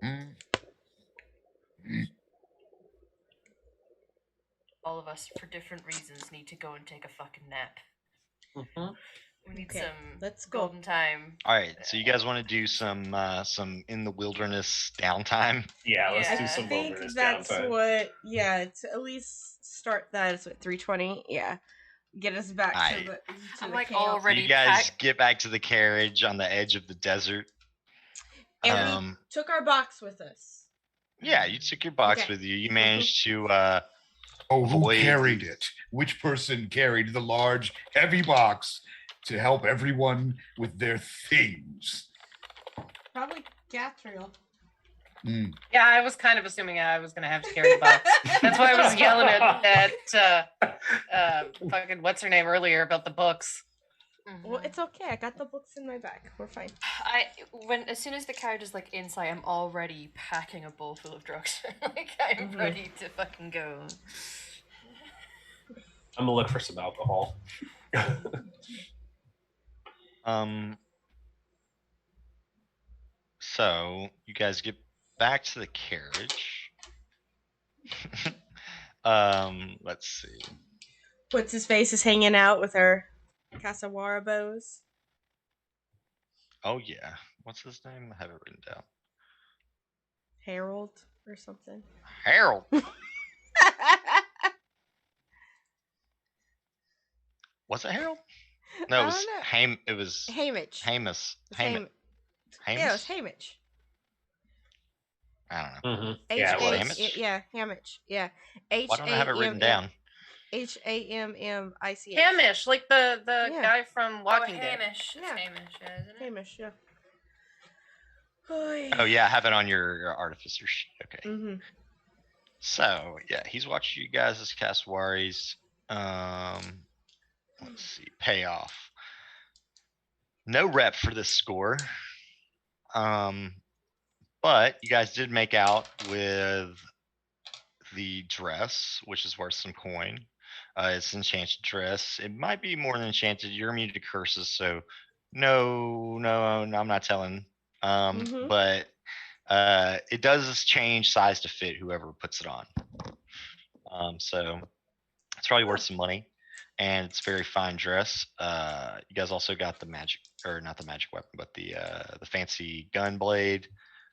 Mm. All of us, for different reasons, need to go and take a fucking nap. Mhm. We need Okay, some let's go. golden time. All right, so you guys want to do some in the wilderness downtime? Yeah, let's Yeah. do I some think wilderness that's downtime. what. Yeah, to at least start that. It's what 3:20. Yeah, get us back to Aight. the. I'm the like camp. So already you guys packed. get back to the carriage on the edge of the desert. And we Um, took our box with us. yeah, you took your box Okay. with you. You managed to Oh, who Avoid carried these- it? Which person carried the large, heavy box to help everyone with their things? Probably Gatriel. Mm. Yeah, I was kind of assuming I was gonna have to carry the box. That's why I was yelling at fucking what's her name earlier about the books. Well, it's okay. I got the books in my bag. We're fine. As soon as the carriage is like inside, I'm already packing a bowl full of drugs. Like I'm Mhm. ready to fucking go. I'm gonna look for some alcohol. So you guys get back to the carriage. Let's see. What's his face is hanging out with our Casawara bows. Oh yeah, what's his name? I have it written down. Harold or something. Harold. Was it Harold? No, I it was don't know. It was Hamish. Hamus. It's Ham- Yeah, it was Hamish. I don't know. Mhm. H Yeah, it was. Hamish? Yeah, Hamish. Yeah. Why don't I have it written down? Hammich. Hamish, like the Yeah. guy from Walking oh, Dead. Hamish. Yeah. It's Hamish, isn't it? Hamish, yeah. Oh Oh yeah, I have it on your artificer sheet. Okay. Mm-hmm. So yeah, he's watching you guys as Caswaris. Let's see, payoff. No rep for this score. But you guys did make out with the dress, which is worth some coin. It's an enchanted dress. It might be more than enchanted. You're immune to curses, so no, I'm not telling. Mhm. But it does change size to fit whoever puts it on. So it's probably worth some money, and it's a very fine dress. You guys also got the magic, or not the magic weapon, but the fancy gun blade,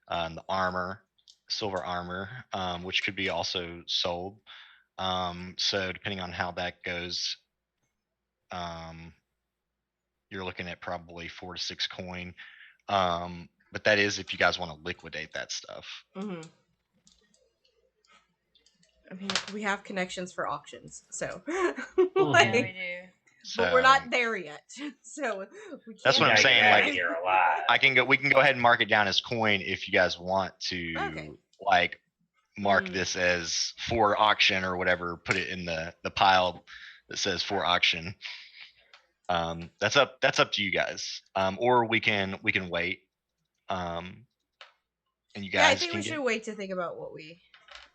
and the armor, silver armor, which could be also sold. So depending on how that goes, you're looking at probably 4 to 6 coin. But that is if you guys want to liquidate that stuff. Mm-hmm. I mean, we have connections for auctions, so. Yeah, like, we do. So but we're not there yet, so we can't. That's what I'm Gotta get saying, out of like- here alive. we can go ahead and mark it down as coin if you guys want to, Okay. like mark Mm. this as for auction or whatever. Put it in the pile that says for auction. That's up to you guys. Or we can wait. And you Yeah, I guys think can we get, should wait to think about what we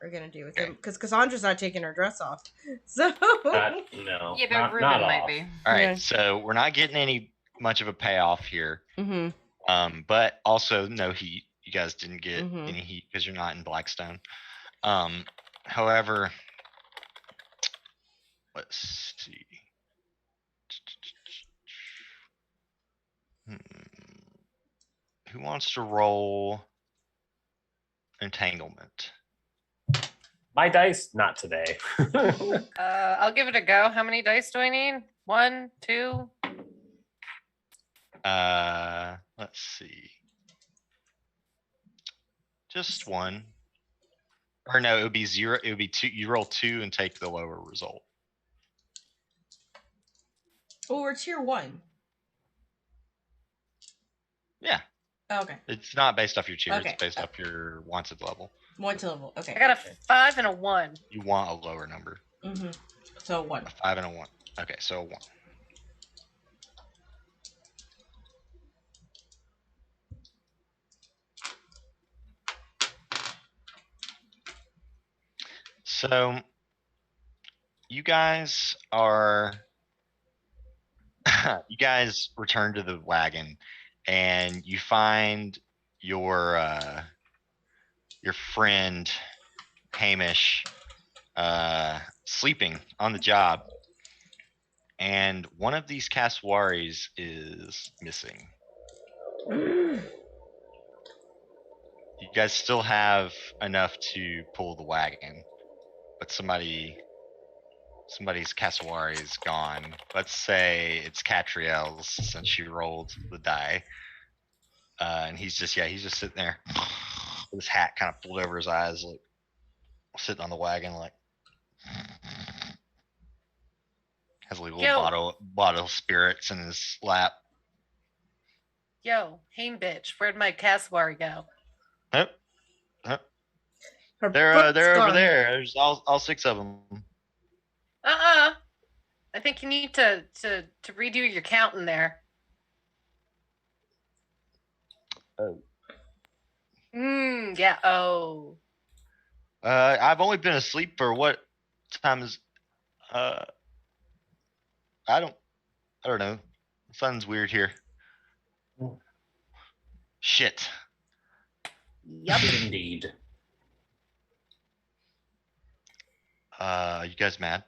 are gonna do with Okay. him, because Cassandra's not taking her dress off. So. No, Yeah, but not Ruben might off. be. all right. Yeah. So we're not getting any much of a payoff here. Mm-hmm. But also no heat. You guys didn't get Mhm. any heat because you're not in Blackstone. However, let's see. Who wants to roll entanglement? My dice, not today. I'll give it a go. How many dice do I need? 1, 2. Let's see. Just one. Or no, it would be 0. It would be 2. You roll 2 and take the lower result. Oh, we're tier 1. Yeah. Oh, okay. It's not based off your tier. Okay. It's based off your wanted level. 1 to level. Okay. I got a 5 and a 1. You want a lower number. Mm-hmm. So 1. A 5 and a 1. Okay, so 1. So you guys are you guys return to the wagon and you find your friend Hamish sleeping on the job, and one of these cassowaries is missing. You guys still have enough to pull the wagon, but somebody's cassowary is gone. Let's say it's Catriel's since she rolled the die. And he's just sitting there with his hat kind of pulled over his eyes, like sitting on the wagon, like has a little bottle of spirits in his lap. Yo, hey bitch, where'd my cassowary go? They're over there. There's all 6 of them. I think you need to redo your counting there. Oh. Yeah. Oh. I've only been asleep for what time is? I don't know. Something's weird here. Shit. Yep. Indeed. You guys mad?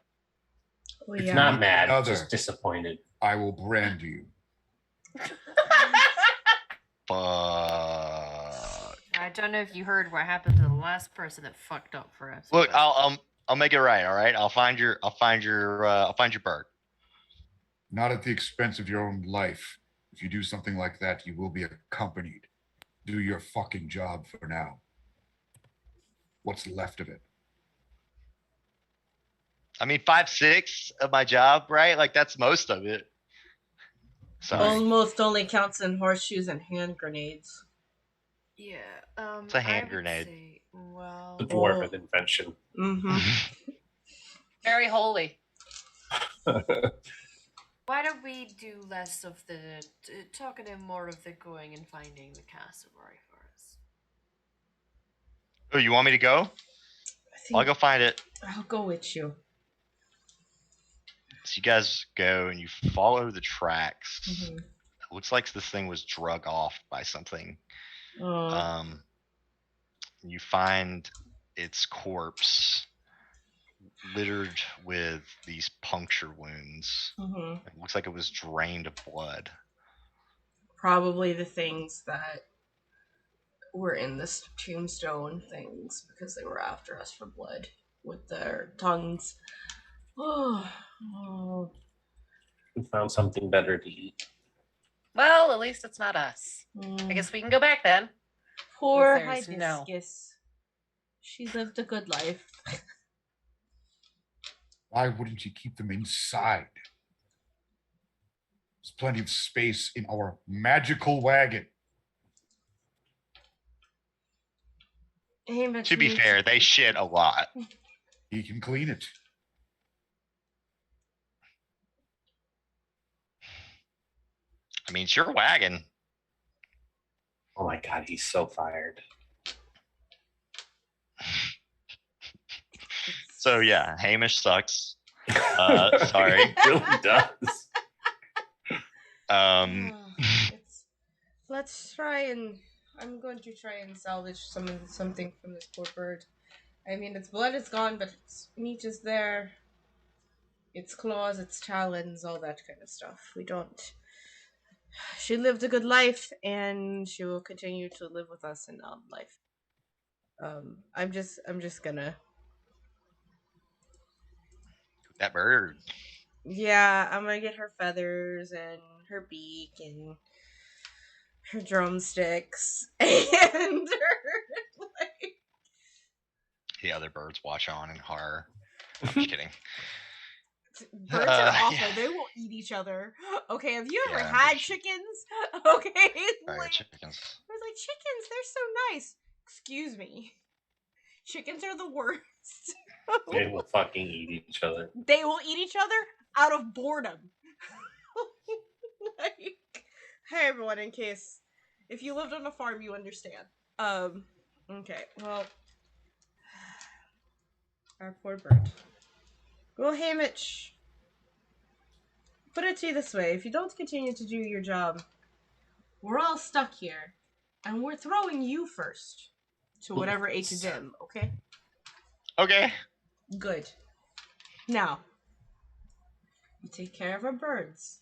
Oh, It's yeah. not mad, Other. just disappointed. I will brand you. Fuck. I don't know if you heard what happened to the last person that fucked up for us. Look, but- I'll make it right. All right. I'll find your bird. Not at the expense of your own life. If you do something like that, you will be accompanied. Do your fucking job for now. What's left of it? I mean, 5/6 of my job, right? Like that's most of it. Sorry. Almost only counts in horseshoes and hand grenades. Yeah. It's a hand I would grenade. say, well, The dwarven invention. Mm-hmm. Very holy. why don't we do less of the talking and more of the going and finding the cassowary for us? Oh, you want me to go? I'll go find it. I'll go with you. So you guys go and you follow the tracks. Mm-hmm. It looks like this thing was drug off by something. You find its corpse littered with these puncture wounds. Mm-hmm. It looks like it was drained of blood. Probably the things that were in this tombstone things because they were after us for blood with their tongues. Oh. We found something better to eat. Well, at least it's not us. Mm. I guess we can go back then. Poor There's no- Hibiscus. She lived a good life. Why wouldn't you keep them inside? There's plenty of space in our magical wagon. Hey, but To be you- fair, they shit a lot. He can clean it. I mean, it's your wagon. Oh my god, he's so fired. So yeah, Hamish sucks. Sorry. It really does. It's let's try and I'm going to try and salvage something from this poor bird. I mean, its blood is gone, but its meat is there. Its claws, its talons, all that kind of stuff. We don't. She lived a good life, and she will continue to live with us in life. I'm just gonna. That bird. Yeah, I'm gonna get her feathers and her beak and her drumsticks and her like. The other birds watch on in horror. I'm just kidding. Birds are awful. Yeah. They will eat each other. Okay, have you ever Yeah, had but- chickens? Okay, Sorry, like, chickens. I was like, chickens, they're so nice. Excuse me. Chickens are the worst. They will fucking eat each other. They will eat each other out of boredom. Like, hey everyone, in case if you lived on a farm, you understand. Okay, well, our poor bird. Well, Hamish, put it to you this way: if you don't continue to do your job, we're all stuck here, and we're throwing you first to whatever H&M. Okay, Okay. good. Now, you take care of our birds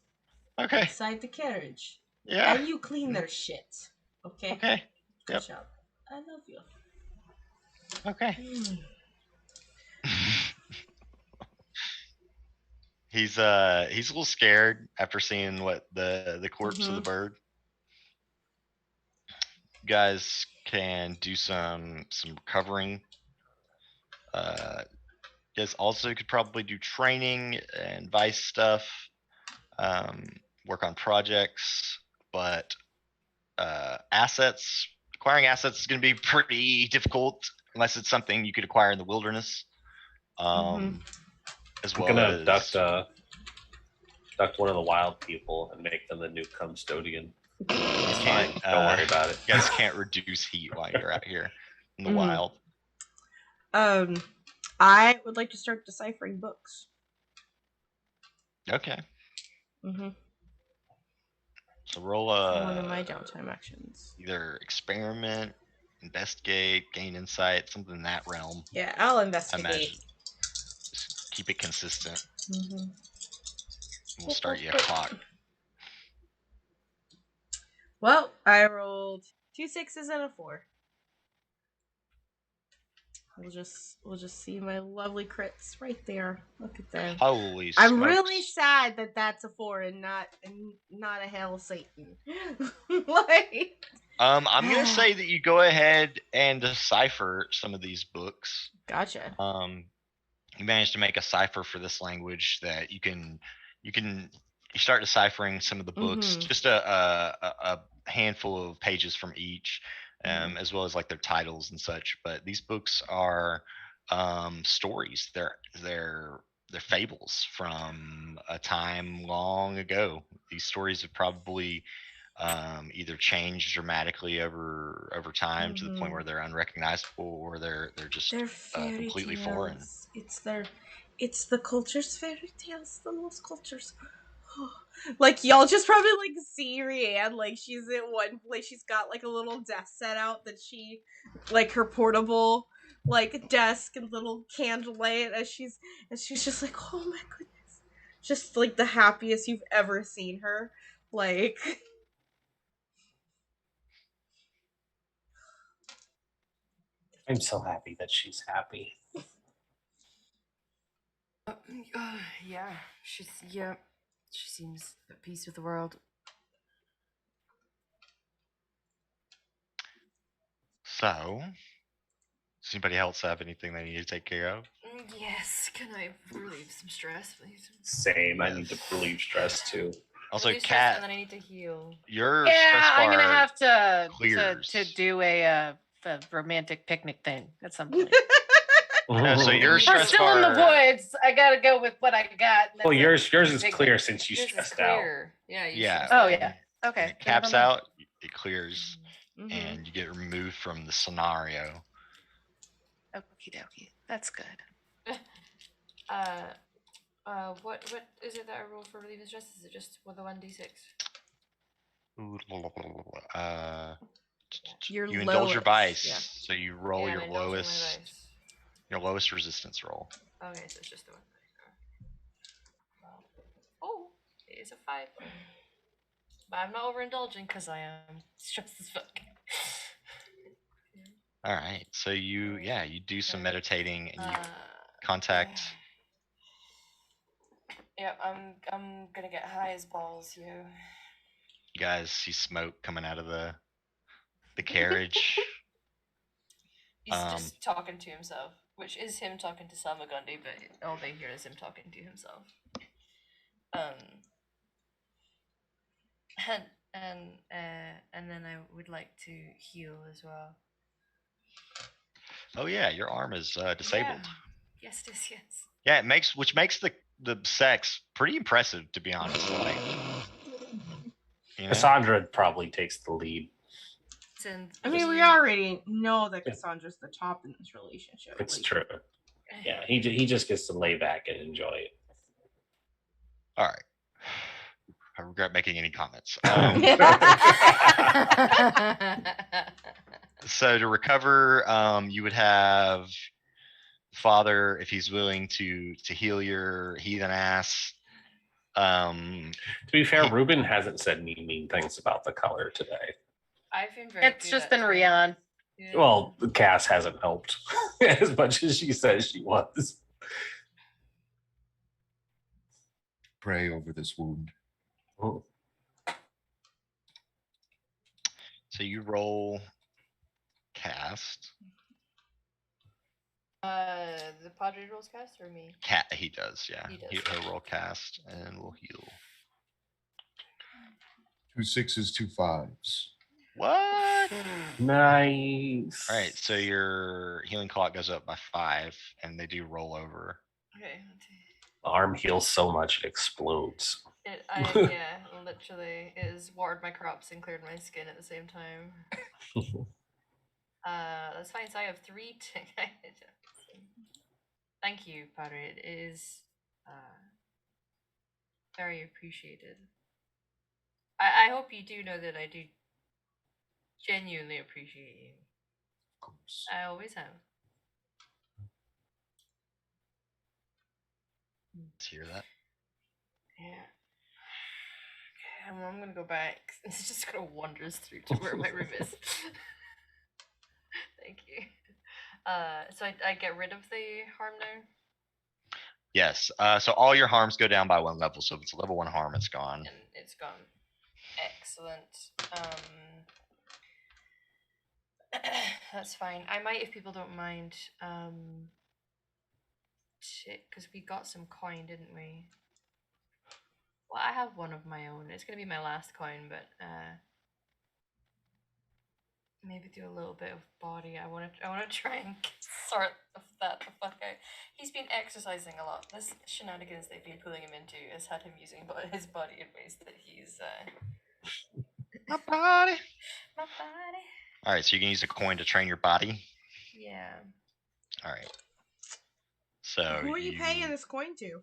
Okay. inside the carriage. Yeah. And you clean their shit. Okay? Okay. Good Yep. job. I love you. Okay. He's a little scared after seeing what the corpse of the bird. You guys can do some recovering. You guys also could probably do training and vice stuff. Work on projects, but acquiring assets is going to be pretty difficult unless it's something you could acquire in the wilderness. As I'm well gonna as abduct one of the wild people and make them the new custodian. It's can't, fine. Don't worry about it. You guys can't reduce heat while you're out here in the Mhm. wild. I would like to start deciphering books. Okay. Mm-hmm. So roll One of my downtime actions. either experiment, investigate, gain insight, something in that realm. Yeah, I'll I investigate. imagine. Just keep it consistent. Mm-hmm. We'll start you a clock. Well, I rolled 2 6s and a 4. We'll just see my lovely crits right there. Look at them. Holy I'm smokes. really sad that that's a 4 and not a hell Satan. Like, I'm gonna say that you go ahead and decipher some of these books. gotcha. You managed to make a cipher for this language that you start deciphering some of the books, just a handful of pages from each, as well as like their titles and such. But these books are stories. They're fables from a time long ago. These stories have probably either changed dramatically over time to the point where they're unrecognizable, or they're just completely foreign. It's the culture's fairy tales. The most cultures. Like, y'all just probably like see Rianne, like she's in one place. She's got like a little desk set out that she, like her portable like desk and little candlelight, as she's just like, oh my goodness, just like the happiest you've ever seen her. Like, I'm so happy that she's happy. Yeah, she seems at peace with the world. So, does anybody else have anything they need to take care of? Yes, can I relieve some stress, please? Same. I need to relieve stress too. Also, Relieve stress, and Kat, then I need to heal. your Yeah, stress I'm gonna bar have to clears. do a romantic picnic thing at some point. So your We're stress still in the bar. woods. I gotta go with what I got. Well, yours is Picnic. clear since you Yours is stressed out. clear. Yeah. Yeah. Oh yeah. When Okay. it caps never mind. out, it clears, and you get removed from the scenario. Okie dokie. That's good. What is it that I roll for relieving stress? Is it just with a 1d6? Your you indulge your lowest, vice, yeah. so you roll Yeah, I'm your indulging my lowest vice. resistance roll. Okay, so it's just the one. Oh, it is a 5. But I'm not overindulging because I am stressed as fuck. All right, so you do some meditating and you contact. Yep, I'm gonna get high as balls, you. You guys see smoke coming out of the carriage. He's just talking to himself, which is him talking to Salmagundi, but all they hear is him talking to himself. And then I would like to heal as well. Oh yeah, your arm is disabled. Yeah. Yes, it is. Yes. Yeah, which makes the sex pretty impressive, to be honest. Like, you know? Cassandra probably takes the lead. I mean, we already know that Cassandra's the top in this relationship. It's like- true. Yeah, he just gets to lay back and enjoy it. All right. I regret making any comments. So to recover, you would have Father, if he's willing to heal your heathen ass. To be fair, Ruben hasn't said any mean things about the color today. I've been very. It's just been Rian. Yeah. Well, Cass hasn't helped as much as she says she was. Pray over this wound. Oh. So you roll cast. The Padre rolls cast or me? He does, yeah. He does. He'll roll cast and we'll heal. 2 6s, 2 5s. What? Nice. All right, so your healing clock goes up by 5, and they do roll over. Okay. The arm heals so much it explodes. Literally, it has watered my crops and cleared my skin at the same time. That's fine. So I have 3. Thank you, Padre. It is very appreciated. I hope you do know that I do genuinely appreciate you. Of course. I always have. Let's hear that. Yeah. Okay, I'm gonna go back. It's just gonna wanders through to where my room is. Thank you. So I get rid of the harm now? Yes. So all your harms go down by 1 level. So if it's a level 1 harm, it's gone. And it's gone. Excellent. That's fine. I might, if people don't mind, because we got some coin, didn't we? Well, I have one of my own. It's gonna be my last coin, but maybe do a little bit of body. I wanna try and sort of that the fuck out. He's been exercising a lot. This shenanigans they've been pulling him into has had him using his body in ways that he's My body. my body. All right, so you can use a coin to train your body. Yeah. All right. So Who are you paying this coin to?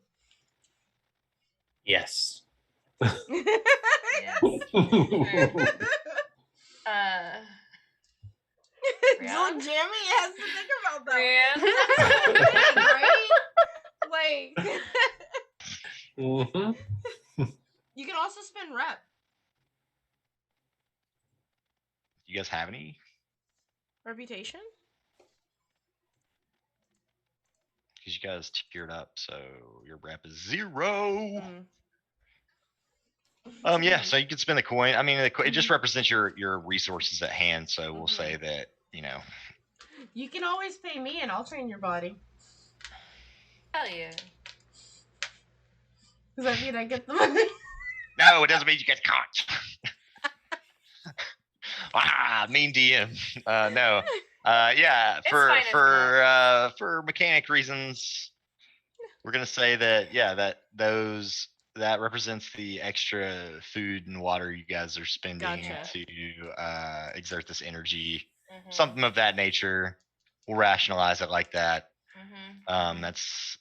Yes. Yes. So Jamie has to think about that. Right? Like, Mhm. you can also spend rep. You guys have any? Reputation? Because you guys tiered up, so your rep is 0. Yeah, so you can spend the coin. I mean, it just represents your resources at hand. So we'll say that, You can always pay me and I'll train your body. Hell yeah. Does that mean I get the money? No, it doesn't mean you get caught. Mean DM. No. Yeah, It's fine if for mechanic reasons, we're gonna say that that represents the extra food and water you guys are spending Gotcha. to exert this energy. Mhm. Something of that nature. We'll rationalize it like that. Mhm. That's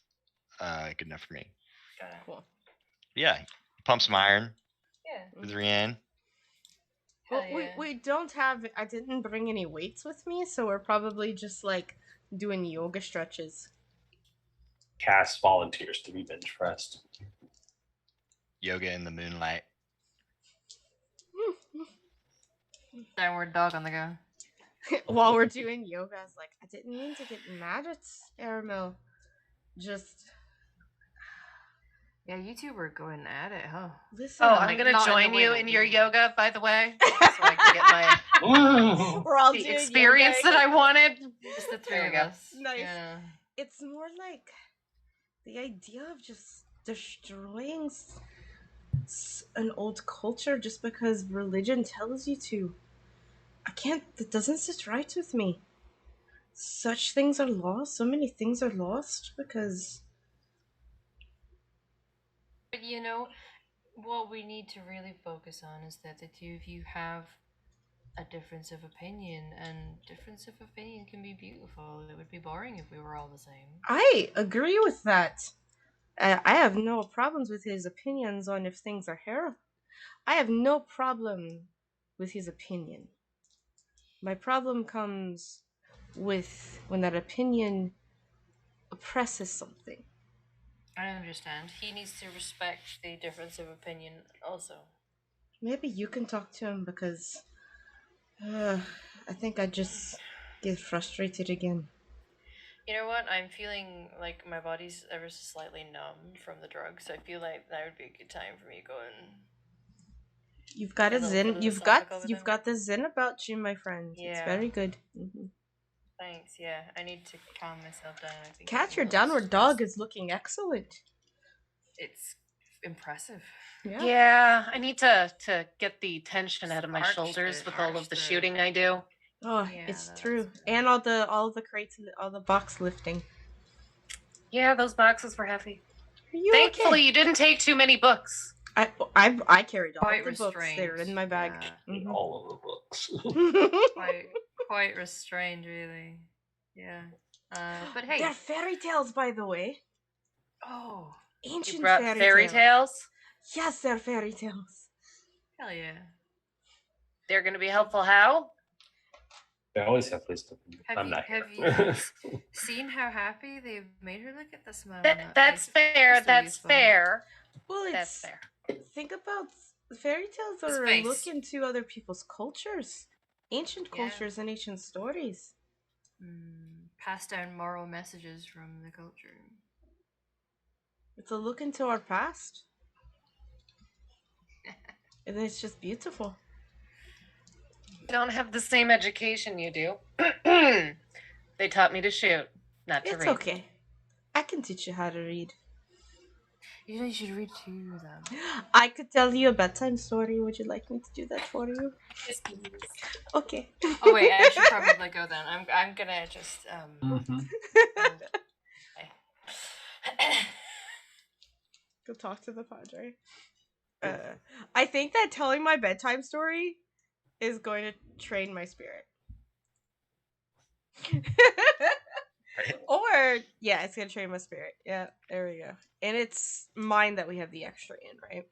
good enough for me. Got it. Cool. Yeah, pump some iron Yeah. with Rianne. Well, Hell yeah. we don't have. I didn't bring any weights with me, so we're probably just like doing yoga stretches. Cass volunteers to be bench pressed. Yoga in the moonlight. Downward dog on the go. While we're doing yoga, I was like, I didn't mean to get mad at Aramil. Just Yeah, you two were going at it, huh? listen. Oh, I'm I'm like, gonna not in the join way you that in we your want. yoga, by the way, so I can get my we're all the doing experience yoga that I wanted. Just the three There of we go. us. Nice. Yeah. It's more like the idea of just destroying an old culture just because religion tells you to. I can't. That doesn't sit right with me. Such things are lost. So many things are lost because But you know, what we need to really focus on is that the two of you have a difference of opinion, and difference of opinion can be beautiful. It would be boring if we were all the same. I agree with that. I have no problems with his opinions on if things are hair. I have no problem with his opinion. My problem comes with when that opinion oppresses something. I understand. He needs to respect the difference of opinion also. Maybe you can talk to him because I think I just get frustrated again. You know what? I'm feeling like my body's ever so slightly numb from the drugs. I feel like that would be a good time for me going. You've got Get a a little zen. philosophical with You've him. got the zen about you, my friend. It's Yeah. very good. Mm-hmm. Thanks. Yeah, I need to calm myself down. I think Cat, I'm a your little downward dog stressed. is looking excellent. It's impressive. Yeah. Yeah, I need to get the tension out of my Arch shoulders the- with all arch of the the- shooting I do. Oh, Yeah, it's that's true. good. And all the crates, all the box lifting. Yeah, those boxes were heavy. Are you Thankfully, okay? you didn't take too many books. I carried all Quite the books. They're in restrained, my bag. yeah. All of the books. Quite restrained, really. Yeah. But hey. They're fairy tales, by the way. Oh, You Ancient brought fairy tales. Yes, they're fairy tales. hell yeah. They're going to be helpful. How? They always have wisdom. Have I'm you- not have here. you seen how happy they've made her look at the smile? on that That's face? fair. It's so That's useful. fair. Well, That's it's fair. think about fairy tales His are a face. look into other people's cultures, ancient Yeah. cultures and ancient stories. Pass down moral messages from the culture. It's a look into our past, and it's just beautiful. Don't have the same education you do. They taught me to shoot, not to It's read. okay. I can teach you how to read. You know, you should read to them. I could tell you a bedtime story. Would you like me to do that for you? Yes, please. Okay. Oh wait, I should probably go then. I'm gonna just Go talk to the padre. I think that telling my bedtime story is going to train my spirit. Or yeah, it's gonna train my spirit. Yeah, there we go. And it's mine that we have the extra in, right?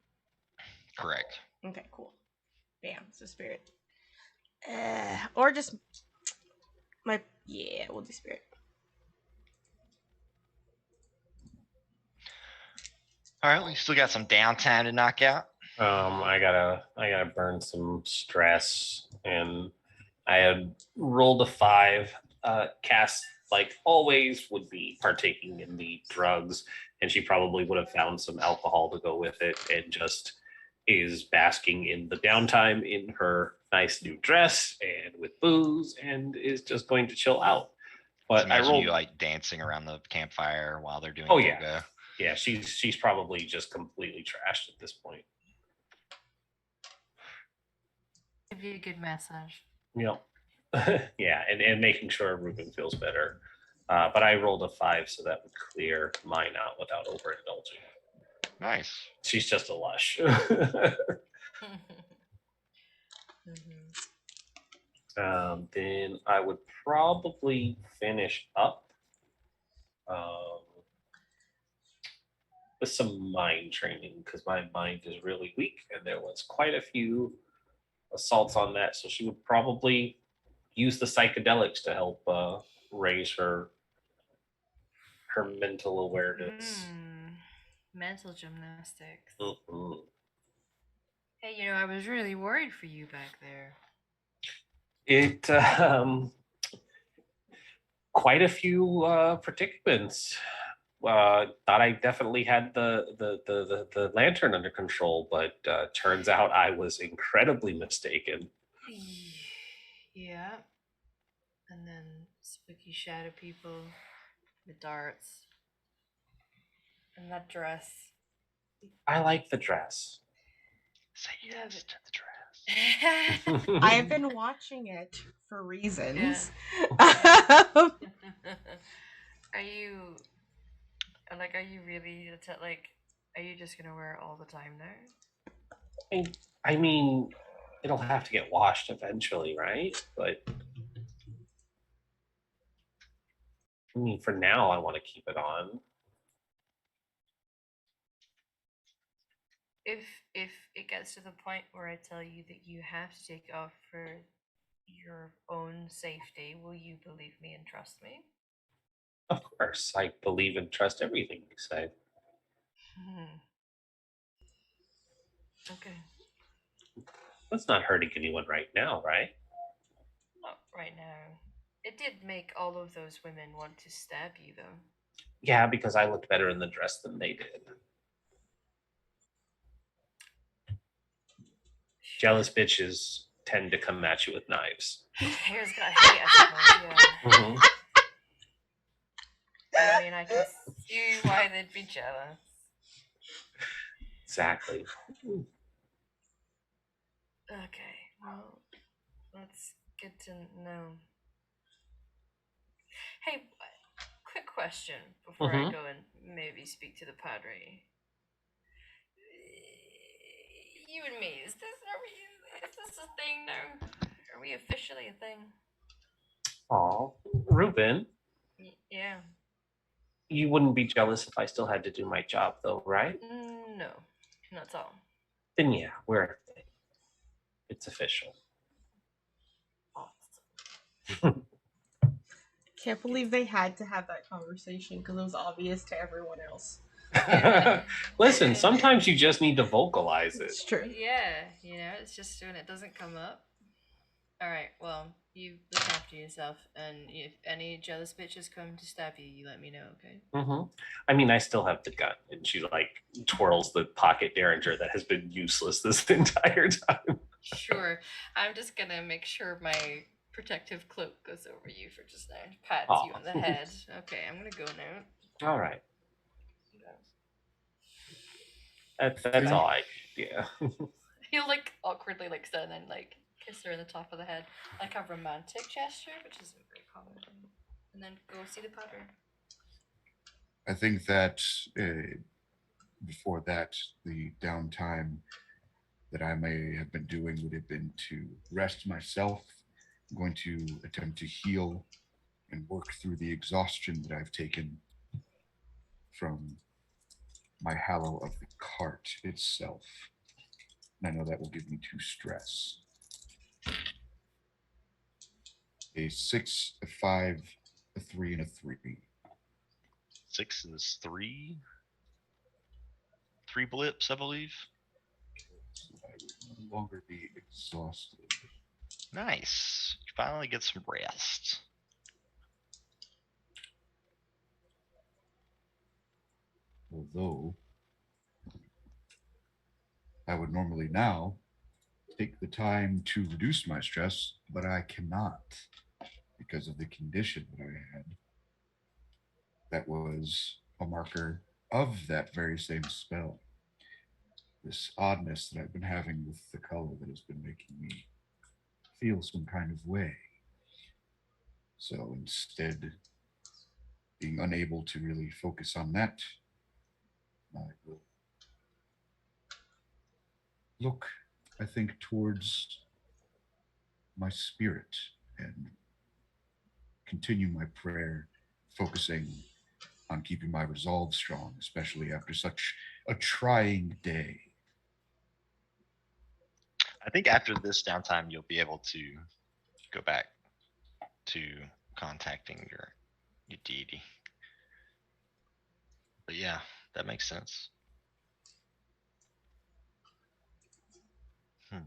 Correct. Okay, cool. Bam, so spirit. Or just my we'll do spirit. All right, we still got some downtime to knock out. I gotta burn some stress, and I had rolled a 5. Cass, like always, would be partaking in the drugs, and she probably would have found some alcohol to go with it, and just is basking in the downtime in her nice new dress and with booze, and is just going to chill out. But But I imagine rolled. you like dancing around the campfire while they're doing Oh, yeah. yoga. Yeah, she's probably just completely trashed at this point. Give you a good massage. Yep. Yeah, and making sure Ruben feels better. But I rolled a 5, so that would clear mine out without overindulging. Nice. She's just a lush. Then I would probably finish up with some mind training, because my mind is really weak, and there was quite a few assaults on that, so she would probably use the psychedelics to help raise her mental awareness. Mental gymnastics. Mhm. Hey, I was really worried for you back there. It quite a few predicaments. Thought I definitely had the lantern under control, but turns out I was incredibly mistaken. Yeah. And then spooky shadow people, the darts, and that dress. I like the dress. Say Yeah, yes but- to the dress. I've been watching it for reasons. Are you are you really are you just gonna wear it all the time now? I mean, it'll have to get washed eventually, right? But I mean, for now, I want to keep it on. If it gets to the point where I tell you that you have to take it off for your own safety, will you believe me and trust me? Of course, I believe and trust everything you say. Okay. That's not hurting anyone right now, right? Not right now. It did make all of those women want to stab you, though. Yeah, because I looked better in the dress than they did. Jealous bitches tend to come at you with knives. Hair's got hate, I suppose, yeah. I mean, I can see why they'd be jealous. Exactly. Okay, well, let's get to know. Hey, quick question before I go and maybe speak to the padre. You and me, is this a thing now? Are we officially a thing? Aw, Ruben, Yeah. you wouldn't be jealous if I still had to do my job, though, right? No, not at all. Then yeah, we're a thing. It's official. Awesome. Can't believe they had to have that conversation because it was obvious to everyone else. Listen, sometimes you just need to vocalize it. It's true. Yeah, it's just when it doesn't come up. All right, well, you look after yourself, and if any jealous bitches come to stab you, you let me know, okay? I mean, I still have the gun, and she like twirls the pocket derringer that has been useless this entire time. Sure. I'm just gonna make sure my protective cloak goes over you for just now. Pats you on the head. Okay, I'm gonna go now. All right. That's all I did, yeah. He'll awkwardly stand and kiss her in the top of the head, like a romantic gesture, which is a very common thing. And then go see the padre. I think that before that, the downtime that I may have been doing would have been to rest myself. I'm going to attempt to heal and work through the exhaustion that I've taken from my hallow of the cart itself. And I know that will give me 2 stress. A 6, a 5, a 3, and a 3. 6 is 3. 3 blips, I believe. So I will no longer be exhausted. Nice. You finally get some rest. Although I would normally now take the time to reduce my stress, but I cannot because of the condition that I had. That was a marker of that very same spell. This oddness that I've been having with the color that has been making me feel some kind of way. So instead, being unable to really focus on that, I will look, I think, towards my spirit and continue my prayer, focusing on keeping my resolve strong, especially after such a trying day. I think after this downtime, you'll be able to go back to contacting your deity. But yeah, that makes sense. Hmm.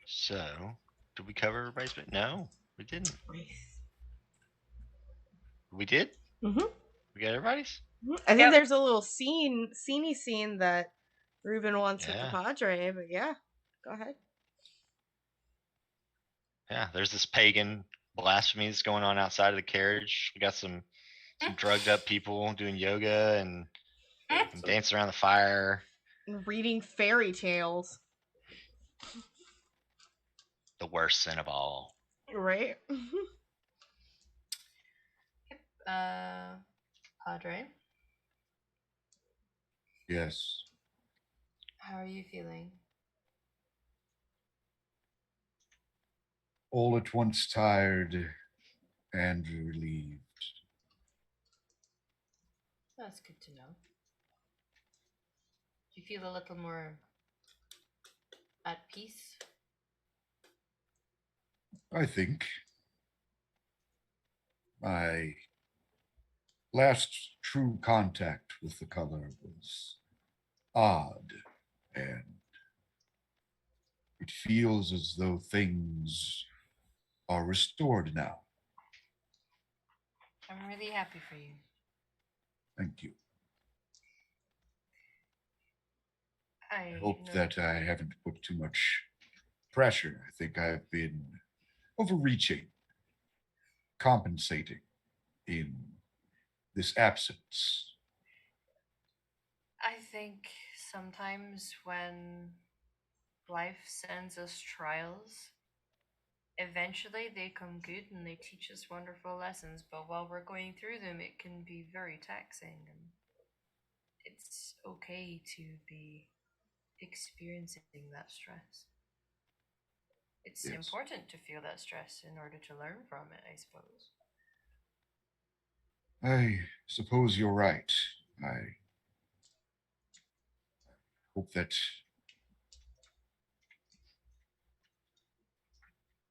So, did we cover everybody's? No, we didn't. We did. Mm-hmm. We got everybody's. I think Yep. there's a little sceney scene that Ruben wants with the Yeah. Padre, but yeah, go ahead. Yeah, there's this pagan blasphemy that's going on outside of the carriage. We got some drugged up people doing yoga and dancing around the fire. Reading fairy tales, The worst sin of all. right? Padre, Yes. how are you feeling? All at once tired and relieved. That's good to know. Do you feel a little more at peace? I think my last true contact with the color was odd, and it feels as though things are restored now. I'm really happy for you. Thank you. I I hope know. that I haven't put too much pressure. I think I've been overreaching, compensating in this absence. I think sometimes when life sends us trials, eventually they come good and they teach us wonderful lessons, but while we're going through them, it can be very taxing, and it's okay to be experiencing that stress. It's Yes. important to feel that stress in order to learn from it, I suppose. I suppose you're right. I hope that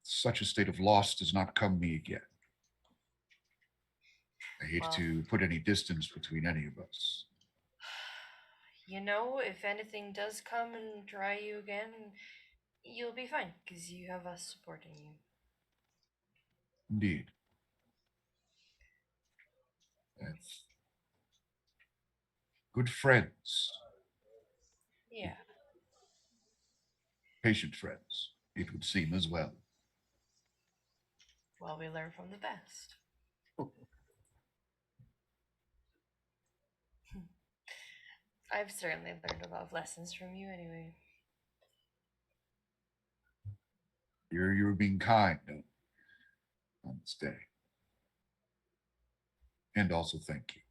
such a state of loss does not come me again. I hate Well, to put any distance between any of us. you know, if anything does come and try you again, you'll be fine because you have us supporting you. Indeed. That's good friends, Yeah. patient friends, it would seem as well. Well, we learn from the best. I've certainly learned a lot of lessons from you anyway. You're being kind on this day. And also thank you.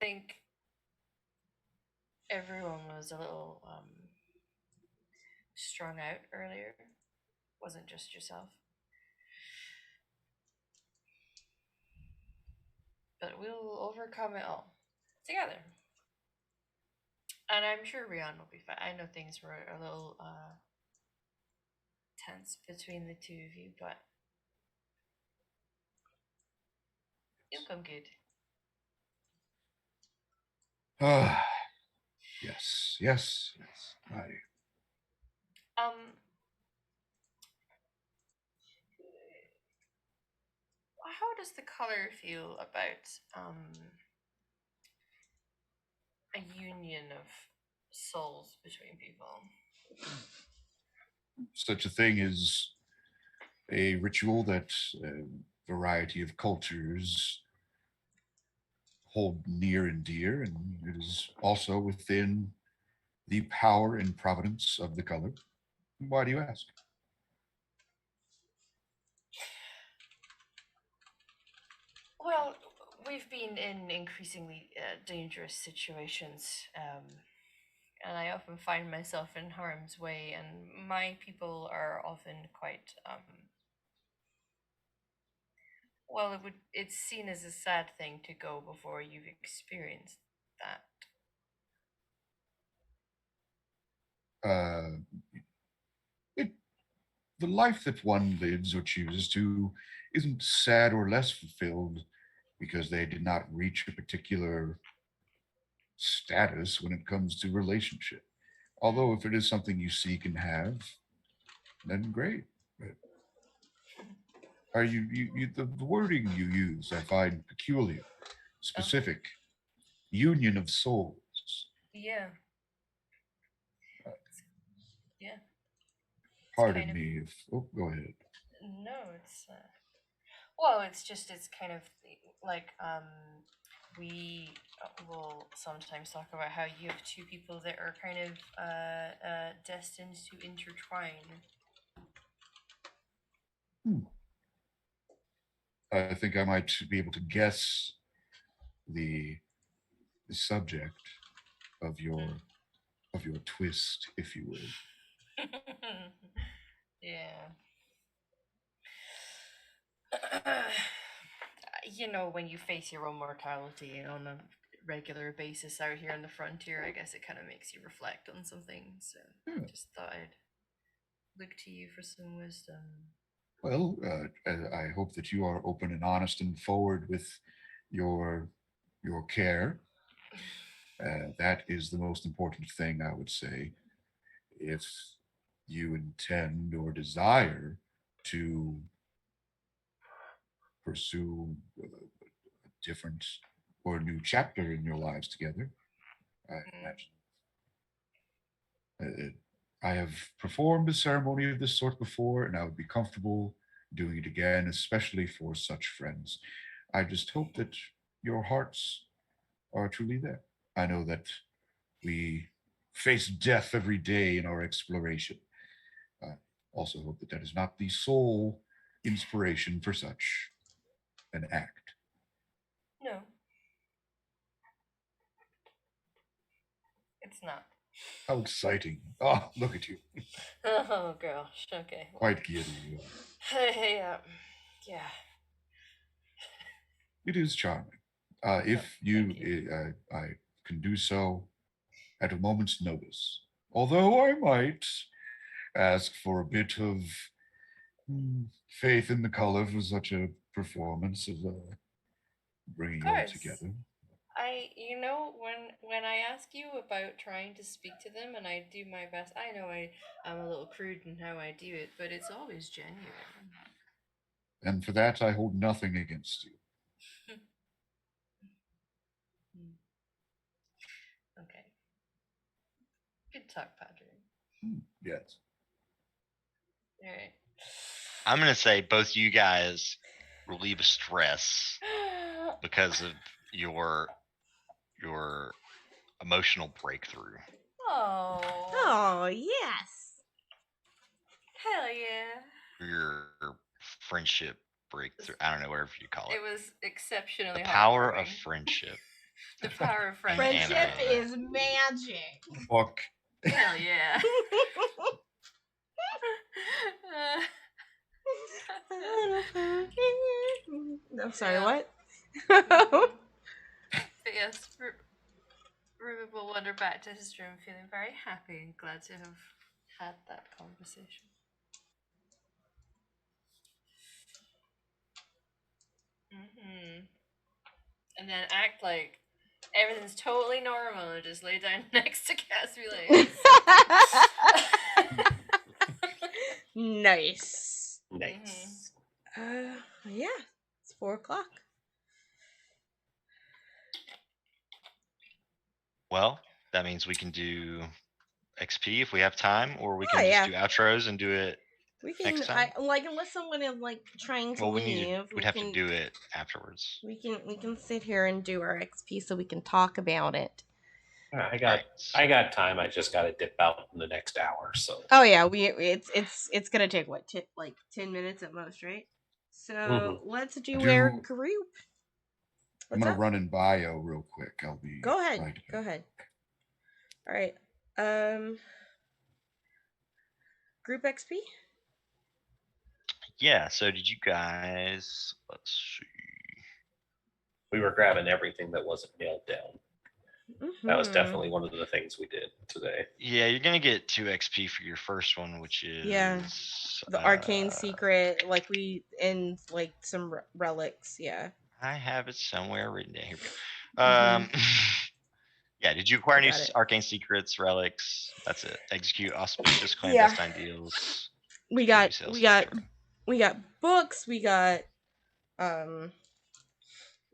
I think everyone was a little strung out earlier. Wasn't just yourself. But we'll overcome it all together. And I'm sure Rion will be fine. I know things were a little tense between the two of you, but you'll come good. Ah, yes. Um, how does the color feel about a union of souls between people? Such a thing is a ritual that a variety of cultures hold near and dear, and it is also within the power and providence of the color. Why do you ask? Well, we've been in increasingly dangerous situations, and I often find myself in harm's way, and my people are often quite well, it's seen as a sad thing to go before you've experienced that. It, the life that one lives or chooses to isn't sad or less fulfilled because they did not reach a particular status when it comes to relationship. Although if it is something you seek and have, then great. But are the wording you use I find peculiar, specific, union of souls. Yeah. Yeah. Pardon kind of- me if go ahead. No, it's well, it's kind of like we will sometimes talk about how you have two people that are kind of destined to intertwine. I think I might be able to guess the subject of your twist, if you will. Yeah. You know, when you face your own mortality on a regular basis out here on the frontier, I guess it kind of makes you reflect on some things. So Yeah. just thought I'd look to you for some wisdom. Well, I hope that you are open and honest and forward with your care. That is the most important thing, I would say. If you intend or desire to pursue a different or new chapter in your lives together, I imagine. I have performed a ceremony of this sort before, and I would be comfortable doing it again, especially for such friends. I just hope that your hearts are truly there. I know that we face death every day in our exploration. I also hope that that is not the sole inspiration for such an act. No. It's not. How exciting. Oh, look at you. Oh gosh, okay. Quite giddy you are. Hey, yeah. It is charming. If I can do so at a moment's notice. Although I might ask for a bit of faith in the color for such a performance of bringing you all together. You know, when I ask you about trying to speak to them and I do my best, I know I'm a little crude in how I do it, but it's always genuine. And for that, I hold nothing against you. Okay. Good talk, Padre. Yes. All right. I'm gonna say both you guys relieve stress because of your emotional breakthrough. Oh. Oh, yes. Hell yeah. Your friendship breakthrough. I don't know, whatever you call it. It was exceptionally The power of heartwarming. friendship. The power of And friendship. Friendship anime. is magic. Fuck. Hell yeah. I'm sorry, Yeah. what? But yes, Ruben will wander back to his room feeling very happy and glad to have had that conversation. And then act like everything's totally normal and just lay down next to Cass and be like, Nice. Nice. Yeah, it's 4:00. Well, that means we can do XP if we have time, or we Oh, can yeah. just do outros and do it. We can, Next time? unless someone is trying to Well, leave, we'd have to do it afterwards. We can sit here and do our XP so we can talk about it. I Right. got time. I just got to dip out in the next hour. So. Oh yeah, it's gonna take what 10 minutes at most, right? So let's do our group. I'm gonna run in bio real quick. I'll be Go ahead. right Go ahead. All right. Group XP. Yeah. So did you guys? Let's see. We were grabbing everything that wasn't nailed down. That was Mhm. definitely one of the things we did today. Yeah, you're gonna get 2 XP for your first one, which is Yeah. The arcane secret, like we in like some relics. Yeah. I have it somewhere written down. Here we go. Mhm. Yeah. Did you acquire I any got it. arcane secrets, relics? That's it. Execute auspicious Yeah. clandestine deals. We Security got sales we got return. we got books. We got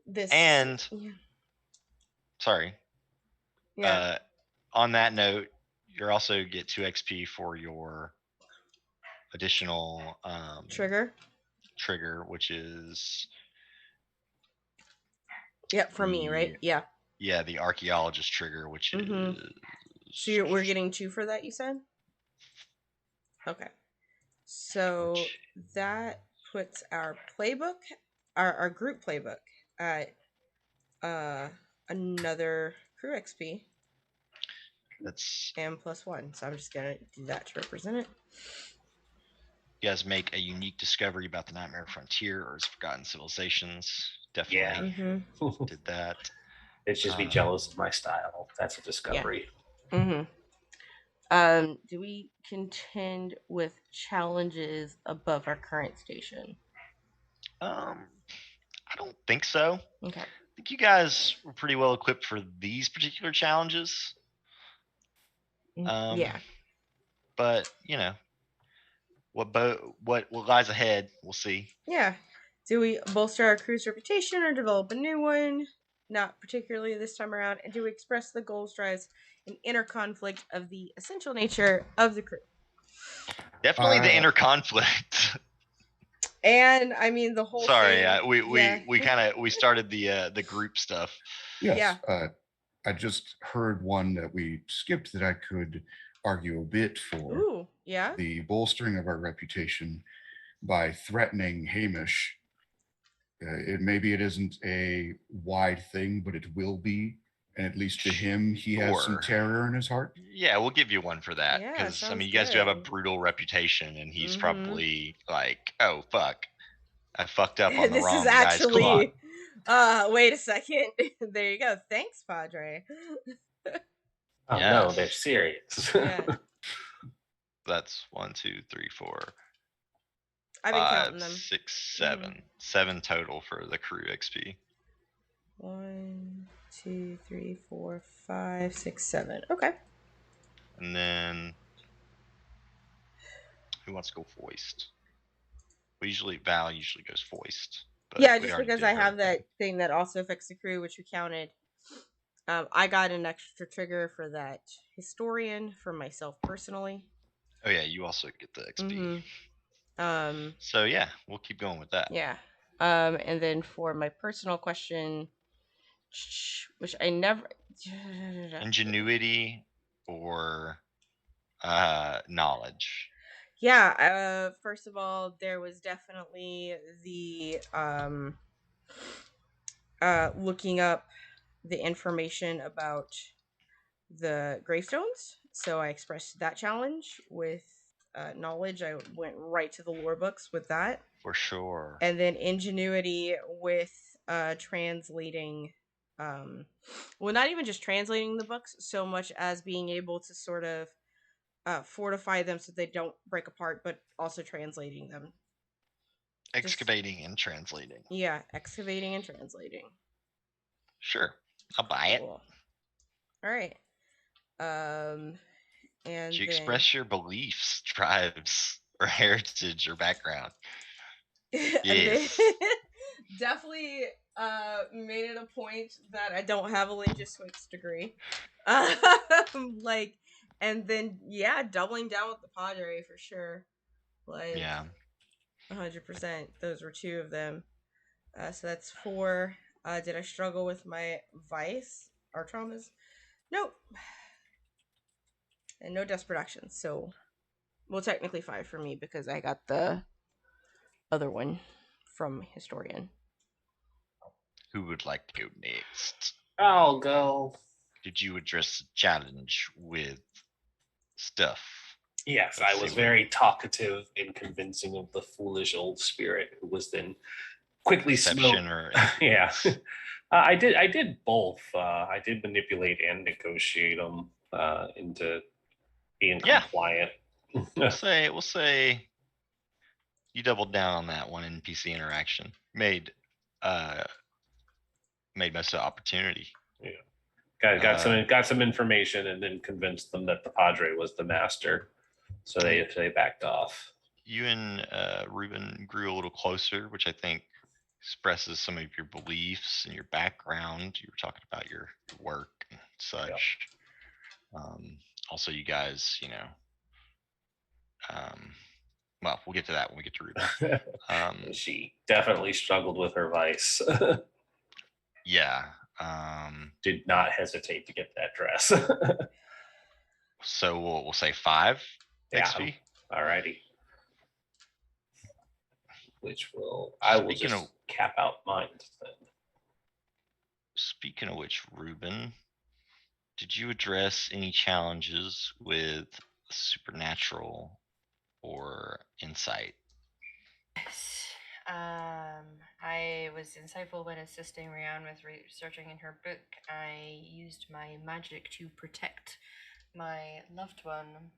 this. And Yeah. sorry. Yeah. On that note, you also get 2 XP for your additional Trigger. which is Yep, for me, right? Yeah. Yeah, the archaeologist trigger, which Mhm. is So we're getting 2 for that, you said? Okay. So that puts our playbook, our group playbook at another crew XP that's and +1. So I'm just gonna do that to represent it. you guys make a unique discovery about the Nightmare Frontier or its forgotten civilizations. Definitely Mm-hmm. did that. It's just be jealous of my style. That's a discovery. Mm-hmm. Do we contend with challenges above our current station? I don't think so. Okay. I think you guys were pretty well equipped for these particular challenges. Yeah. But you know, what lies ahead, we'll see. Yeah. Do we bolster our crew's reputation or develop a new one? Not particularly this time around. And do we express the goals, drives, and inner conflict of the essential nature of the crew? Definitely the inner conflict. And I mean the whole Sorry, thing. we started the group stuff. Yes. I just heard one that we skipped that I could argue a bit for. Ooh, yeah. The bolstering of our reputation by threatening Hamish. Maybe it isn't a wide thing, but it will be. And at least to him, he has some Sure. terror in his heart. Yeah, we'll give you one for that. Yeah, Because I sounds mean, you guys do have a good. brutal reputation, and he's Mhm. probably like, "Oh fuck, I fucked up on the This wrong is guy's clock." actually wait a second. There you go. Thanks, Padre. Oh Yes. no, they're serious. Yeah. That's 1, 2, 3, 4, I've been 5, counting them. 6, 7. 7 total for the crew XP. 1, 2, 3, 4, 5, 6, 7. Okay. And then who wants to go foist? Val usually goes foist. But Yeah, we just already because did I her have that thing. thing that also affects the crew, which we counted. I got an extra trigger for that historian for myself personally. Oh yeah, you also get the XP. Mm-hmm. So yeah, we'll keep going with that. Yeah. And then for my personal question, which I never Ingenuity or knowledge. Yeah, first of all, there was definitely the looking up the information about the gravestones. So I expressed that challenge with knowledge. I went right to the lore books with that. For sure. And then ingenuity with translating well, not even just translating the books so much as being able to sort of fortify them so they don't break apart, but also translating them. Excavating and translating. Yeah, excavating and translating. Sure, I'll buy it. Cool. All right. And Did you express your beliefs, tribes, or heritage or background? Yes. Definitely made it a point that I don't have a linguistics degree. Like, and then yeah, doubling down with the Padre for sure. Like, yeah, 100%. Those were 2 of them. So that's 4. Did I struggle with my vice or traumas? Nope. And no desperate actions. So, well, technically 5 for me because I got the other one from historian. Who would like to go next? I'll go. Did you address the challenge with stuff. Yes, Let's I see was what- very talkative and convincing of the foolish old spirit, who was then quickly Deception smoked. or Yeah, I did both. I did manipulate and negotiate them into being Yeah. compliant. we'll say you doubled down on that one NPC interaction. Made most of the opportunity. Got some information, and then convinced them that the Padre was the master, so they backed off. You and Ruben grew a little closer, which I think expresses some of your beliefs and your background. You were talking about your work and such. Also, you guys, well, we'll get to that when we get to Ruben. She definitely struggled with her vice. Yeah. Did not hesitate to get that dress. So we'll say 5 XP. Alrighty. I will Speaking just of- cap out mine then. Speaking of which, Ruben, did you address any challenges with supernatural or insight? Yes. I was insightful when assisting Rianne with researching in her book. I used my magic to protect my loved one.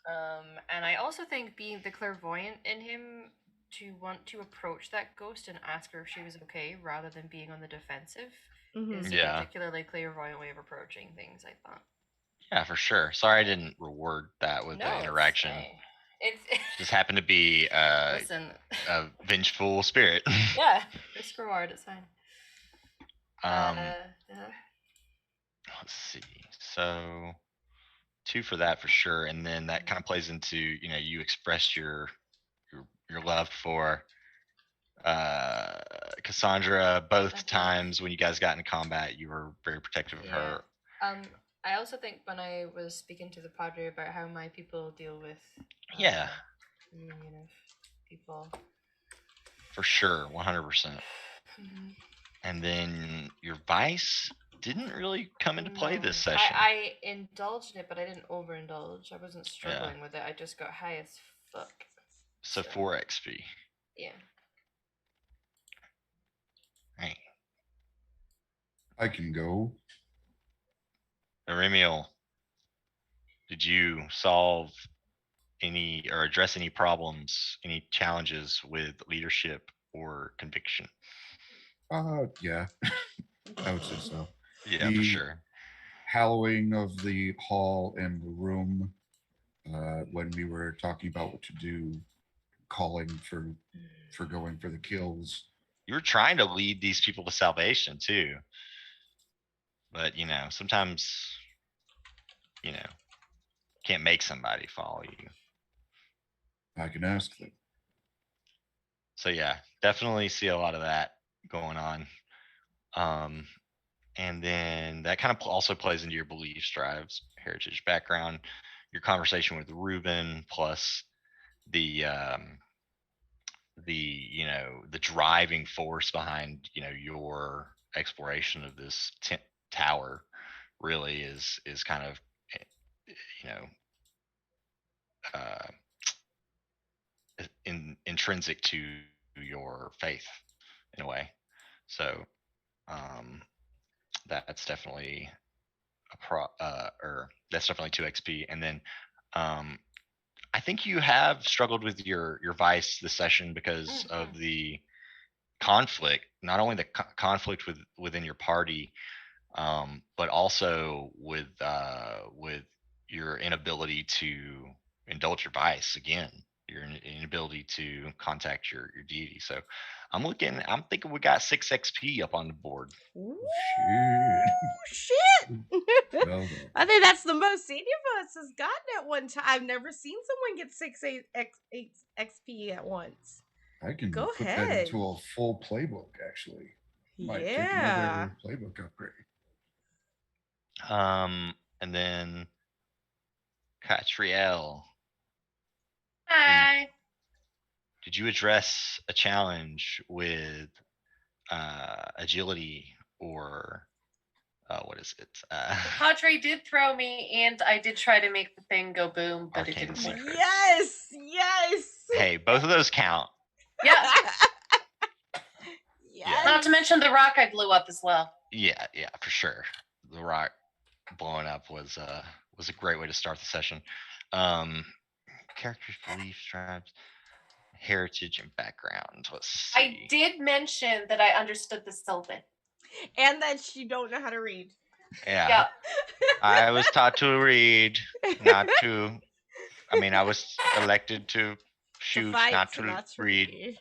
And I also think being the clairvoyant in him to want to approach that ghost and ask her if she was okay rather than being on the defensive is a Yeah. particularly clairvoyant way of approaching things, I thought. Yeah, for sure. Sorry I didn't reward that with the interaction. It's Just happened to be listen. a vengeful spirit. Yeah, risk reward, it's fine. Let's see. So 2 for that for sure, and then that kind of plays into you expressed your love for Cassandra both times when you guys got into combat. You were very protective of her. I also think when I was speaking to the Padre about how my people deal with people. For sure, 100%. And then your vice didn't really come into play this session. I indulged in it, but I didn't overindulge. I wasn't struggling with it. I just got high as fuck. So 4 XP. Yeah. Right. I can go. Remiel, did you solve any or address any problems, any challenges with leadership or conviction? Yeah, I would say so. Yeah, for sure. Hallowing of the hall and the room, when we were talking about what to do, calling for going for the kills. You were trying to lead these people to salvation too. But sometimes can't make somebody follow you. I can ask them. So yeah, definitely see a lot of that going on. And then that kind of also plays into your beliefs, drives, heritage, background, your conversation with Ruben, plus the driving force behind your exploration of this tower really is kind of intrinsic to your faith in a way. So that's definitely that's definitely 2 XP. And then I think you have struggled with your vice this session because of the conflict, not only the conflict within your party, but also with your inability to indulge your vice again, your inability to contact your deity. So I'm thinking we got 6 XP up on the board. Ooh, Shit. shit. Well, I think that's the most any of us has gotten at one time. I've never seen someone get 8 XP at once. I can Go put ahead. that into a full playbook, actually. Might take Yeah. another playbook upgrade. And then Catriel, Hi. did you address a challenge with agility or what is it? Padre did throw me, and I did try to make the thing go boom, but it Arcane didn't work. Secrets. Yes. Hey, both of those count. Yeah. Yes. Not to mention the rock I blew up as well. Yeah, for sure. The rock blowing up was a great way to start the session. Characters, beliefs, tribes, heritage, and background. Let's see. I did mention that I understood the Sylvan. And that you don't know how to read. Yeah. I was taught to read, not to. I mean, I was elected to shoot, fight, not so to not to read.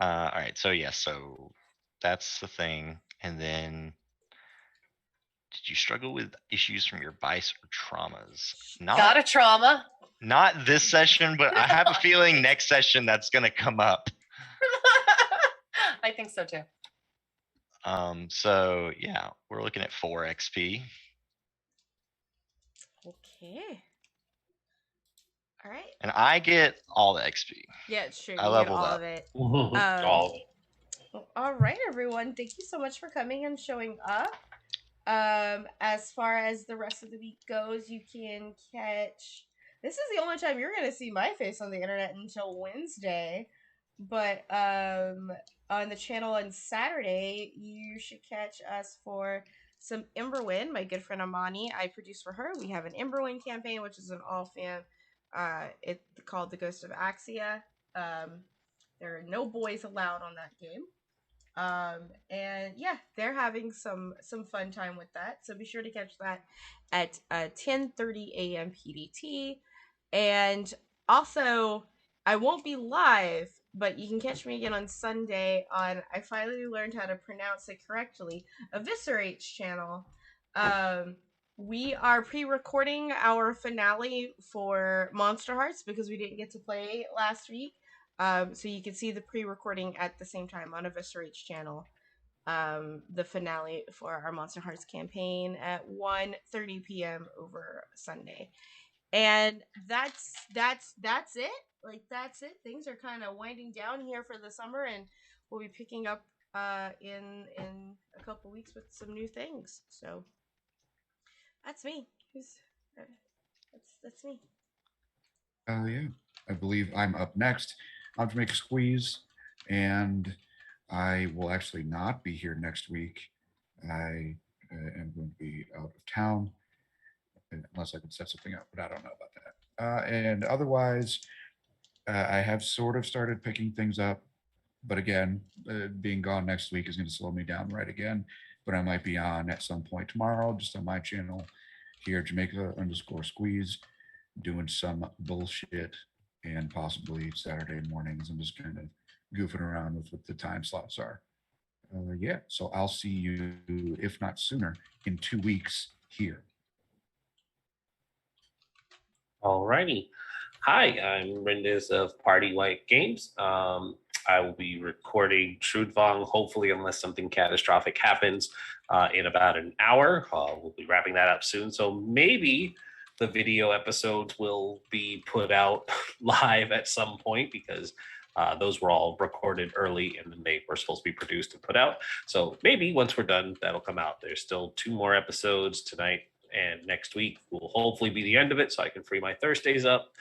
All right. So so that's the thing. And then, did you struggle with issues from your vice or traumas? Got a trauma. Not this session, but I have a feeling next session that's gonna come up. I think so too. So yeah, we're looking at 4 XP. Okay. All right. And I get all the XP. Yeah, it's true. I You get leveled all up. of it. All of it. Well, all right, everyone. Thank you so much for coming and showing up. As far as the rest of the week goes, you can catch. This is the only time you're gonna see my face on the internet until Wednesday. But on the channel on Saturday, you should catch us for some Emberwind. My good friend Amani, I produce for her. We have an Emberwind campaign, which is an all fan. It's called The Ghost of Axia. There are no boys allowed on that game. And yeah, they're having some fun time with that. So be sure to catch that at 10:30 a.m. PDT. And also, I won't be live, but you can catch me again on Sunday on, I finally learned how to pronounce it correctly, Eviscerate's channel. We are pre-recording our finale for Monster Hearts because we didn't get to play last week. So you can see the pre-recording at the same time on Eviscerate's channel. The finale for our Monster Hearts campaign at 1:30 p.m. over Sunday. And that's it. Like, that's it. Things are kind of winding down here for the summer, and we'll be picking up in a couple weeks with some new things. So that's me. That's me. Yeah, I believe I'm up next. I'll have to make a squeeze, and I will actually not be here next week. I am going to be out of town, unless I can set something up, but I don't know about that. And otherwise, I have sort of started picking things up, but again, being gone next week is going to slow me down right again. But I might be on at some point tomorrow, just on my channel here, Jamaica_squeeze, doing some bullshit, and possibly Saturday mornings. I'm just kind of goofing around with what the time slots are. Yeah, so I'll see you, if not sooner, in 2 weeks here. Alrighty. Hi, I'm Rendiz of Party White Games. I will be recording Trudvang, hopefully, unless something catastrophic happens, in about an hour. We'll be wrapping that up soon. So maybe the video episodes will be put out live at some point, because those were all recorded early and then they were supposed to be produced and put out. So maybe once we're done, that'll come out. There's still 2 more episodes tonight, and next week will hopefully be the end of it, so I can free my Thursdays up.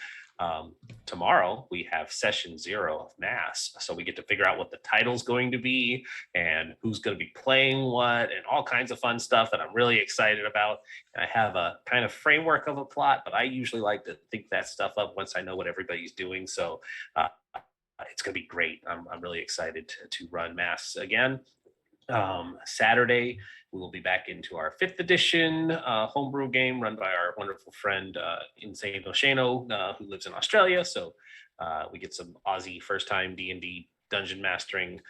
Tomorrow we have session 0 of Mass, so we get to figure out what the title's going to be and who's going to be playing what and all kinds of fun stuff that I'm really excited about. I have a kind of framework of a plot, but I usually like to think that stuff up once I know what everybody's doing. So it's going to be great. I'm really excited to run Mass again. Saturday, we will be back into our 5th edition homebrew game run by our wonderful friend Insane Oshano, who lives in Australia. So we get some Aussie first-time D&D dungeon mastering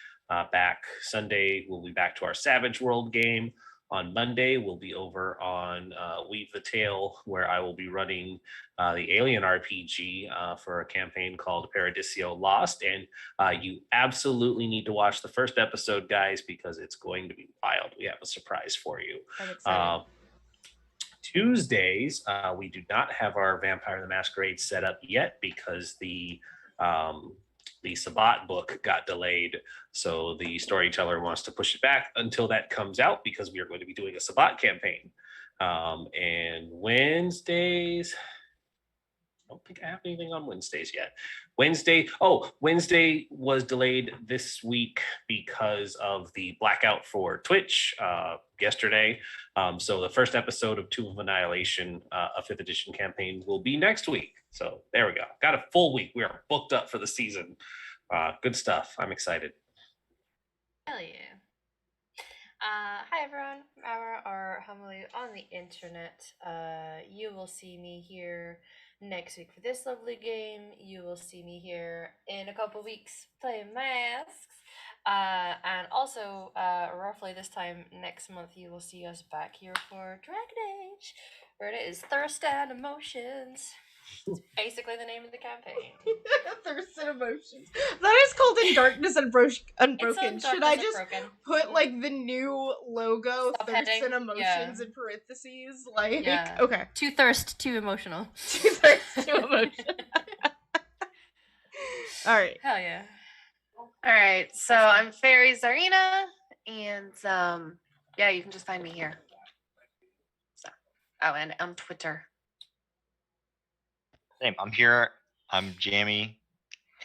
back. Sunday, we'll be back to our Savage World game. On Monday, we'll be over on Weave the Tale, where I will be running the Alien RPG for a campaign called Paradiso Lost. And you absolutely need to watch the first episode, guys, because it's going to be wild. We have a surprise for you. I'm excited. Tuesdays, we do not have our Vampire the Masquerade set up yet, because the the Sabbat book got delayed. So the storyteller wants to push it back until that comes out because we are going to be doing a Sabbat campaign. And Wednesdays, I don't think I have anything on Wednesdays yet. Wednesday was delayed this week because of the blackout for Twitch yesterday. So the first episode of Tomb of Annihilation, a 5th edition campaign, will be next week. So there we go. Got a full week. We are booked up for the season. Good stuff. I'm excited. Hell yeah. Hi everyone, I'm Amara or Hamali on the internet. You will see me here next week for this lovely game. You will see me here in a couple weeks playing Masks. And also, roughly this time next month, you will see us back here for Dragon Age, where it is Thirst and Emotions. It's basically the name of the campaign. Thirst and Emotions. That is called In Darkness Unbroken. It's Should I just put like the new logo, Thirst Subheading? and Emotions, Yeah. in parentheses? Like, Yeah. okay. Too thirst, too emotional. Too thirst, too emotion. All right. Hell yeah. All right, so I'm Fairy Zarina, and yeah, you can just find me here. So, oh, and on Twitter. Same. I'm here. I'm Jammy,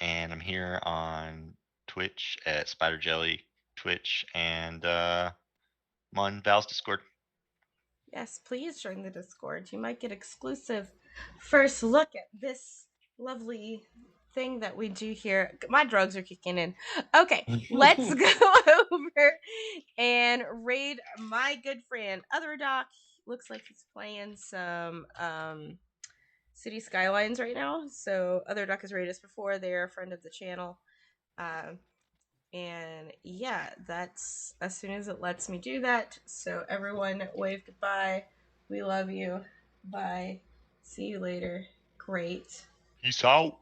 and I'm here on Twitch at Spider Jelly Twitch, and I'm on Val's Discord. Yes, please join the Discord. You might get exclusive first look at this lovely thing that we do here. My drugs are kicking in. Okay, let's go over and raid my good friend Other Doc. Looks like he's playing some City Skylines right now. So Other Doc has raided us before. They're a friend of the channel. And yeah, that's as soon as it lets me do that. So everyone wave goodbye. We love you. Bye. See you later. Great. Peace out.